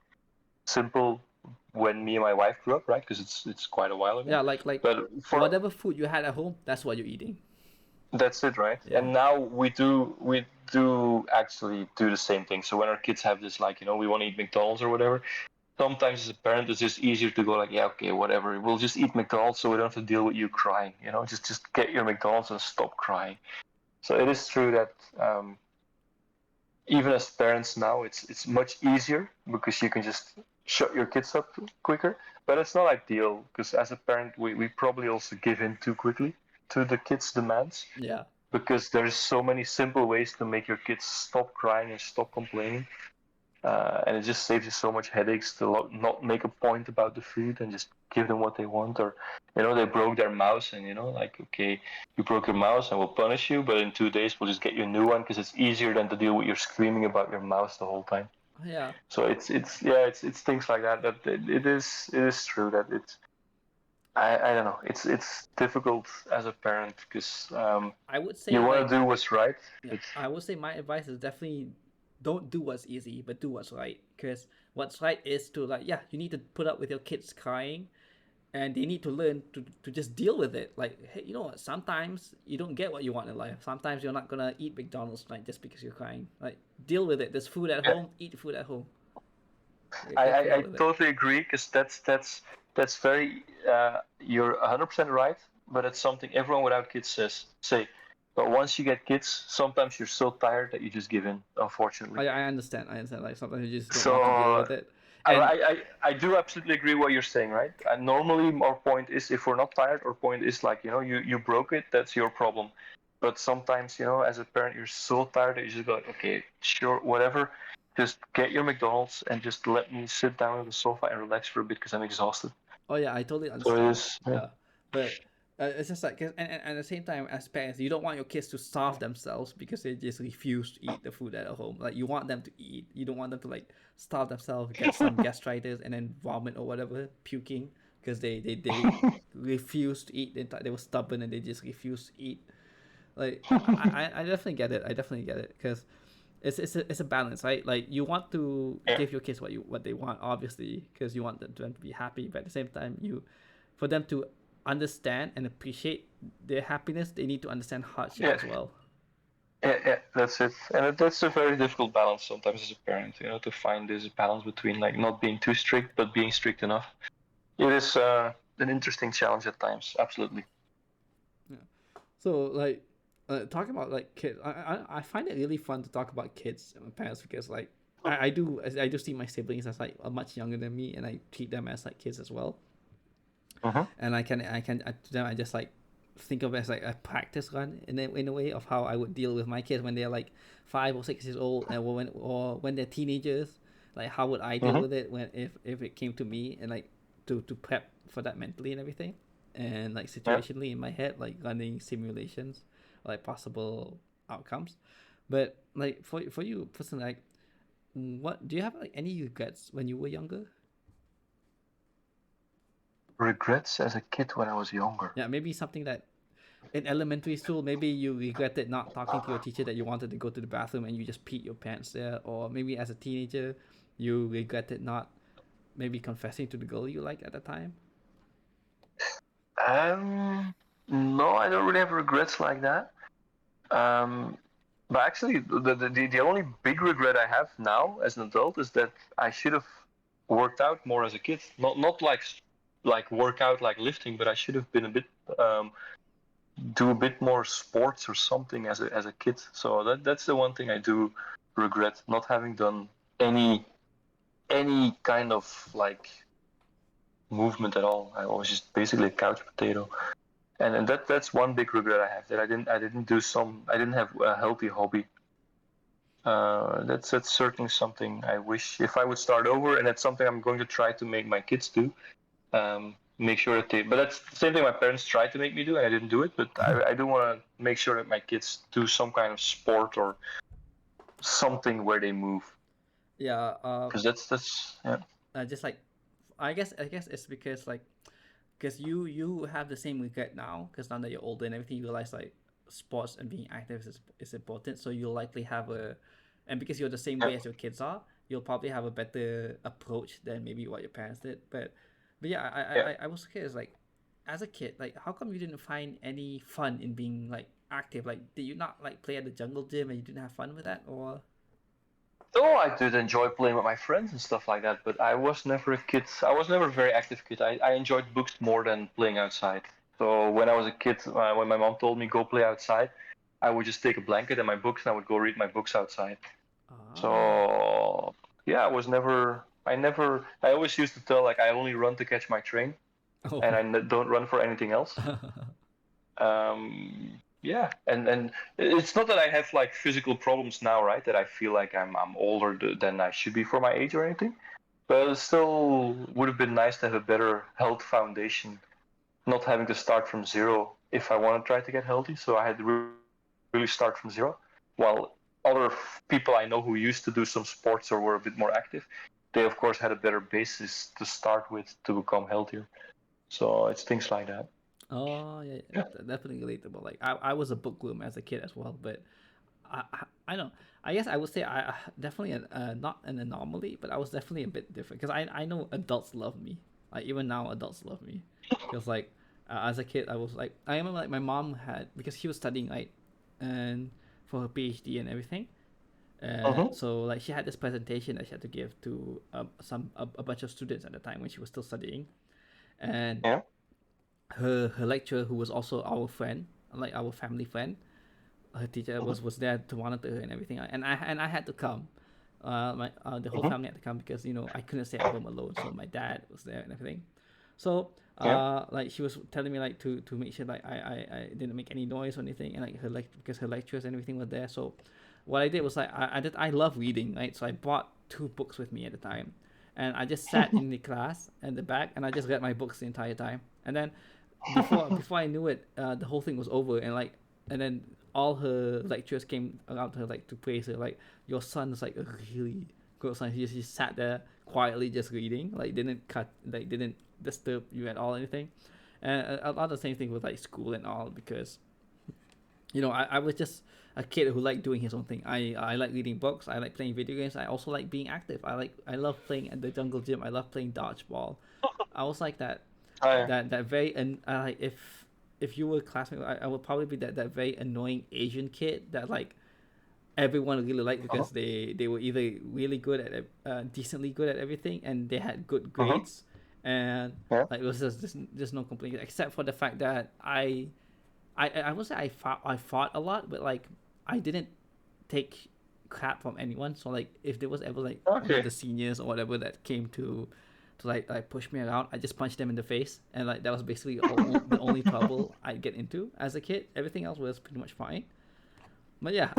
simple when me and my wife grew up, right? Because it's quite a while ago. Yeah, like But for whatever food you had at home, that's what you're eating. That's it, right? Yeah. And now we do actually do the same thing. So when our kids have this, like, we want to eat McDonald's or whatever, sometimes as a parent it's just easier to go like, yeah, okay, whatever, we'll just eat McDonald's so we don't have to deal with you crying. Just get your McDonald's and stop crying. So it is true that even as parents now, it's much easier because you can just shut your kids up quicker. But it's not ideal because as a parent, we probably also give in too quickly to the kids' demands Yeah. because there's so many simple ways to make your kids stop crying and stop complaining. And it just saves you so much headaches to not make a point about the food and just give them what they want. Or, they broke their mouse and, like, okay, you broke your mouse and we'll punish you, but in 2 days we'll just get you a new one because it's easier than to deal with you screaming about your mouse the whole time. Yeah. So it's things like that it is true that I don't know, it's difficult as a parent because I would you say want like to do what's right. yeah, But I would say my advice is definitely don't do what's easy, but do what's right. Because what's right is to like yeah, you need to put up with your kids crying, and they need to learn to just deal with it. Like, hey, you know what? Sometimes you don't get what you want in life. Sometimes you're not gonna eat McDonald's tonight just because you're crying. Like, deal with it. There's food at yeah, home. Eat food at home. I, Get I, put up I with it. totally agree because that's very you're 100% right, but it's something everyone without kids say. But once you get kids, sometimes you're so tired that you just give in, unfortunately. I understand. I understand. Like sometimes you just don't So want to deal with it, and I do absolutely agree what you're saying, right? And normally our point is if we're not tired, our point is like you broke it, that's your problem. But sometimes, as a parent, you're so tired that you just go, like, okay, sure, whatever. Just get your McDonald's and just let me sit down on the sofa and relax for a bit because I'm exhausted. Oh yeah, I totally So it understand. is, yeah. Yeah, but it's just like, and at the same time, as parents, you don't want your kids to starve themselves because they just refuse to eat the food at home. Like you want them to eat. You don't want them to like starve themselves, get some gastritis, and then vomit or whatever, puking because they refuse to eat. They were stubborn and they just refuse to eat. Like I definitely get it. I definitely get it because it's a balance, right? Like you want to Yeah, give your kids what they want, obviously, because you want them to be happy. But at the same time, for them to understand and appreciate their happiness, they need to understand hardship yeah, as well. yeah, that's it. And that's a very difficult balance sometimes as a parent, to find this balance between like not being too strict but being strict enough. It is an interesting challenge at times, absolutely. Yeah. So like, talking about like kids, I find it really fun to talk about kids and my parents because like I do see my siblings as like much younger than me and I treat them as like kids as well. Mm-hmm. And to them I just like think of it as like a practice run in a way of how I would deal with my kids when they're like 5 or 6 years old and when they're teenagers, like how would I deal Mm-hmm. with it when if it came to me and like to prep for that mentally and everything, and like Yeah. situationally in my head like running simulations like possible outcomes. But like for you personally, like what do you have like any regrets when you were younger? Regrets as a kid when I was younger. Yeah, maybe something that in elementary school, maybe you regretted not talking to your teacher that you wanted to go to the bathroom and you just peed your pants there. Or maybe as a teenager, you regretted not maybe confessing to the girl you liked at the time. Um, no, I don't really have regrets like that. Um, but actually, the only big regret I have now as an adult is that I should have worked out more as a kid. Not like work out like lifting, but I should have been a bit um, do a bit more sports or something as a kid. So that's the one thing I do regret, not having done any any kind of like movement at all. I was just basically a couch potato. And that's one big regret I have, that I didn't have a healthy hobby. That's certainly something I wish if I would start over, and that's something I'm going to try to make my kids do. Make sure that they, but that's the same thing my parents tried to make me do, and I didn't do it. But I do want to make sure that my kids do some kind of sport or something where they move, Yeah, because that's yeah. just like I guess it's because like because you have the same regret now because now that you're older and everything you realize like sports and being active is important, so you'll likely have a, and because you're the same Yeah. way as your kids are, you'll probably have a better approach than maybe what your parents did. But yeah, Yeah. I was curious like as a kid, like how come you didn't find any fun in being like active? Like did you not like play at the jungle gym and you didn't have fun with that? Or Oh, I did enjoy playing with my friends and stuff like that, but I was never a kid. I was never a very active kid. I enjoyed books more than playing outside. So when I was a kid, when my mom told me go play outside, I would just take a blanket and my books and I would go read my books outside. ah. So yeah, I was never. I never. I always used to tell like I only run to catch my train, and Oh. I don't run for anything else. Yeah, and it's not that I have like physical problems now, right? That I feel like I'm older than I should be for my age or anything. But it still would have been nice to have a better health foundation, not having to start from zero if I want to try to get healthy. So I had to really start from zero. While other people I know who used to do some sports or were a bit more active, they of course had a better basis to start with to become healthier. So it's things like that. Oh yeah, Yeah. definitely relatable. Like I was a bookworm as a kid as well, but I don't. I guess I would say I definitely not an anomaly, but I was definitely a bit different because I know adults love me. Like even now, adults love me. Because like as a kid, I was like I remember like my mom had because she was studying right, and for her PhD and everything. Mm-hmm. So like she had this presentation that she had to give to a bunch of students at the time when she was still studying, and Yeah. her lecturer who was also our friend, like our family friend, her teacher Mm-hmm. was there to monitor her and everything, and I had to come. The whole Mm-hmm. family had to come because I couldn't stay at home alone, so my dad was there and everything. So Yeah. Like she was telling me like to make sure like I didn't make any noise or anything, and like her like because her lectures and everything were there. So what I did was like I love reading, right? So I brought two books with me at the time, and I just sat in the class at the back, and I just read my books the entire time. And then before I knew it, the whole thing was over, and then all her lecturers came around her like to praise her, like your son's like a really good son. He just sat there quietly just reading, like didn't disturb you at all anything. And a lot of the same thing with like school and all, because I was just a kid who liked doing his own thing. I like reading books. I like playing video games. I also like being active. I love playing at the jungle gym. I love playing dodgeball. I was like that I that very and like if you were a classmate, I would probably be that very annoying Asian kid that like everyone really liked uh-huh. because they were either really good at decently good at everything, and they had good Uh-huh. grades, and Yeah. like it was just no complaint except for the fact that I would say I fought a lot, but like I didn't take crap from anyone. So like if there was ever like one of Okay. the seniors or whatever that came to like push me around, I just punched them in the face, and like that was basically the only trouble I'd get into as a kid. Everything else was pretty much fine. But yeah,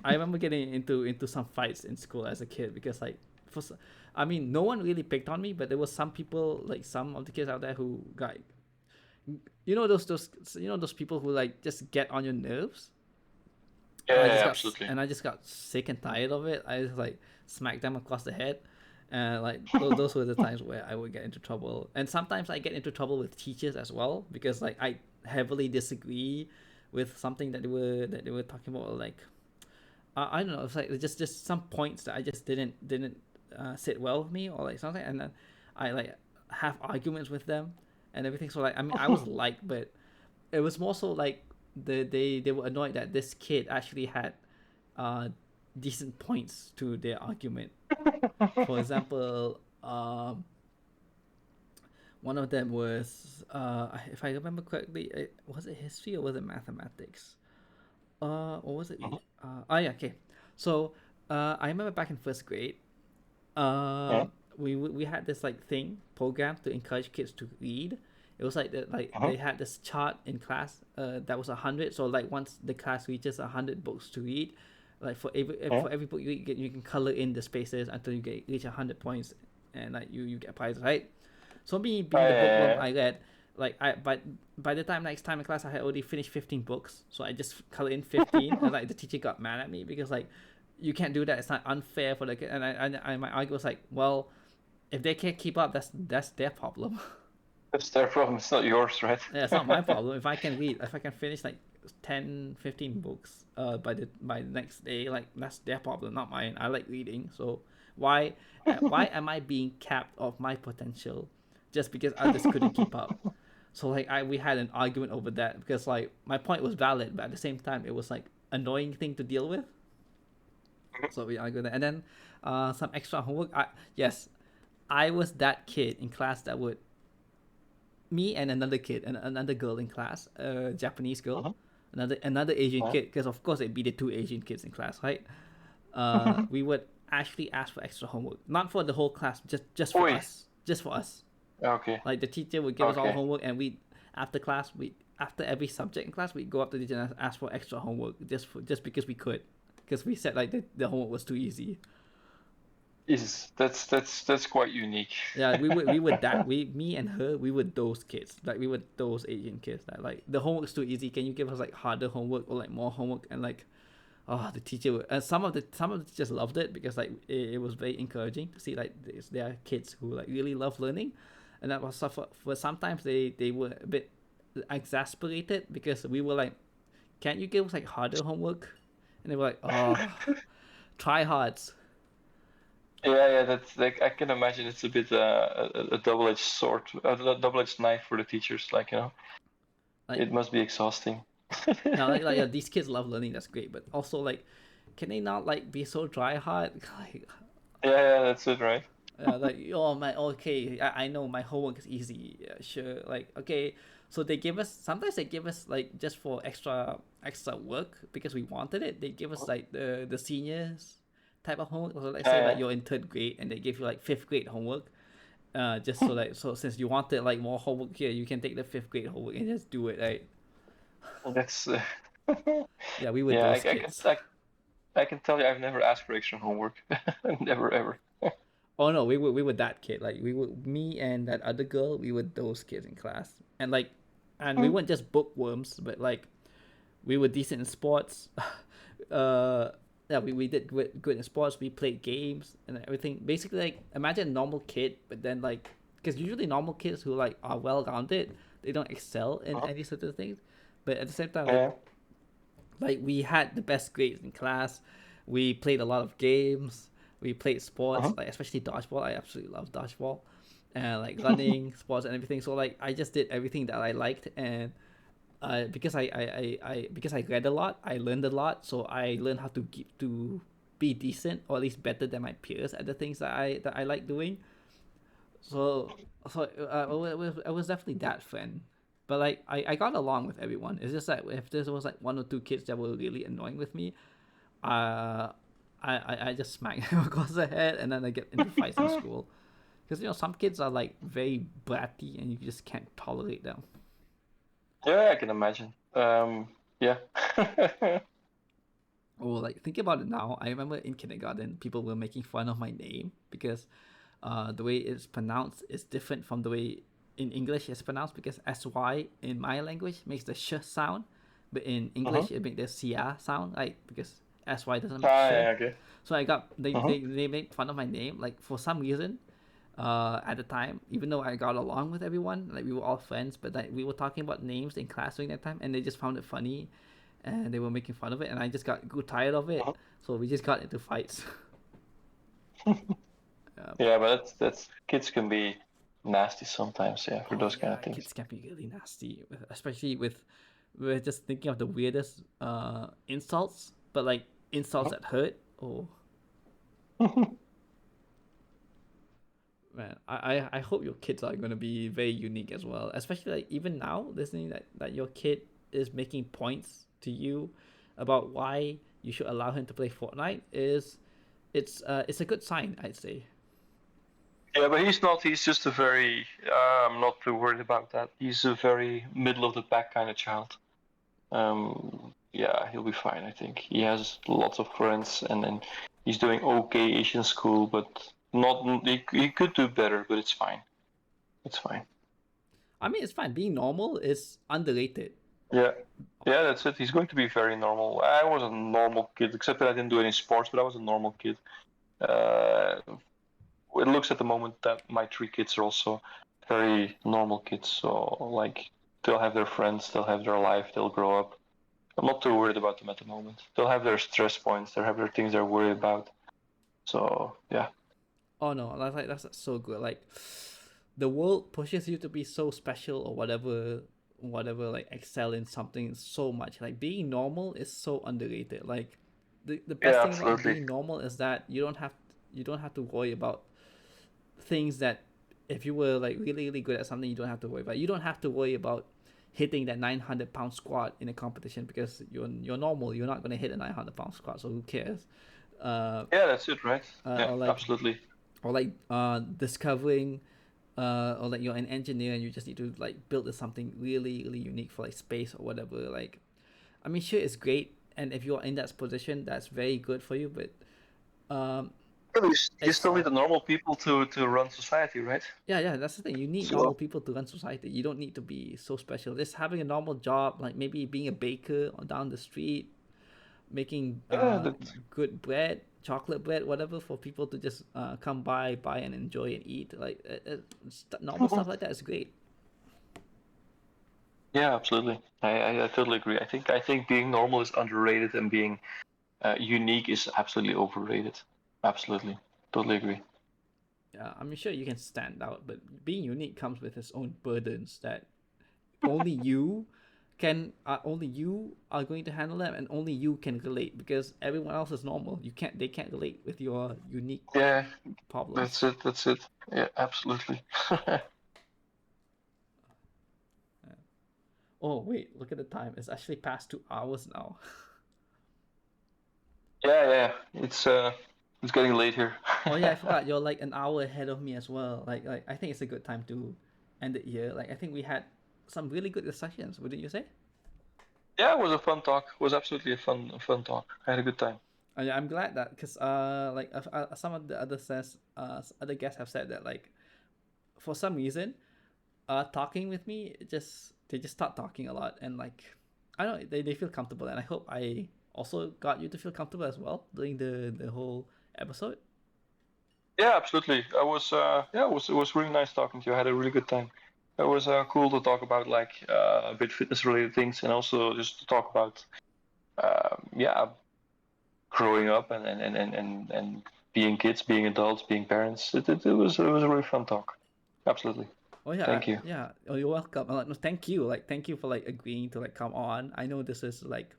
I remember getting into some fights in school as a kid because like I mean no one really picked on me, but there was some people like some of the kids out there who got those people who like just get on your nerves, and Yeah, yeah, absolutely. I just got sick and tired of it. I just like smacked them across the head, and like those were the times where I would get into trouble. And sometimes I get into trouble with teachers as well because like I heavily disagree with something that they were talking about. Like I don't know, it's like just some points that I just didn't sit well with me or like something, and then I like have arguments with them and everything. So like I mean I was liked, but it was more so like they were annoyed that this kid actually had uh decent points to their argument. For example, one of them was if I remember correctly, was it history or was it mathematics? Or was it? Uh-huh. Oh yeah, okay. So I remember back in first grade, Yeah. we had this like thing program to encourage kids to read. It was like Uh-huh. they had this chart in class that was 100. So like once the class reaches 100 books to read, like Yeah. for every book you read, you can color in the spaces until you reach 100 points, and like you get prizes, right? So me being the bookworm Yeah. I read, like I by the time next time in class I had already finished 15 books. So I just colored in 15, and like the teacher got mad at me because like you can't do that. It's not unfair for the kid. And my argument was like, well, if they can't keep up, that's their problem. That's their problem. It's not yours, right? Yeah, it's not my problem. If I can read, if I can finish like 10, 15 books by the next day, like that's their problem, not mine. I like reading, so why why am I being capped of my potential just because others couldn't keep up? So like we had an argument over that because like my point was valid, but at the same time it was like annoying thing to deal with. So we argued that, and then some extra homework. Yes, I was that kid in class that would me and another kid and another girl in class, a Japanese girl, Uh-huh. another Asian Yeah. kid, because of course it'd be the two Asian kids in class, right? We would actually ask for extra homework, not for the whole class, just for Oi. us, just for us. Okay. Like the teacher would give us all Okay. homework, and we after class we after every subject in class we go up to the teacher and ask for extra homework just because we could, because we said like the homework was too easy. Jesus, that's quite unique. Yeah, we were that we me and her we were those kids, like we were those Asian kids that like the homework's too easy. Can you give us like harder homework or like more homework? And like the teacher would, and some of the teachers loved it because like it was very encouraging to see like there are kids who like really love learning, and that was suffer. But sometimes they were a bit exasperated because we were like, can't you give us like harder homework? And they were like, oh, try hards. Yeah, yeah, that's like I can imagine it's a bit a double-edged sword, a double-edged knife for the teachers. Like, Like it must be exhausting. yeah, yeah, these kids love learning. That's great, but also like, can they not like be so dry hard? Like, Yeah, yeah, that's it, right? like oh my, okay, I know my homework is easy. Yeah, sure. Like okay, so they give us sometimes they give us like just for extra work because we wanted it. They give us like the seniors type of homework. So let's say Yeah, like yeah. you're in third grade and they give you like fifth grade homework, just so that so since you wanted like more homework here, you can take the fifth grade homework and just do it, right? That's Yeah, we were yeah. those kids. I can tell you, I've never asked for extra homework. Never ever. Oh no, we were that kid. Like we were me and that other girl. We were those kids in class, and like, and we weren't just bookworms, but like we were decent in sports. uh, yeah, we did good in sports. We played games and everything. Basically, like imagine a normal kid, but then like, because usually normal kids who like are well rounded, they don't excel in Uh-huh. any certain things, but at the same time, Yeah. like we had the best grades in class. We played a lot of games. We played sports, Uh-huh. like especially dodgeball. I absolutely love dodgeball, and like running, sports, and everything. So like I just did everything that I liked, and because because I read a lot, I learned a lot. So I learned how to keep to be decent or at least better than my peers at the things that I like doing. So I was definitely that friend. But like I got along with everyone. It's just that if there was like one or two kids that were really annoying with me, uh, I just smack them across the head and then I get into fights in school. Because some kids are like very bratty and you just can't tolerate them. Yeah, I can imagine. Yeah. Oh, like think about it now. I remember in kindergarten, people were making fun of my name because the way it's pronounced is different from the way in English it's pronounced because sy in my language makes the sh sound, but in Uh-huh. English it makes the sia sound, like because sy doesn't make Ah, sh. yeah, okay. So I got Uh-huh. they made fun of my name like for some reason. At the time, even though I got along with everyone, like we were all friends, but like we were talking about names in class during that time, and they just found it funny, and they were making fun of it, and I just grew tired of it, Uh-huh. so we just got into fights. um, Yeah, but that's kids can be nasty sometimes, yeah, for oh those kind yeah, of things. kids can be really nasty, especially with we're just thinking of the weirdest insults, but like insults that hurt. Oh Uh-huh. man, I hope your kids are gonna be very unique as well. Especially like even now, listening that your kid is making points to you about why you should allow him to play Fortnite is it's a good sign, I'd say. Yeah, but he's not. He's just a very. I'm not too worried about that. He's a very middle of the pack kind of child. Yeah, he'll be fine. I think he has lots of friends, and he's doing okay-ish in school, but not. He could do better, but it's fine. It's fine. I mean, it's fine. Being normal is underrated. Yeah, yeah, that's it. He's going to be very normal. I was a normal kid, except that I didn't do any sports, but I was a normal kid. Uh, it looks at the moment that my three kids are also very normal kids. So like they'll have their friends, they'll have their life, they'll grow up. I'm not too worried about them at the moment. They'll have their stress points, they'll have their things they're worried about. So yeah. Oh no, that's so good. Like the world pushes you to be so special or whatever like excel in something so much. Like being normal is so underrated. Like the best Yeah, thing about absolutely. being normal is that you don't have to worry about things that if you were like really really good at something you don't have to worry about. You don't have to worry about hitting that 900 pound squat in a competition because you're normal. You're not gonna hit a 900 pound squat, so who cares? Uh, Yeah, that's it, right? Yeah, or like absolutely. discovering or like you're an engineer and you just need to like build something really really unique for like space or whatever. Like I mean sure it's great, and if you're in that position that's very good for you, but um You it's still need the normal people to run society, right? yeah, that's the thing. You need normal So people to run society. You don't need to be so special. Just having a normal job, like maybe being a baker or down the street, making yeah, that good bread, chocolate bread, whatever, for people to just come by, buy and enjoy and eat. Like normal stuff like that is great. yeah, absolutely. I totally agree. I think being normal is underrated and being unique is absolutely overrated. Absolutely, totally agree. Yeah, I'm sure you can stand out, but being unique comes with its own burdens that only you only you are going to handle them, and only you can relate because everyone else is normal. They can't relate with your unique Yeah, problems. that's it. That's it. Yeah, absolutely. Oh wait, look at the time. It's actually past 2 hours now. Yeah, yeah. It's It's getting late here. Oh yeah, I forgot you're like an hour ahead of me as well. Like I think it's a good time to end it here. Like I think we had some really good discussions, wouldn't you say? Yeah, it was a fun talk. It was absolutely a fun talk. I had a good time. Yeah, I'm glad that because like some of the other guests have said that like for some reason talking with me they just start talking a lot and like I don't know they feel comfortable and I hope I also got you to feel comfortable as well during the whole episode. Yeah, absolutely. I was yeah, it was really nice talking to you. I had a really good time. It was cool to talk about like a bit fitness related things and also just to talk about yeah, growing up and being kids, being adults, being parents. It was a really fun talk. Absolutely. Oh yeah, Thank you. yeah. Oh, you're welcome. Like, no, thank you. Like, thank you for like agreeing to like come on. I know this is like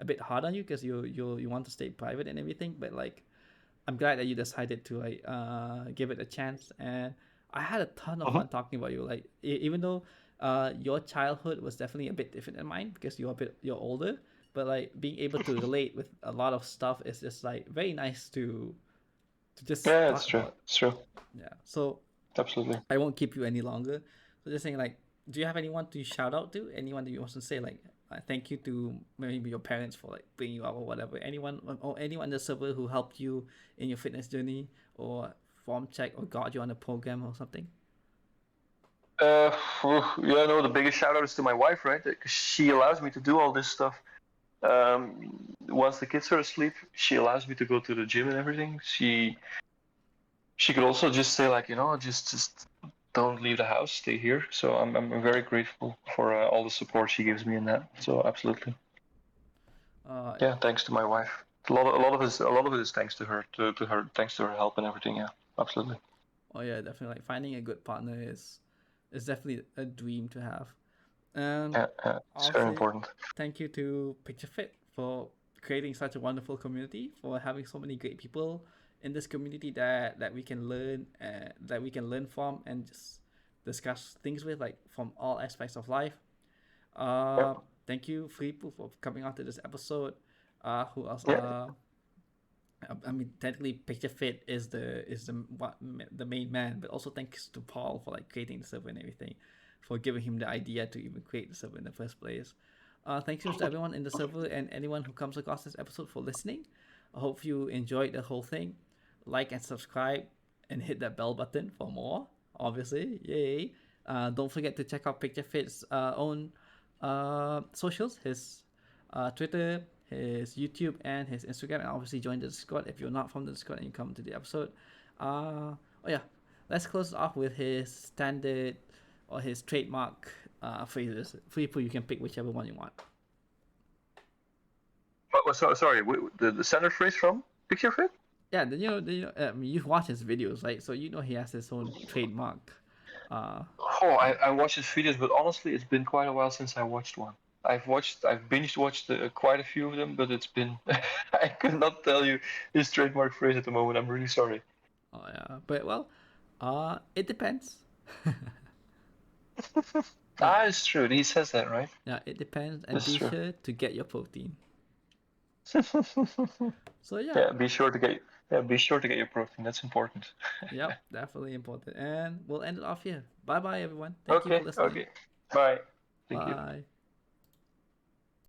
a bit hard on you because you want to stay private and everything, but like I'm glad that you decided to like give it a chance. And I had a ton of Hmm. fun talking about you. Like even though your childhood was definitely a bit different than mine because you're older, but like being able to relate with a lot of stuff is just like very nice to just Yeah, it's talk true. about. It's true. Yeah. So Absolutely. I won't keep you any longer. So just saying, like, do you have anyone to shout out to? Anyone that you want to say, like, thank you to maybe your parents for like bringing you up or whatever. Anyone in the server who helped you in your fitness journey or form check or got you on a program or something. Uh, yeah, no, the biggest shout out is to my wife, right? 'Cause she allows me to do all this stuff. Once the kids are asleep, she allows me to go to the gym and everything. She could also just say like, just don't leave the house, stay here. So I'm very grateful for all the support she gives me in that. So absolutely, Uh, yeah. Thanks to my wife. A lot of it is thanks to her, to her, thanks to her help and everything. Yeah, absolutely. oh yeah, definitely. Like finding a good partner is definitely a dream to have. And Yeah, yeah, it's very obviously, important. thank you to Picturefit for creating such a wonderful community, for having so many great people in this community that we can learn from and just discuss things with, like from all aspects of life. Yeah, Thank you, Firipu, for coming on to this episode. Who else? yeah. I mean, technically, Picture Fit is the main man, but also thanks to Paul for like creating the server and everything, for giving him the idea to even create the server in the first place. Thanks to everyone in the server and anyone who comes across this episode for listening. I hope you enjoyed the whole thing. Like and subscribe and hit that bell button for more. Obviously, yay! Don't forget to check out Picture Fit's own socials, his Twitter, his YouTube, and his Instagram, and obviously join the Discord if you're not from the Discord and you come to the episode. Oh yeah, let's close off with his standard or his trademark phrases. Firipu, you can pick whichever one you want. Sorry, the center phrase from Picturefit? Yeah, I mean, you've watched his videos, right? So you know he has his own trademark. Uh, Oh, I watched his videos, but honestly, it's been quite a while since I watched one. I've binge watched quite a few of them, but it's been, I could not tell you his trademark phrase at the moment. I'm really sorry. oh yeah, but well, it depends. Yeah, Ah, it's true. He says that, right? yeah, it depends, and That's be true. sure to get your protein. So yeah, Yeah, be sure to get your protein. That's important. yep, definitely important. And we'll end it off here. Bye bye, everyone. Thank you for Okay, listening. okay. Bye. Thank you. Bye.